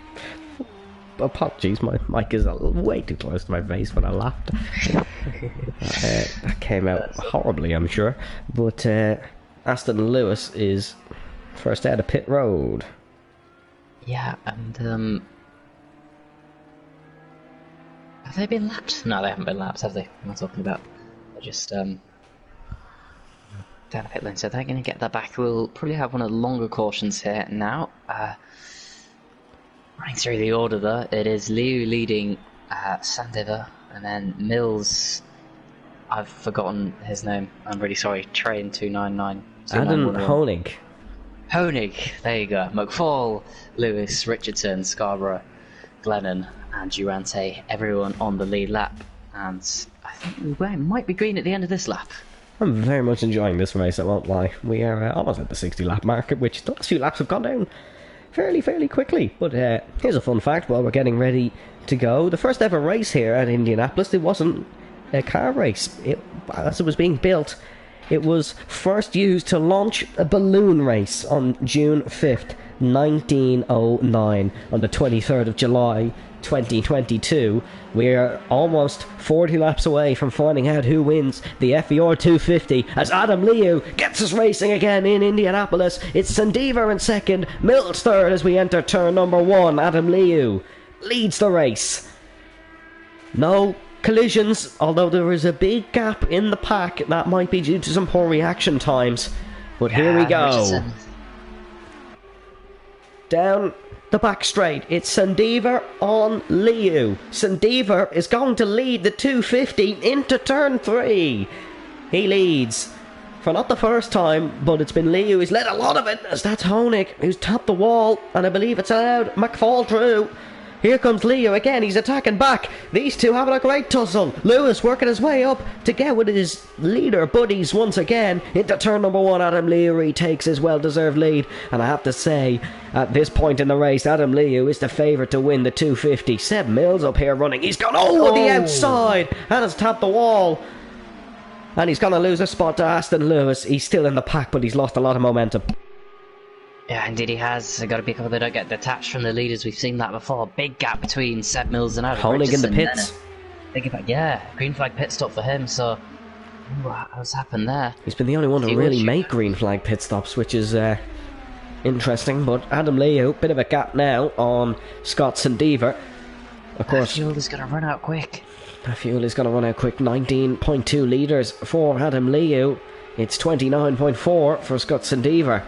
Apologies, my mic is way too close to my face when I laughed. That came out horribly, I'm sure. But Aston Lewis is first out of pit road. Yeah, and have they been lapped? No, they haven't been lapped, have they? I'm not talking about. They're just down the pit lane, so they're going to get that back. We'll probably have one of the longer cautions here now. Running through the order there, it is Liu leading Sandeeva, and then Mills, I've forgotten his name, I'm really sorry, Train 299. Adam Honig. Honig, there you go. McFall, Lewis, Richardson, Scarborough, Glennon, and Durante, everyone on the lead lap. And I think we might be green at the end of this lap. I'm very much enjoying this race, I won't lie. We are almost at the 60 lap mark, which the last few laps have gone down fairly quickly. But here's a fun fact while we're getting ready to go. The first ever race here at Indianapolis, it wasn't a car race. As it was being built, it was first used to launch a balloon race on June 5th, 1909, on the 23rd of July, 2022. We're almost 40 laps away from finding out who wins the FVR250 as Adam Liu gets us racing again in Indianapolis. It's Sandeeva in second, Mills third as we enter turn number 1. Adam Liu leads the race. No collisions, although there is a big gap in the pack. That might be due to some poor reaction times. But here we go. Richardson. Down the back straight, it's Sandeeva on Liu. Sandeeva is going to lead the 250 into turn 3. He leads for not the first time, but it's been Liu who's led a lot of it, as that's Honig who's tapped the wall, and I believe it's allowed McFall through. Here comes Liu again, he's attacking back. These two having a great tussle. Lewis working his way up to get with his leader buddies once again. Into turn number 1, Adam Liu retakes his well-deserved lead. And I have to say, at this point in the race, Adam Liu is the favourite to win the 250. Seb Mills up here running. He's gone over the outside and has tapped the wall. And he's going to lose a spot to Aston Lewis. He's still in the pack, but he's lost a lot of momentum. Yeah, indeed he has. Got to be careful they don't get detached from the leaders. We've seen that before. Big gap between Seb Mills and Adam Honig in the pits. Green flag pit stop for him, so... what's happened there? He's been the only one to really make green flag pit stops, which is interesting. But Adam Liu, bit of a gap now on Scott Sandeeva. Of course, fuel is going to run out quick. Fuel is going to run out quick. 19.2 litres for Adam Liu. It's 29.4 for Scott Sandeeva.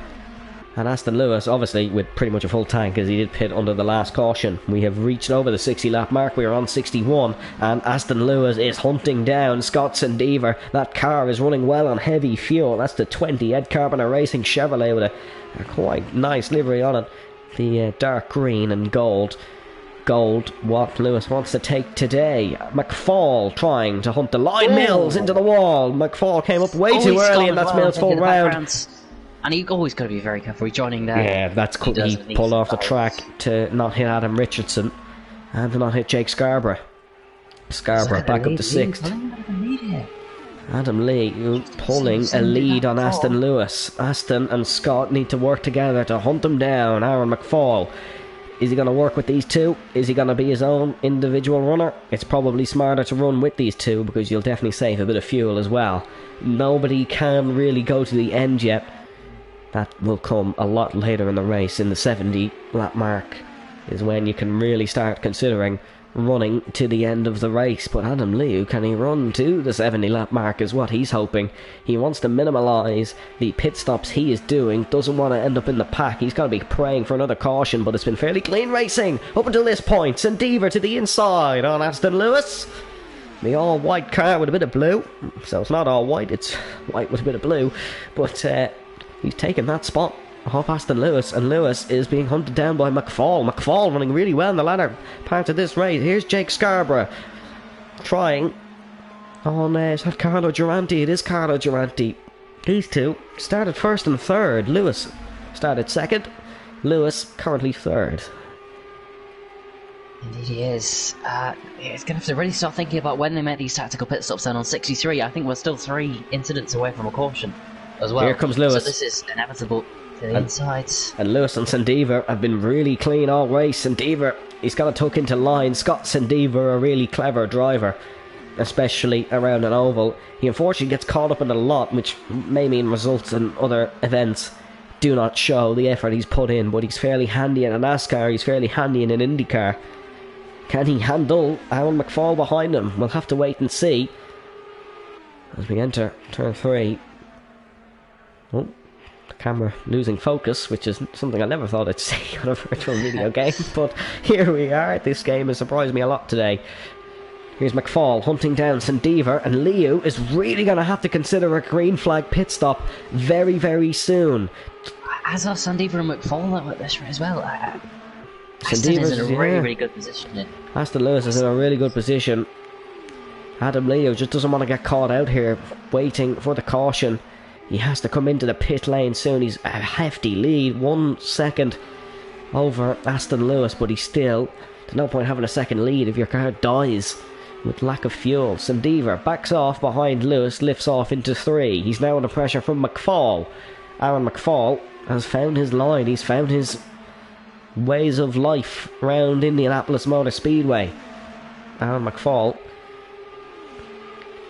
And Aston Lewis, obviously, with pretty much a full tank, as he did pit under the last caution. We have reached over the 60 lap mark. We are on 61, and Aston Lewis is hunting down Scott Sandeeva. That car is running well on heavy fuel. That's the 20 Ed Carpenter Racing Chevrolet with a quite nice livery on it. The dark green and gold. Gold, what Lewis wants to take today. McFall trying to hunt the line. Mills into the wall. McFall came up way too early, and that's Mills' full round. And you always got to be very careful rejoining there. Yeah, that's cool. He pulled off the track to not hit Adam Richardson and to not hit Jake Scarborough. Scarborough back up to 6th. Adam Lee pulling a lead on Aston Lewis. Aston and Scott need to work together to hunt him down. Aaron McFall. Is he going to work with these two? Is he going to be his own individual runner? It's probably smarter to run with these two because you'll definitely save a bit of fuel as well. Nobody can really go to the end yet. That will come a lot later in the race. In the 70 lap mark is when you can really start considering running to the end of the race. But Adam Liu, can he run to the 70 lap mark is what he's hoping. He wants to minimalise the pit stops he is doing. Doesn't want to end up in the pack. He's got to be praying for another caution, but it's been fairly clean racing up until this point. Sandeeva to the inside on Aston Lewis. The all-white car with a bit of blue. So it's not all white, it's white with a bit of blue. But He's taken that spot off Aston Lewis, and Lewis is being hunted down by McFall. McFall running really well in the latter part of this race. Here's Jake Scarborough trying on, is that Carlo Durante? It is Carlo Durante. These two started first and third. Lewis started second. Lewis currently third. Indeed he is. He's going to have to really start thinking about when they make these tactical pit stops then on 63. I think we're still 3 incidents away from a caution as well. Here comes Lewis. So this is inevitable to the insides. And Lewis and Sendiva have been really clean all race. Sendiva, he's got to tuck into line. Scott Sendiva, a really clever driver, especially around an oval. He unfortunately gets caught up in a lot, which may mean results in other events do not show the effort he's put in, but he's fairly handy in a NASCAR, he's fairly handy in an IndyCar. Can he handle Aaron McFall behind him? We'll have to wait and see as we enter turn 3. Oh, the camera losing focus, which is something I never thought I'd see on a virtual video game, but here we are. This game has surprised me a lot today. Here's McFall hunting down Sendiva, and Liu is really going to have to consider a green flag pit stop very, very soon. As are Sendiva and McFall at this rate as well. Aston is in a really good position here. Aston Lewis is in a really good position. Adam Liu just doesn't want to get caught out here, waiting for the caution. He has to come into the pit lane soon. He's a hefty lead, 1 second over Aston Lewis, but he's still, there's no point having a second lead if your car dies with lack of fuel. Sendiva backs off behind Lewis, lifts off into 3. He's now under pressure from McFall. Aaron McFall has found his line. He's found his ways of life round Indianapolis Motor Speedway. Aaron McFall,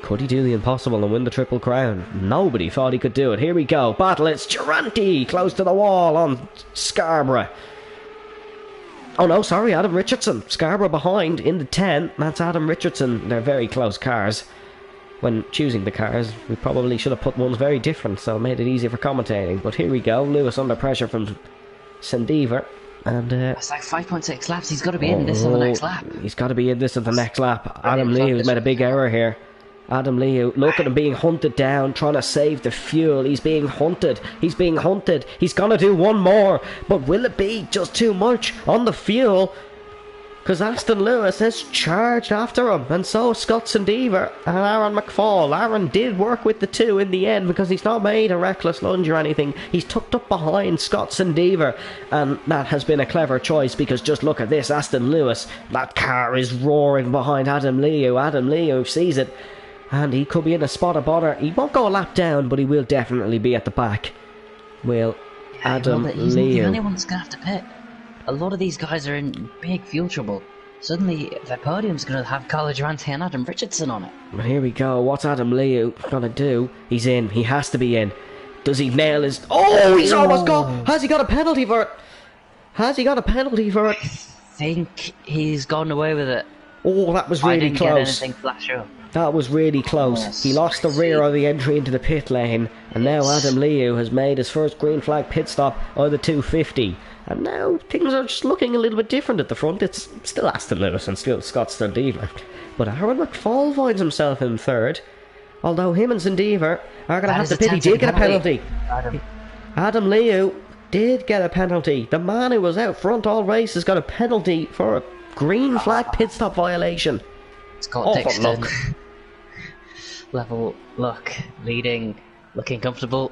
could he do the impossible and win the Triple Crown? Nobody thought he could do it. Here we go. Battle. It's Durante close to the wall on Scarborough. Oh no, sorry, Adam Richardson. Scarborough behind in the 10. That's Adam Richardson. They're very close cars. When choosing the cars, we probably should have put ones very different, so it made it easier for commentating. But here we go. Lewis under pressure from Sendiva. And it's like 5.6 laps. He's got to be in this on the next lap. He's got to be in this on the next lap. Adam Liu's made a big error here. Adam Liu, look at him being hunted down, trying to save the fuel. He's being hunted. He's being hunted. He's going to do one more. But will it be just too much on the fuel? Because Aston Lewis has charged after him. And so Scott Sendiva and Aaron McFall. Aaron did work with the two in the end because he's not made a reckless lunge or anything. He's tucked up behind Scott Sendiva. And that has been a clever choice because just look at this. Aston Lewis, that car is roaring behind Adam Liu. Adam Liu sees it. And he could be in a spot of bother. He won't go a lap down, but he will definitely be at the back. Will Adam Liu. He's not the only one that's going to have to pit. A lot of these guys are in big fuel trouble. Suddenly, their podium's going to have Carlo Durante and Adam Richardson on it. But here we go. What's Adam Liu going to do? He's in. He has to be in. Does he nail his... Oh, he's almost gone. Has he got a penalty for it? Has he got a penalty for it? I think he's gone away with it. Oh, that was really close. I didn't get anything flash up. That was really close. Yes, he lost the rear of the entry into the pit lane, and now Adam Liu has made his first green flag pit stop on the 250. And now things are just looking a little bit different at the front. It's still Aston Lewis and still Scott Sendiva. But Aaron McFall finds himself in third, although him and Sendiva are going to have to pit. He did get a penalty. Adam Liu did get a penalty. The man who was out front all race has got a penalty for a green flag pit stop violation. Scott Dixon. Level look, leading, looking comfortable.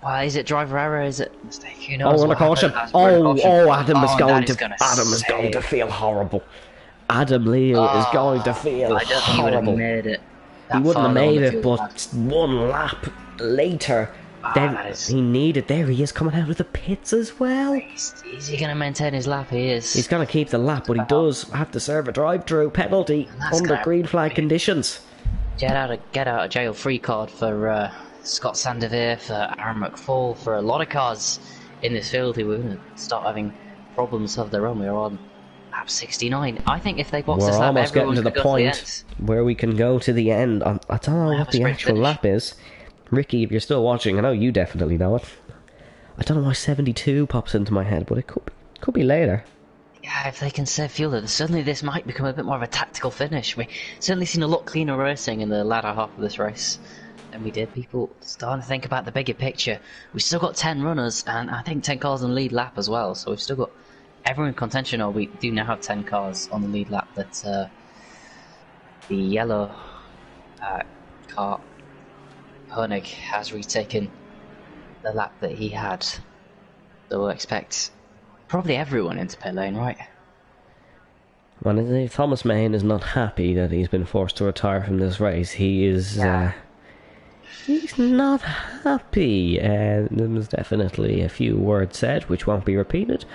Why is it driver error? Is it mistake? Who knows? Oh, on a caution. Adam is going to feel horrible. Adam Liu is going to feel I don't think he would have made it. He wouldn't have made it, but one lap later, then he needed. There he is coming out of the pits as well. Is he going to maintain his lap? He is. He's going to keep the lap, but he does have to serve a drive-through penalty under green flag conditions. Get out of jail free card for Scott Sendiva, for Aaron McFall, for a lot of cars in this field who will start having problems of their own. We're on lap 69. I think if they box this lap, almost getting to the point where we can go to the end. I don't know what the actual lap is. Ricky, if you're still watching, I know you definitely know it. I don't know why 72 pops into my head, but it could be later. Yeah, if they can save fuel, suddenly this might become a bit more of a tactical finish. We've certainly seen a lot cleaner racing in the latter half of this race. than we did. People starting to think about the bigger picture. We've still got 10 runners, and I think 10 cars on the lead lap as well. So we've still got everyone in contention, or we do now have 10 cars on the lead lap. That the yellow car, Honig, has retaken the lap that he had. So we'll expect probably everyone into pit lane, right? Well, Thomas Main is not happy that he's been forced to retire from this race. He is... he's not happy. There was definitely a few words said, which won't be repeated.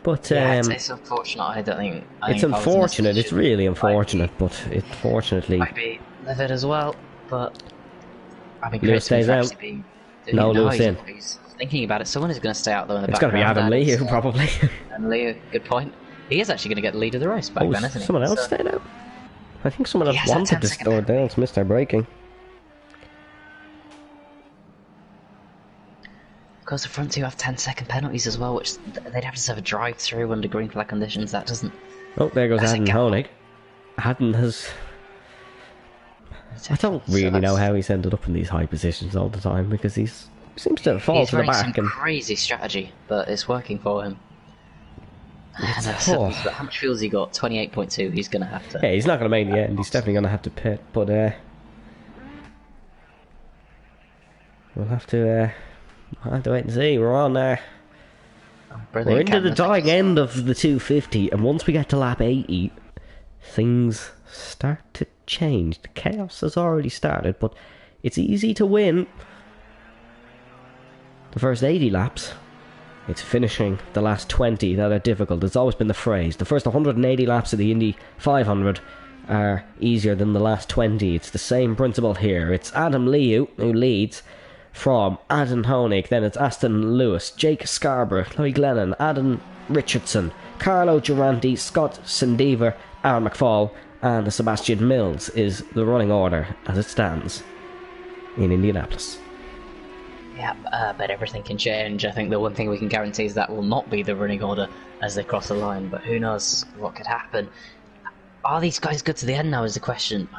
But it's unfortunate. I think it's unfortunate. It's really unfortunate, but it fortunately might be livid as well. But I mean, Lewis stays out. No, Lewis in. He's thinking about it. Someone is going to stay out though in the background. It's going to be Adam Liu, probably. And Liu, good point. He is actually going to get the lead of the race back then, isn't he? Someone else stayed out. I think someone else wanted to slow it down to miss their braking. Of course, the front two have 10-second penalties as well, which they'd have to serve a drive-through under green flag conditions. That doesn't... Oh, there goes Adam Honig. Adam has... I don't really know how he's ended up in these high positions all the time, because he seems to fall to the back. He's some crazy strategy, but it's working for him. How much fuel has he got? 28.2. He's going to have to... Yeah, he's not going to make the end. He's definitely going to have to pit, but we'll have to wait and see. We're on there. We're into the dying end of the 250, and once we get to lap 80, things start to change. The chaos has already started, but it's easy to win the first 80 laps. It's finishing the last 20 that are difficult. It's always been the phrase. The first 180 laps of the Indy 500 are easier than the last 20. It's the same principle here. It's Adam Liu who leads from Adam Honig. Then it's Aston Lewis, Jake Scarborough, Chloe Glennon, Adam Richardson, Carlo Durante, Scott Sendever, Aaron McFall, and Sebastian Mills is the running order as it stands in Indianapolis. Yeah, but everything can change. I think the one thing we can guarantee is that will not be the running order as they cross the line, but who knows what could happen. Are these guys good to the end now is the question.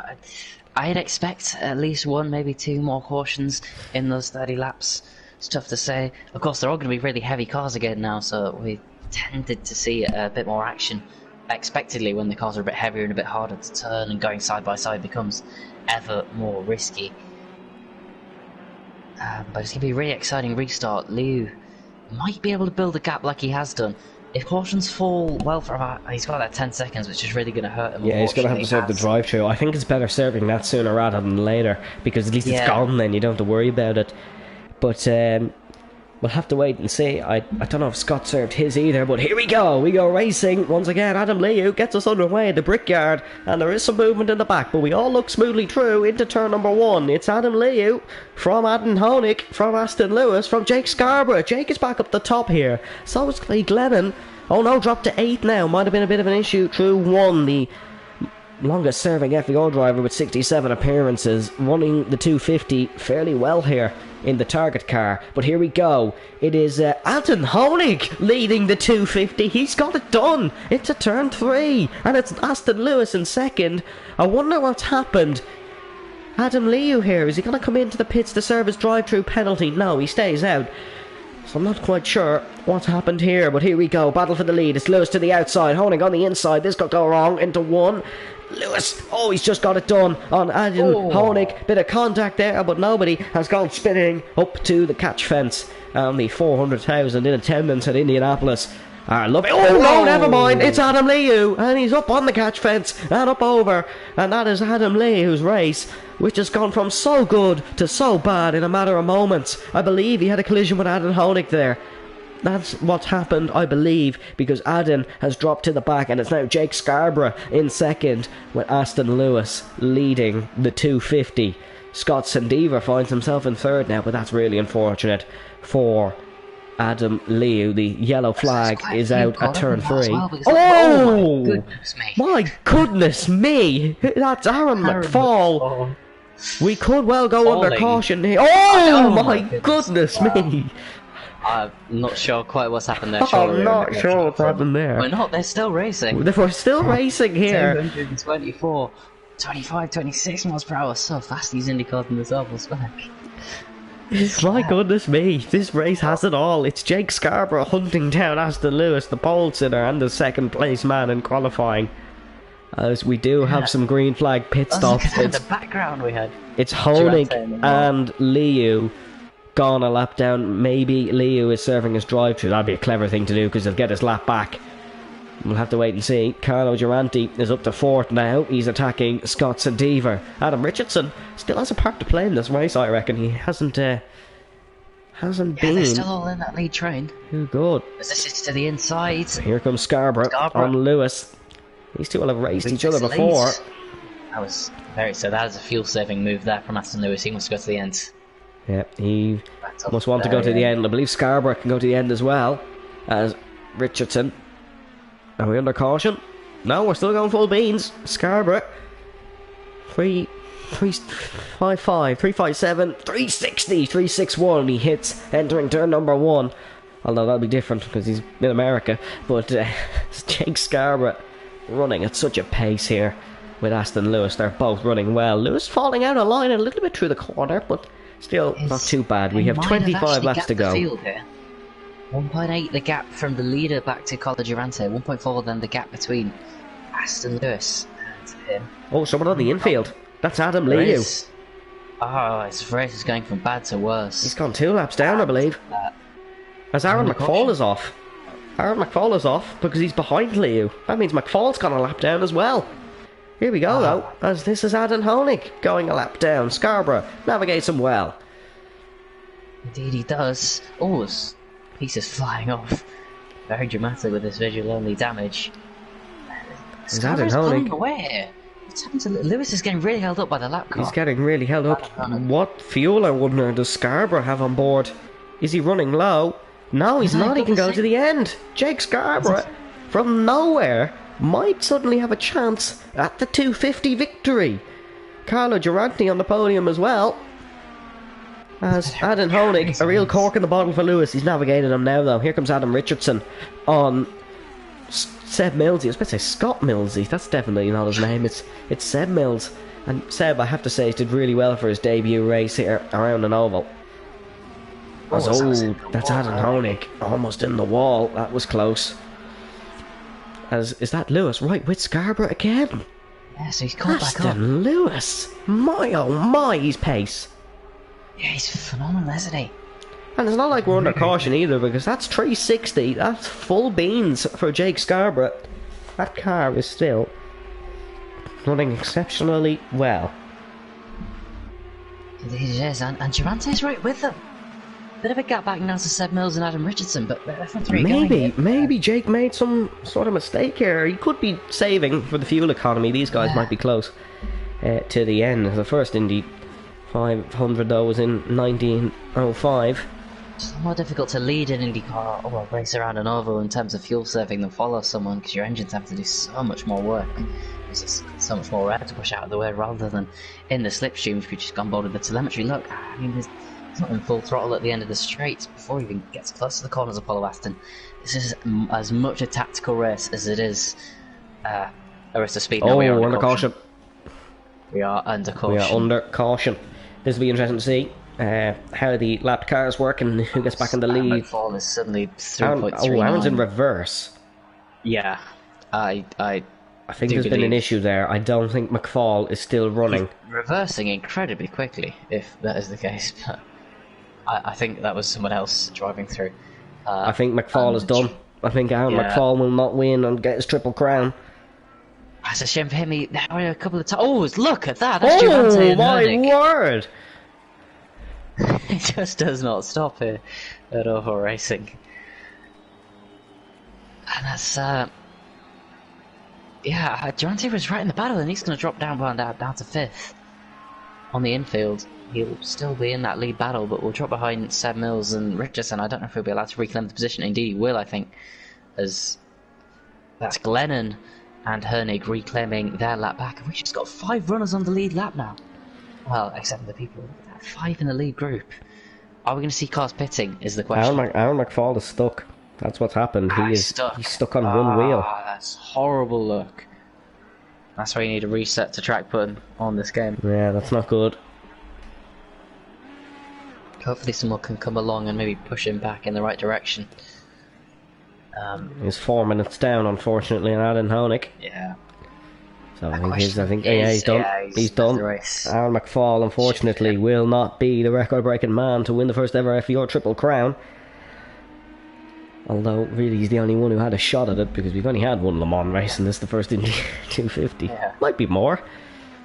I'd expect at least one, maybe two more cautions in those 30 laps. It's tough to say. Of course, they're all going to be really heavy cars again now, so we tended to see a bit more action expectedly when the cars are a bit heavier and a bit harder to turn, and going side by side becomes ever more risky. But it's going to be a really exciting restart. Liu might be able to build a gap like he has done. If cautions fall well for him, he's got that 10 seconds, which is really going to hurt him. Yeah, he's going to have to serve the drive-through. I think it's better serving that sooner rather than later, because at least it's gone then, you don't have to worry about it. But we'll have to wait and see. I don't know if Scott served his either, but here we go racing once again. Adam Liu gets us underway at the Brickyard, and there is some movement in the back, but we all look smoothly through into turn number 1. It's Adam Liu from Adam Honig, from Aston Lewis, from Jake Scarborough. Jake is back up the top here, so is Clay Glennon. Oh no, dropped to 8th now. Might have been a bit of an issue through 1. The longest serving FVR driver with 67 appearances, running the 250 fairly well here in the target car. But here we go. It is Adam Honig leading the 250. He's got it done. It's a turn 3, and it's Aston Lewis in second. I wonder what's happened. Adam Liu here, is he going to come into the pits to serve his drive-through penalty? No, he stays out. So I'm not quite sure what's happened here, but here we go. Battle for the lead. It's Lewis to the outside, Honig on the inside. This could go wrong into 1. Lewis, oh, he's just got it done on Adam Honig. Bit of contact there, but nobody has gone spinning up to the catch fence. And the 400,000 in attendance at Indianapolis are loving. Oh no, never mind. It's Adam Liu, and he's up on the catch fence and up over. And that is Adam Liu's race, which has gone from so good to so bad in a matter of moments. I believe he had a collision with Adam Honig there. That's what's happened, I believe, because Adam has dropped to the back, and it's now Jake Scarborough in second, with Aston Lewis leading the 250. Scott Sendever finds himself in third now, but that's really unfortunate for Adam Liu. The yellow flag is out at turn 3. Oh! My goodness me! That's Aaron McFall. We could well go under caution here. Oh my goodness me! I'm not sure quite what's happened there. I'm not sure what's happened there. We're not, they're still racing. We're still racing here. 224. 25, 26 miles per hour. So fast these IndyCars in this oval spec. My goodness me, this race has it all. It's Jake Scarborough hunting down Aston Lewis, the pole sitter and the second place man in qualifying. As we do have some green flag pit stops. Look at the background we had. It's Honig and Liu gone a lap down. Maybe Liu is serving his drive-through. That'd be a clever thing to do because he'll get his lap back. We'll have to wait and see. Carlo Durante is up to 4th now. He's attacking Scott Sadiver. Adam Richardson still has a part to play in this race, I reckon. He hasn't been. They're still all in that lead train. Too good. As this is to the inside. Here comes Scarborough on Lewis. These two will have raced each other before. That was very so. That is a fuel-saving move there from Aston Lewis. He wants to go to the end. Yeah, he must want to go to the end. I believe Scarborough can go to the end as well as Richardson. Are we under caution? No, we're still going full beans. Scarborough. 355, 357, 360, 361. He hits entering turn number 1. Although that'll be different because he's in America. But Jake Scarborough running at such a pace here with Aston Lewis. They're both running well. Lewis falling out of line a little bit through the corner, but still not too bad. We have 25 laps to go. 1.8 the gap from the leader back to Carlo Durante. 1.4 then the gap between Aston Lewis and him. Oh, someone on the infield. That's Adam Liu. Oh, his race is going from bad to worse. He's gone 2 laps down, I believe. As Aaron McFall is off. Aaron McFall is off because he's behind Liu. That means McFall's gone a lap down as well. Here we go, though, as this is Adam Honig going a lap down. Scarborough navigates him well. Indeed he does. Oh, pieces flying off. Very dramatic with this visual-only damage. Scarborough's pulling away. What's happened to Lewis? Is getting really held up by the lap car. He's getting really held up. What fuel, I wonder, does Scarborough have on board? Is he running low? No, he's not. He can go to the end. Jake Scarborough, from nowhere, might suddenly have a chance at the 250 victory. Carlo Durante on the podium as well. As Adam Honig, a real cork in the bottle for Lewis. He's navigating him now, though. Here comes Adam Richardson on Seb Millsy. I was about to say Scott Millsy. That's definitely not his name. It's Seb Mills. And Seb, I have to say, did really well for his debut race here around an oval. That's Adam Honig. Almost in the wall. That was close. Is that Lewis? Right, with Scarborough again. Yeah, so he's caught back up. Aston Lewis. My oh my, he's pace. Yeah, he's phenomenal, isn't he? And it's not like we're under caution either, because that's 360. That's full beans for Jake Scarborough. That car is still running exceptionally well. Indeed it is, and Durante's right with them. Bit of a gap back now to Seb Mills and Adam Richardson, but maybe Jake made some sort of mistake here. He could be saving for the fuel economy. These guys might be close to the end. The first Indy 500 though was in 1905. It's more difficult to lead an IndyCar or race around an oval in terms of fuel saving than follow someone, because your engines have to do so much more work. There's just so much more air to push out of the way rather than in the slipstream if you just gone boarded the telemetry. Look, I mean, it's not in full throttle at the end of the straight before he even gets close to the corners of Apollo Aston. This is as much a tactical race as it is a race of speed. Now we are under caution. We are under caution. We are under caution. This will be interesting to see how the lapped cars work and who gets back in the lead. McFall is suddenly 3.39. Aaron's in reverse. Yeah, I think there's been an issue there. I don't think McFall is still running. He's reversing incredibly quickly, if that is the case. But I think that was someone else driving through. I think McFall is done. I think Aaron McFall will not win and get his triple crown. That's a shame for him. He a couple of times. Oh, look at that! That's Durante and my Honig. Word! He just does not stop here at oval racing, and that's Durante was right in the battle, and he's going to drop down to 5th on the infield. He'll still be in that lead battle, but will drop behind Seb Mills and Richardson. I don't know if he'll be allowed to reclaim the position. Indeed, he will, I think, as that's Glennon and Honig reclaiming their lap back. We've just got 5 runners on the lead lap now. Well, except for the people. 5 in the lead group. Are we going to see cars pitting, is the question. Aaron McFall is stuck. That's what's happened. He's stuck on one wheel. That's horrible look. That's why you need a reset to track button on this game. Yeah, that's not good. Hopefully someone can come along and maybe push him back in the right direction. He's 4 minutes down, unfortunately, on Adam Honig. Yeah. So he's done. Yeah, he's done. Aaron McFall, unfortunately, will not be the record-breaking man to win the first ever FVR Triple Crown. Although, really, he's the only one who had a shot at it, because we've only had one Le Mans race, and this is the first Indy 250. Yeah. Might be more.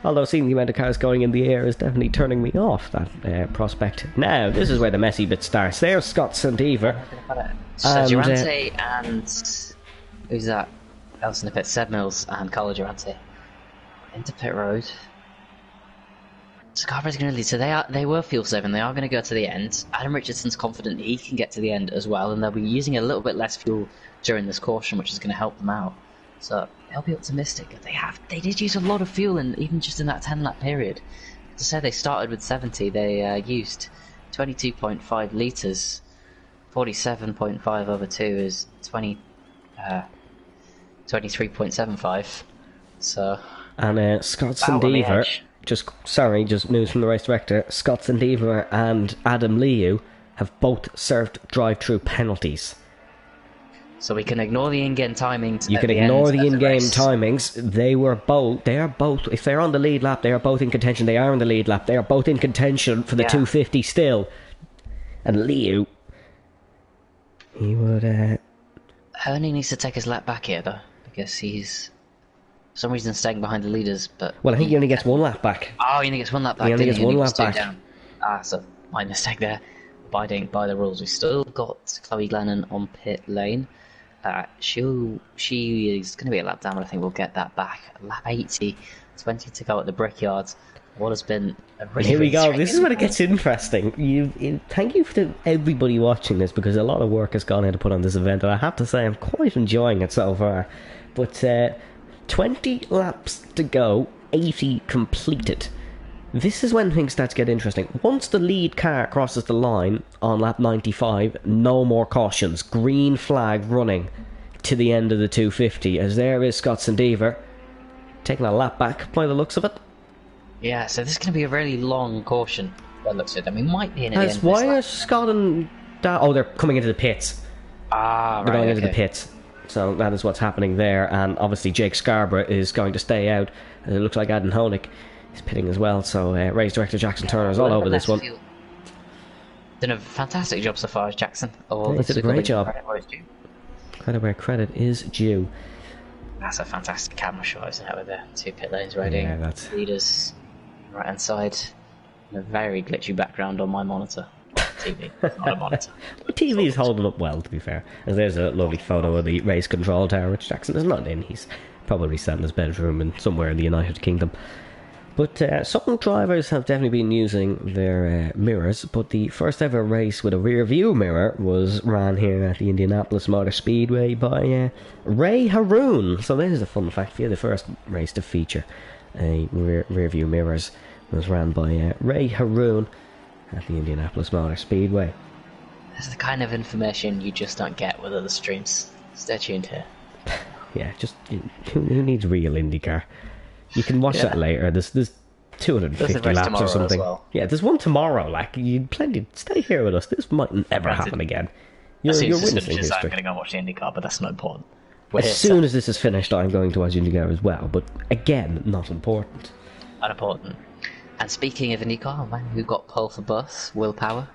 Although seeing the amount of cars going in the air is definitely turning me off that prospect. Now, this is where the messy bit starts. There's Scott Sandiver. So Durante and who's that? Else in the pit? Seb Mills and Carlo Durante into pit road. Scarborough's going to lead. So they were fuel saving. They are going to go to the end. Adam Richardson's confident he can get to the end as well, and they'll be using a little bit less fuel during this caution, which is going to help them out. So they'll be optimistic. They did use a lot of fuel, and even just in that 10-lap period. To say they started with 70, they used 22.5 litres. 47.5 over 2 is 23.75. So. And Scott Sandiver, just news from the race director. Scott Sandiver and Adam Liu have both served drive-through penalties. So we can ignore the in-game timings. You can ignore the in-game timings. They are both. If they're on the lead lap, they are both in contention. They are on the lead lap. They are both in contention for the 250 still. And Liu, he would. Ernie needs to take his lap back here though, because he's for some reason staying behind the leaders. But I think he only gets one lap back. Oh, he only gets one lap back. He only gets one lap back. Down. So my mistake there. Abiding by the rules. We've still got Chloe Glennon on pit lane. She is going to be a lap down, but I think we'll get that back. Lap 80, 20 to go at the Brickyard. What has been a really, here we go. really this is when it gets interesting. Thank you to everybody watching this, because a lot of work has gone into put on this event, and I have to say I'm quite enjoying it so far. But 20 laps to go, 80 completed. This is when things start to get interesting. Once the lead car crosses the line on lap 95, no more cautions. Green flag running to the end of the 250, as there is Scott Sandiver taking a lap back by the looks of it. Yeah, so this is going to be a really long caution by the looks of it. And we might be in at the end of this why lap. are Scott and they're coming into the pits. They're going into the pits. So that is what's happening there, and obviously Jake Scarborough is going to stay out. It looks like Adam Honig is pitting as well, so race director Jackson Turner is all over this one. Done a fantastic job so far, Jackson. He did a great job. Credit where credit is due. That's a fantastic camera shot, isn't it, with the two pit lanes riding. Yeah, that's... Leaders, right hand side, and a very glitchy background on my monitor. TV, not a monitor. The TV is holding up well, to be fair. And there's a lovely photo of the race control tower, which Jackson is not in. He's probably sat in his bedroom and somewhere in the United Kingdom. But some drivers have definitely been using their mirrors, but the first ever race with a rear view mirror was ran here at the Indianapolis Motor Speedway by Ray Haroon. So there's a fun fact for you. The first race to feature a rear view mirrors was ran by Ray Haroon at the Indianapolis Motor Speedway. That's the kind of information you just don't get with other streams. Stay tuned here. Yeah, just who needs real IndyCar? You can watch that later. There's 250 laps or something. Well. Yeah, there's one tomorrow. Like, you plenty. Stay here with us. This mightn't ever happen again. You're witnessing history. I'm going to go watch the IndyCar, but that's not important. As soon as this is finished, I'm going to watch IndyCar as well. But again, not important. Unimportant. And speaking of IndyCar, man, who got pole for bus? Will Power.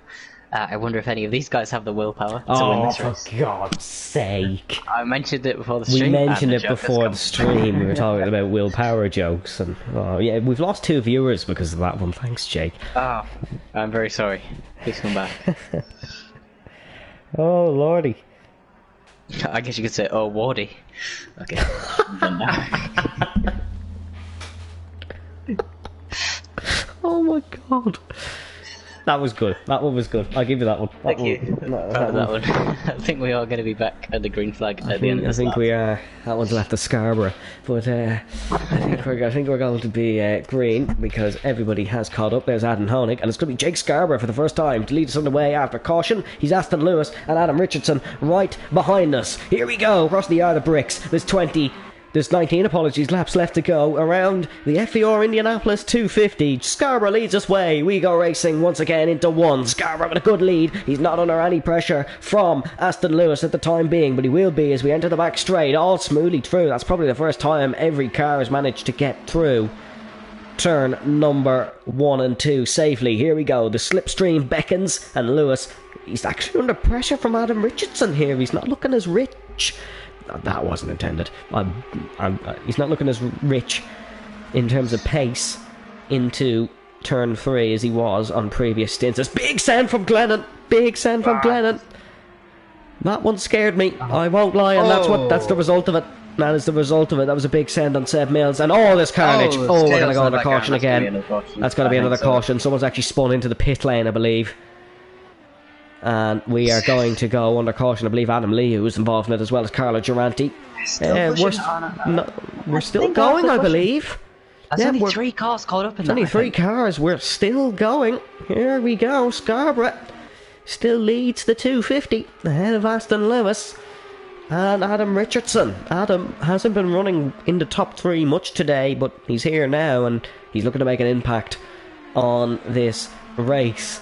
I wonder if any of these guys have the willpower to win this race. For God's sake. I mentioned it before the stream. We mentioned it before the stream. We were talking about willpower jokes. And yeah, we've lost 2 viewers because of that one. Thanks, Jake. Oh, I'm very sorry. Please come back. Oh, lordy. I guess you could say, oh, Wardy. Okay. Oh my God. That was good. That one was good. I'll give you that one. Thank you. That one. I think we are going to be back at the green flag at the end of this. I think we are. That one's left to Scarborough. But I think we're going to be green because everybody has caught up. There's Adam Honig, and it's going to be Jake Scarborough for the first time to lead us on the way after caution. He's Aston Lewis and Adam Richardson right behind us. Here we go. Across the yard of bricks. There's 20 There's 19 laps left to go around the FVR Indianapolis 250. Scarborough leads us way. We go racing once again into one. Scarborough with a good lead. He's not under any pressure from Aston Lewis at the time being, but he will be as we enter the back straight, all smoothly through. That's probably the first time every car has managed to get through turn number 1 and 2 safely. Here we go. The slipstream beckons, and Lewis, he's actually under pressure from Adam Richardson here. He's not looking as rich. That wasn't intended. He's not looking as rich in terms of pace into turn 3 as he was on previous stints. Big send from Glennon. Big send from Glennon. That one scared me. I won't lie, and that's the result of it. That is the result of it. That was a big send on Seb Mills, and this carnage. We're going to go under caution again. That's going to be another caution. Someone's actually spun into the pit lane, I believe. And we are going to go under caution. I believe Adam Lee, who was involved in it, as well as Carlo Durante. We're still going, I believe. There's only 3 cars caught up in that. Only 3 cars. We're still going. Here we go. Scarborough still leads the 250 ahead of Aston Lewis and Adam Richardson. Adam hasn't been running in the top 3 much today, but he's here now and he's looking to make an impact on this race.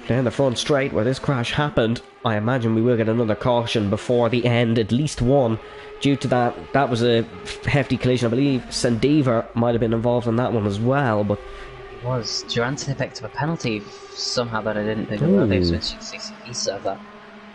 Down the front straight where this crash happened, I imagine we will get another caution before the end, at least one, due to that was a hefty collision. I believe Sandiver might have been involved in that one as well, but it was. Durante picked up a penalty somehow that I didn't think about. It was 60 pieces of that.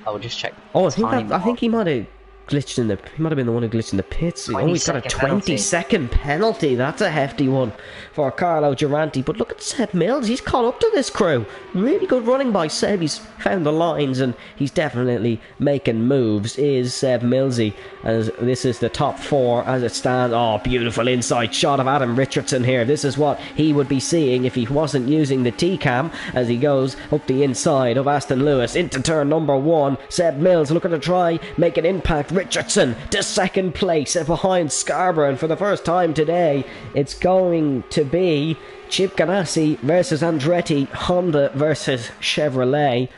I will just check. I think he might have glitched in the. He might have been the one who glitched in the pits. He's got a 20-second penalty. That's a hefty one for Carlo Durante. But look at Seb Mills. He's caught up to this crew. Really good running by Seb. He's found the lines and he's definitely making moves. Is Seb Millsy, as this is the top 4 as it stands. Oh, beautiful inside shot of Adam Richardson here. This is what he would be seeing if he wasn't using the T-cam, as he goes up the inside of Aston Lewis into turn number 1. Seb Mills looking to try make an impact. Richardson to 2nd place behind Scarborough, and for the first time today it's going to be Chip Ganassi versus Andretti, Honda versus Chevrolet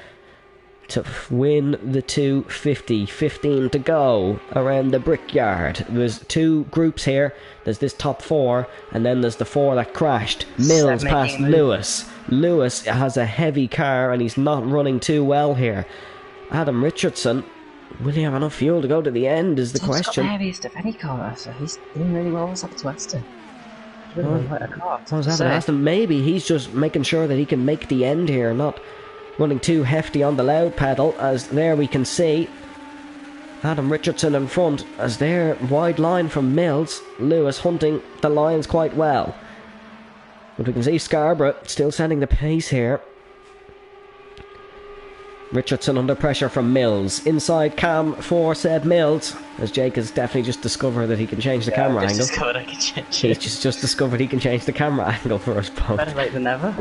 to win the 250. 15 to go around the Brickyard. There's 2 groups here. There's this top 4 and then there's the 4 that crashed. Mills past Lewis. Lewis has a heavy car and he's not running too well here. Adam Richardson, will he have enough fuel to go to the end is the question. He's got the heaviest of any car, so he's doing really well. What's happened to Aston? Aston? Maybe he's just making sure that he can make the end here, not running too hefty on the loud pedal, as there we can see Adam Richardson in front, as there wide line from Mills. Lewis hunting the lines quite well. But we can see Scarborough still setting the pace here. Richardson under pressure from Mills. Inside cam for Seb Mills, as Jake has definitely just discovered that he can change the camera angle. He's just discovered he can change the camera angle for us both. Better late than never.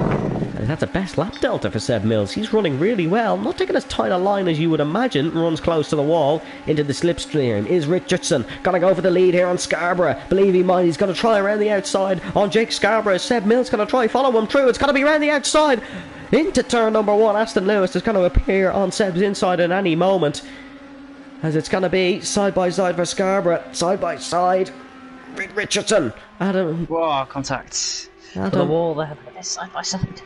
And that's a best lap delta for Seb Mills. He's running really well, not taking as tight a line as you would imagine. Runs close to the wall into the slipstream. Is Richardson gonna go for the lead here on Scarborough? Believe he might. He's gonna try around the outside on Jake Scarborough. Seb Mills gonna try follow him through. It's gonna be around the outside into turn number 1. Aston Lewis is going to appear on Seb's inside at any moment, as it's going to be side by side for Scarborough. Side by side, Richardson. Adam. Whoa, contact. For the wall there, side by side.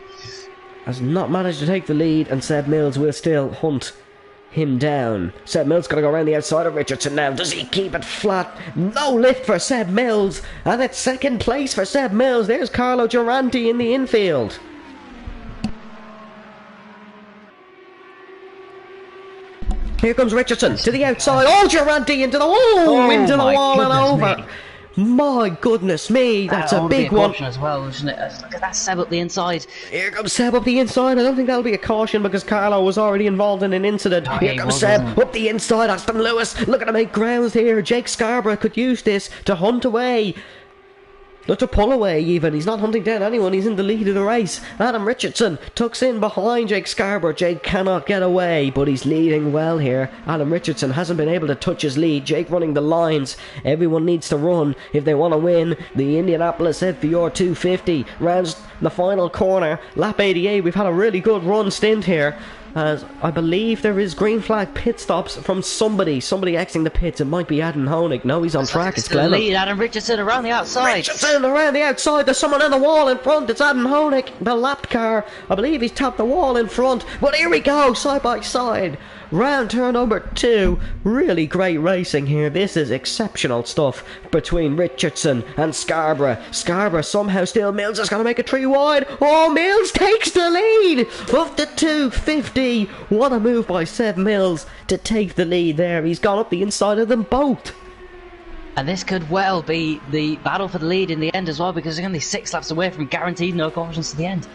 Has not managed to take the lead, and Seb Mills will still hunt him down. Seb Mills going to go around the outside of Richardson now. Does he keep it flat? No lift for Seb Mills, and it's 2nd place for Seb Mills. There's Carlo Durante in the infield. Here comes Richardson to the outside. Oh, Durante into the wall, into the wall and over. Me. My goodness me, that's a big one. As well, isn't it? Look at that Seb up the inside. Here comes Seb up the inside. I don't think that'll be a caution because Carlo was already involved in an incident. Here comes Seb up the inside. Aston Lewis looking to make grounds here. Jake Scarborough could use this to hunt away. Not to pull away even. He's not hunting down anyone. He's in the lead of the race. Adam Richardson tucks in behind Jake Scarborough. Jake cannot get away, but he's leading well here. Adam Richardson hasn't been able to touch his lead. Jake running the lines. Everyone needs to run if they want to win the Indianapolis FVR250. Rounds the final corner. Lap 88. We've had a really good run stint here. as I believe there is green flag pit stops from somebody exiting the pits. It might be Adam Honig. No, he's on track. It's Glennon. Lead Adam Richardson around the outside. Richardson around the outside. There's someone on the wall in front. It's Adam Honig, the lapped car. I believe he's tapped the wall in front. But here we go, side by side. Round turn number 2. Really great racing here. This is exceptional stuff between Richardson and Scarborough. Scarborough somehow still. Mills is going to make it 3 wide. Oh, Mills takes the lead of the 250. What a move by Seb Mills to take the lead there. He's gone up the inside of them both. And this could well be the battle for the lead in the end as well, because they're going to be 6 laps away from guaranteed no cautions to the end.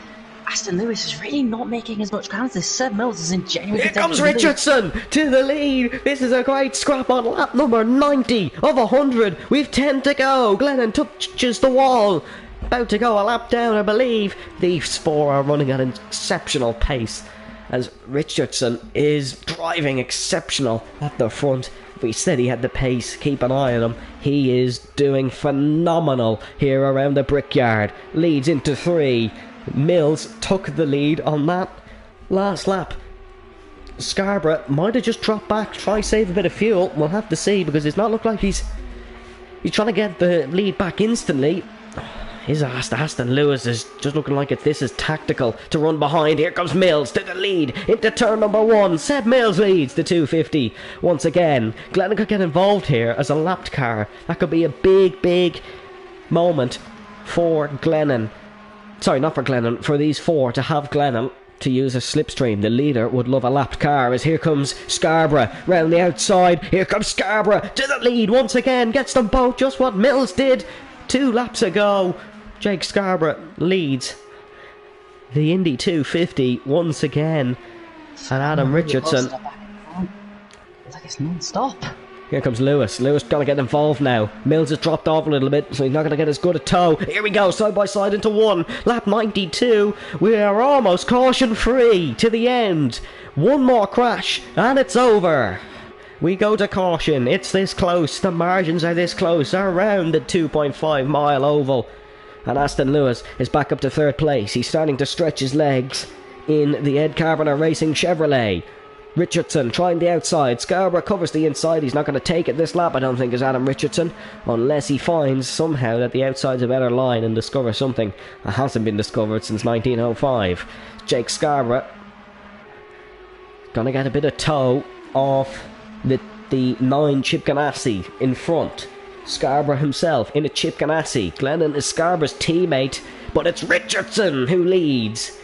Aston Lewis is really not making as much ground as this. Seb Mills is in genuine Here comes Richardson to the lead. This is a great scrap on lap number 90 of 100. We've 10 to go. Glennon touches the wall. About to go a lap down, I believe. These 4 are running at an exceptional pace, as Richardson is driving exceptional at the front. We said he had the pace. Keep an eye on him. He is doing phenomenal here around the Brickyard. Leads into 3. Mills took the lead on that last lap. Scarborough might have just dropped back, try save a bit of fuel. We'll have to see, because it's not look like he's trying to get the lead back instantly. His Aston Lewis is just looking like this is tactical to run behind. Here comes Mills to the lead into turn number 1. Seb Mills leads the 250 once again. Glennon could get involved here as a lapped car. That could be a big moment for Glennon. Sorry, not for Glennon, for these 4 to have Glennon to use a slipstream. The leader would love a lapped car, as here comes Scarborough round the outside. Here comes Scarborough to the lead once again. Gets them both, just what Mills did 2 laps ago. Jake Scarborough leads the Indy 250 once again. And Adam Richardson. It's like it's non-stop. Here comes Lewis. Lewis gonna get involved now. Mills has dropped off a little bit, so he's not gonna get as good a tow. Here we go, side by side into 1. Lap 92. We are almost caution free to the end. 1 more crash, and it's over. We go to caution. It's this close. The margins are this close. Around the 2.5 mile oval. And Aston Lewis is back up to 3rd place. He's starting to stretch his legs in the Ed Carpenter Racing Chevrolet. Richardson trying the outside. Scarborough covers the inside. He's not going to take it this lap, I don't think, is Adam Richardson, unless he finds somehow that the outside's a better line and discovers something that hasn't been discovered since 1905. Jake Scarborough gonna get a bit of tow off the 9 Chip Ganassi in front. Scarborough himself in a Chip Ganassi. Glennon is Scarborough's teammate, but it's Richardson who leads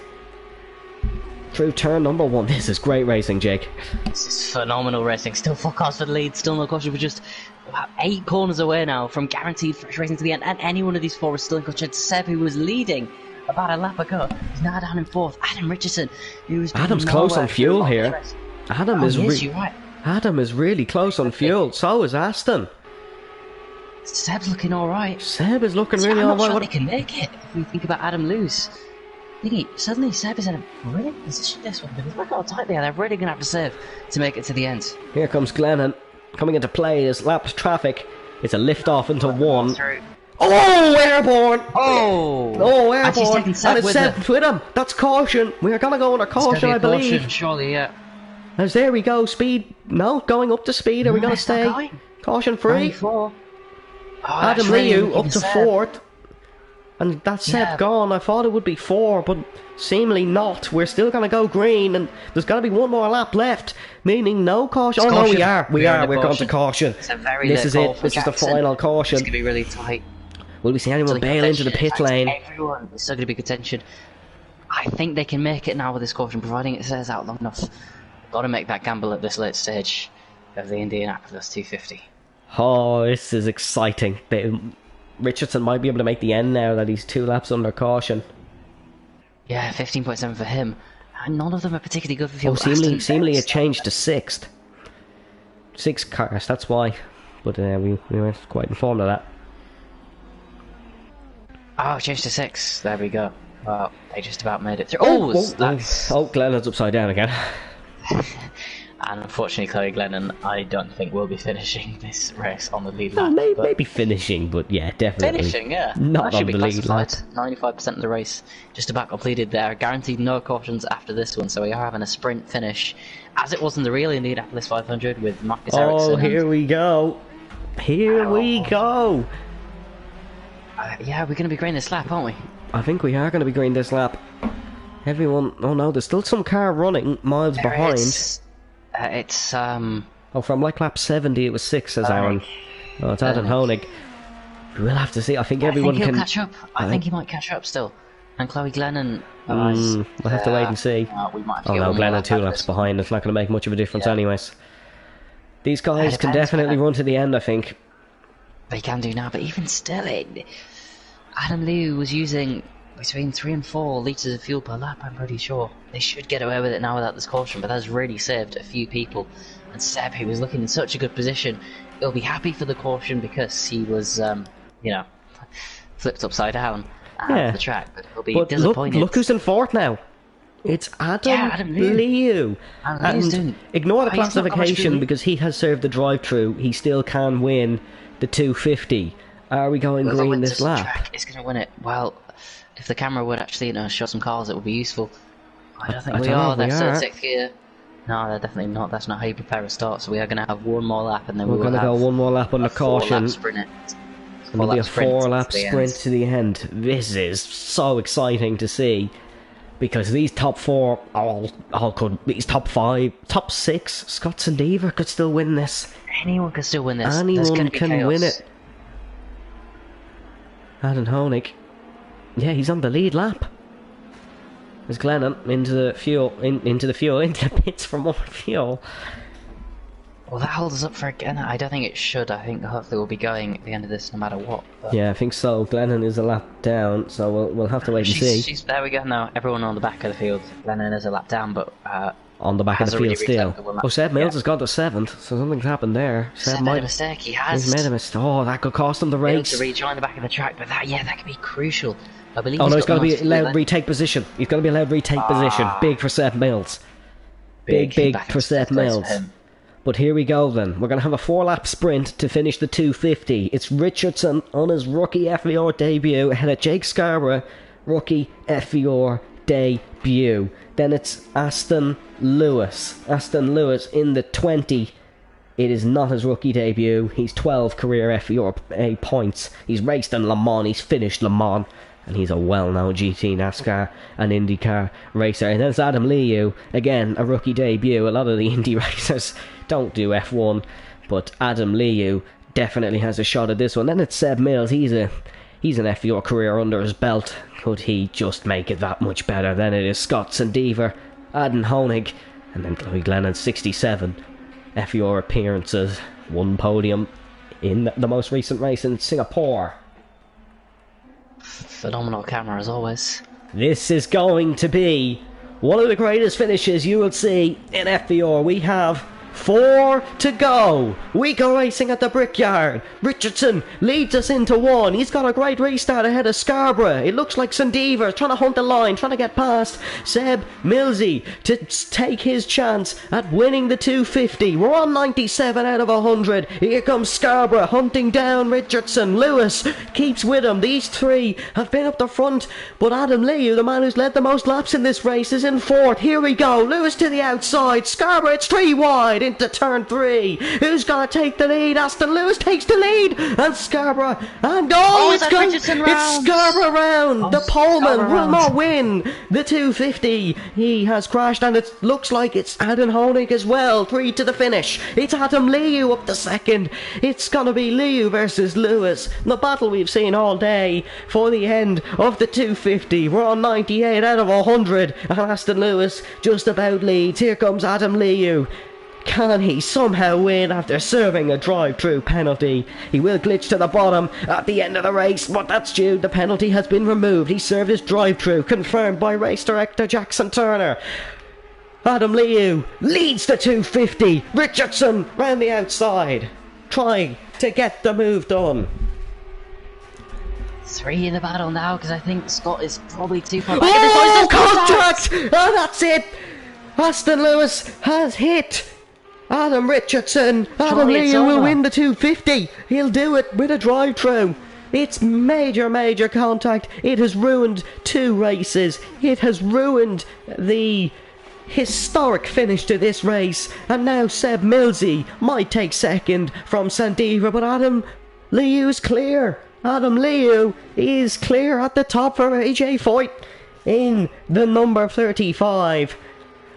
through turn number 1. This is great racing, Jake. This is phenomenal racing. Still 4 cars for the lead. Still no caution. We're just about 8 corners away now from guaranteed fresh racing to the end. And any one of these 4 is still in caution. Seb, who was leading about a lap ago, is now down in 4th. Adam Richardson, who was Adam's close on fuel here. Adam is you're right. Adam is really close on fuel. So is Aston. Seb's looking alright. Seb is looking really alright. I'm not sure they can make it if we think about Adam lose. Suddenly Seb is in a brilliant position this one, because look how tight they are. They're really going to have to save to make it to the end. Here comes Glennon coming into play as lapped traffic. It's a lift off into 1. Oh, airborne! Oh, airborne! And it's Seb with him. That's caution. We are going to go under caution, I believe. Caution, surely, yeah. As there we go, speed. No, going up to speed. Are we going to stay caution free? Adam Liu up to 4th. And that's Seb gone. I thought it would be 4, but seemingly not. We're still going to go green, and there's going to be 1 more lap left, meaning no caution. Oh, no, we are. We're going to caution. This is it. This is the final caution. It's going to be really tight. Will we see anyone bail into the pit lane? Everyone is still going to be contention. I think they can make it now with this caution, providing it stays out long enough. Got to make that gamble at this late stage of the Indianapolis 250. Oh, this is exciting. Richardson might be able to make the end now that he's 2 laps under caution. Yeah, 15.7 for him. And none of them are particularly good for fuel. Seemingly it changed to 6th. 6 cars, that's why. But we weren't quite informed of that. Oh, it changed to 6. There we go. Well, they just about made it through. Oh, Glennon's upside down again. And unfortunately, Chloe Glennon, I don't think will be finishing this race on the lead Well, lap. maybe finishing, but yeah, definitely. Finishing, yeah. Not that on should the be lead lap. classified. 95% of the race just about completed there. Guaranteed no cautions after this one, so we are having a sprint finish, as it was in the real Indianapolis 500 with Marcus Ericsson. Oh, here we go. Here we go. Yeah, we're going to be green this lap, aren't we? I think we are going to be green this lap. Everyone... Oh no, there's still some car running miles behind. Oh, from like lap 70 it was 6, says Aaron. Oh, it's Adam Honig. We'll have to see. I think everyone he'll can... catch up. I think he might catch up still. And Chloe Glennon... we'll have to wait and see. We might have to Oh get no, one more Glennon lap 2 after laps this. behind. It's not going to make much of a difference anyways. These guys can depends, definitely run to the end, I think. They can do now, but even still, Adam Liu was using between 3 and 4 litres of fuel per lap, I'm pretty sure. They should get away with it now without this caution, but that's really saved a few people. And Seb, who was looking in such a good position, he'll be happy for the caution because he was, you know, flipped upside down at the track, but he'll be disappointed. Look who's in fourth now. It's Adam Liu. And ignore the classification because he has served the drive-through. He still can win the 250. Are we going green this lap? It's going to win it. Well, if the camera would actually show some cars, it would be useful. I don't think we are. They're still in 6th gear. No, they're definitely not. That's not how you prepare a start. So we are going to have one more lap, and then we're going to go one more lap on the caution. It's going to be a 4-lap sprint to the end. This is so exciting to see, because these top 4 all could. These top 5, top 6, Scott Sandever could still win this. Anyone can still win this. Anyone can win it. Adam Honig. Yeah, he's on the lead lap. There's Glennon into the pits for more fuel. Well, that holds us up for again. I don't think it should. I think hopefully we'll be going at the end of this no matter what. But... Yeah, I think so. Glennon is a lap down, so we'll have to wait and see. There we go now. Everyone on the back of the field. Glennon is a lap down, but on the back of the field still. Oh, Seb Mills has gone to 7th, so something's happened there. Seb made a mistake. He's made a mistake. Oh, that could cost him the race. To rejoin the back of the track, but that could be crucial. I believe. Oh no, he's got to be allowed retake position. He's got to be allowed retake position. Big for Seb Mills. Big for Seb Mills. But here we go then. We're going to have a 4-lap sprint to finish the 250. It's Richardson on his rookie FVR debut ahead of Jake Scarborough, rookie FVR debut. Then it's Aston Lewis. Aston Lewis in the 20. It is not his rookie debut. He's 12 career FVR points. He's raced in Le Mans. He's finished Le Mans. And he's a well-known GT, NASCAR and IndyCar racer. And then it's Adam Liu, again, a rookie debut. A lot of the Indy racers don't do F1, but Adam Liu definitely has a shot at this one. Then it's Seb Mills. He's an FVR career under his belt. Could he just make it that much better? Then it is Scott Sandever, Adam Honig, and then Chloe Glennon, 67 FVR appearances, 1 podium in the most recent race in Singapore. Phenomenal camera as always. This is going to be one of the greatest finishes you will see in FVR. We have 4 to go. We go racing at the Brickyard. Richardson leads us into 1. He's got a great restart ahead of Scarborough. It looks like Sandever trying to hunt the line, trying to get past Seb Millsy to take his chance at winning the 250. We're on 97 out of 100. Here comes Scarborough hunting down Richardson. Lewis keeps with him. These 3 have been up the front, but Adam Liu, the man who's led the most laps in this race, is in 4th. Here we go. Lewis to the outside. Scarborough, it's 3 wide into turn 3. Who's gonna take the lead? Aston Lewis takes the lead, and Scarborough, and it's Scarborough round. The poleman will not win the 250. He has crashed, and it looks like it's Adam Honig as well. 3 to the finish. It's Adam Liu up the 2nd. It's gonna be Liu versus Lewis, the battle we've seen all day for the end of the 250. We're on 98 out of 100, and Aston Lewis just about leads. Here comes Adam Liu. Can he somehow win after serving a drive-through penalty? He will glitch to the bottom at the end of the race, but that's due. The penalty has been removed. He served his drive-through, confirmed by race director Jackson Turner. Adam Liu leads the 250. Richardson round the outside, trying to get the move done. 3 in the battle now, because I think Scott is probably too far back. Oh, contact! Oh, that's it! Aston Lewis has hit Adam Richardson! Adam Surely it's Liu will over. win the 250! He'll do it with a drive-through! It's major contact. It has ruined 2 races. It has ruined the historic finish to this race. And now Seb Millsy might take second from Sandiva, but Adam Liu is clear. Adam Liu is clear at the top for AJ Foyt in the number 35.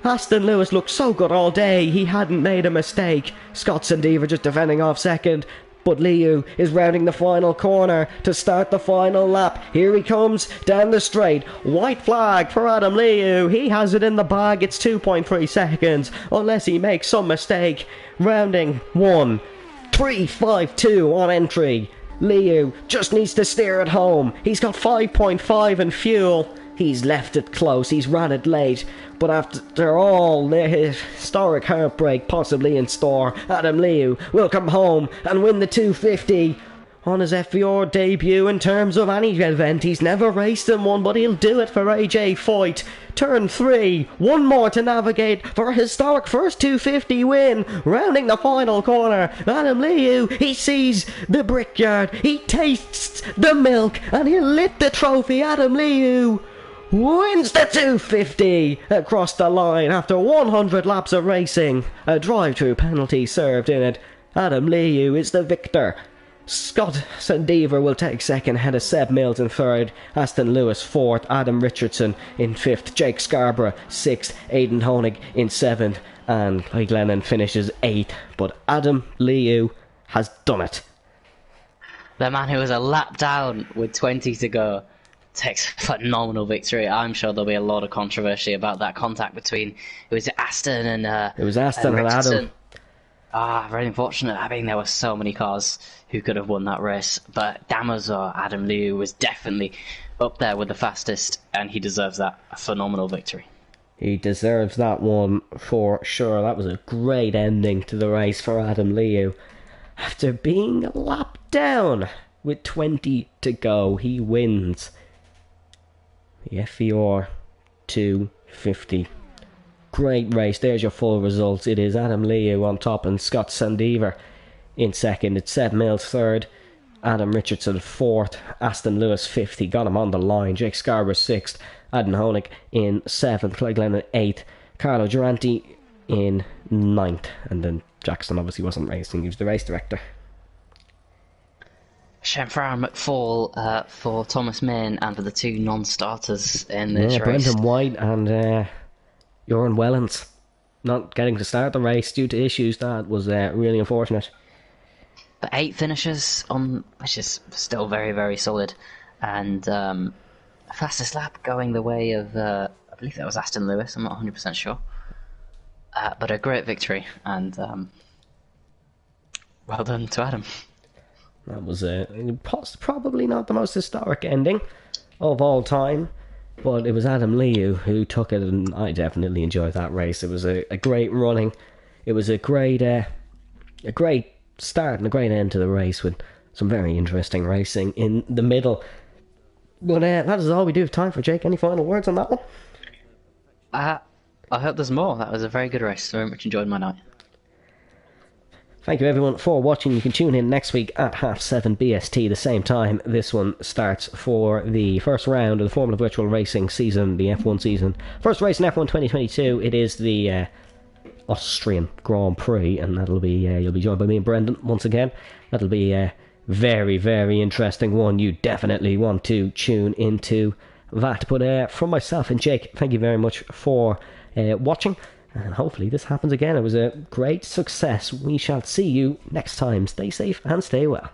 Aston Lewis looked so good all day, he hadn't made a mistake. Scott Sandiva just defending off second. But Liu is rounding the final corner to start the final lap. Here he comes down the straight. White flag for Adam Liu. He has it in the bag. It's 2.3 seconds. Unless he makes some mistake. Rounding 1.352 on entry. Liu just needs to steer it home. He's got 5.5 in fuel. He's left it close. He's ran it late. But after all the historic heartbreak possibly in store, Adam Liu will come home and win the 250 on his FVR debut in terms of any event. He's never raced in one, but he'll do it for AJ Foyt. Turn 3, one more to navigate for a historic first 250 win. Rounding the final corner, Adam Liu, he sees the brickyard, he tastes the milk, and he'll lift the trophy. Adam Liu wins the 250 across the line after 100 laps of racing. A drive-through penalty served in it. Adam Liu is the victor. Scott Sandiva will take second, ahead of Seb Mills in third, Aston Lewis fourth, Adam Richardson in fifth, Jake Scarborough sixth, Aidan Honig in seventh, and Craig Lennon finishes eighth. But Adam Liu has done it. The man who was a lap down with 20 to go takes a phenomenal victory. I'm sure there'll be a lot of controversy about that contact between Aston and Adam. Very unfortunate. I mean, there were so many cars who could have won that race, but Damazor Adam Liu was definitely up there with the fastest, and he deserves that. A phenomenal victory. He deserves that one for sure. That was a great ending to the race for Adam Liu. After being a lap down with 20 to go, he wins the FVR 250. Great race. There's your full results. It is Adam Liu on top and Scott Sandiva in second. It's Seb Mills third, Adam Richardson fourth, Aston Lewis fifth. He got him on the line. Jake Scarborough sixth, Aidan Honig in seventh, Craig Lennon eighth, Carlo Durante in ninth, and then Jackson obviously wasn't racing. He was the race director. Shame for Aaron McFall, for Thomas Main, and for the 2 non-starters in this race. Brendan White and Joran Wellens not getting to start the race due to issues. That was really unfortunate. But 8 finishes on, which is still very, very solid. And fastest lap going the way of, I believe that was Aston Lewis, I'm not 100% sure. But a great victory, and well done to Adam. That was probably not the most historic ending of all time, but it was Adam Liu who took it, and I definitely enjoyed that race. It was a great running. It was a great start and a great end to the race with some very interesting racing in the middle. But that is all we do have time for, Jake. Any final words on that one? I hope there's more. That was a very good race. Very much enjoyed my night. Thank you everyone for watching. You can tune in next week at 7:30 BST, the same time this one starts, for the first round of the Formula Virtual Racing season, the F1 season. First race in F1 2022, it is the Austrian Grand Prix, and that'll be, you'll be joined by me and Brendan once again. That'll be a very, very interesting one. You definitely want to tune into that. But from myself and Jake, thank you very much for watching. And hopefully this happens again. It was a great success. We shall see you next time. Stay safe and stay well.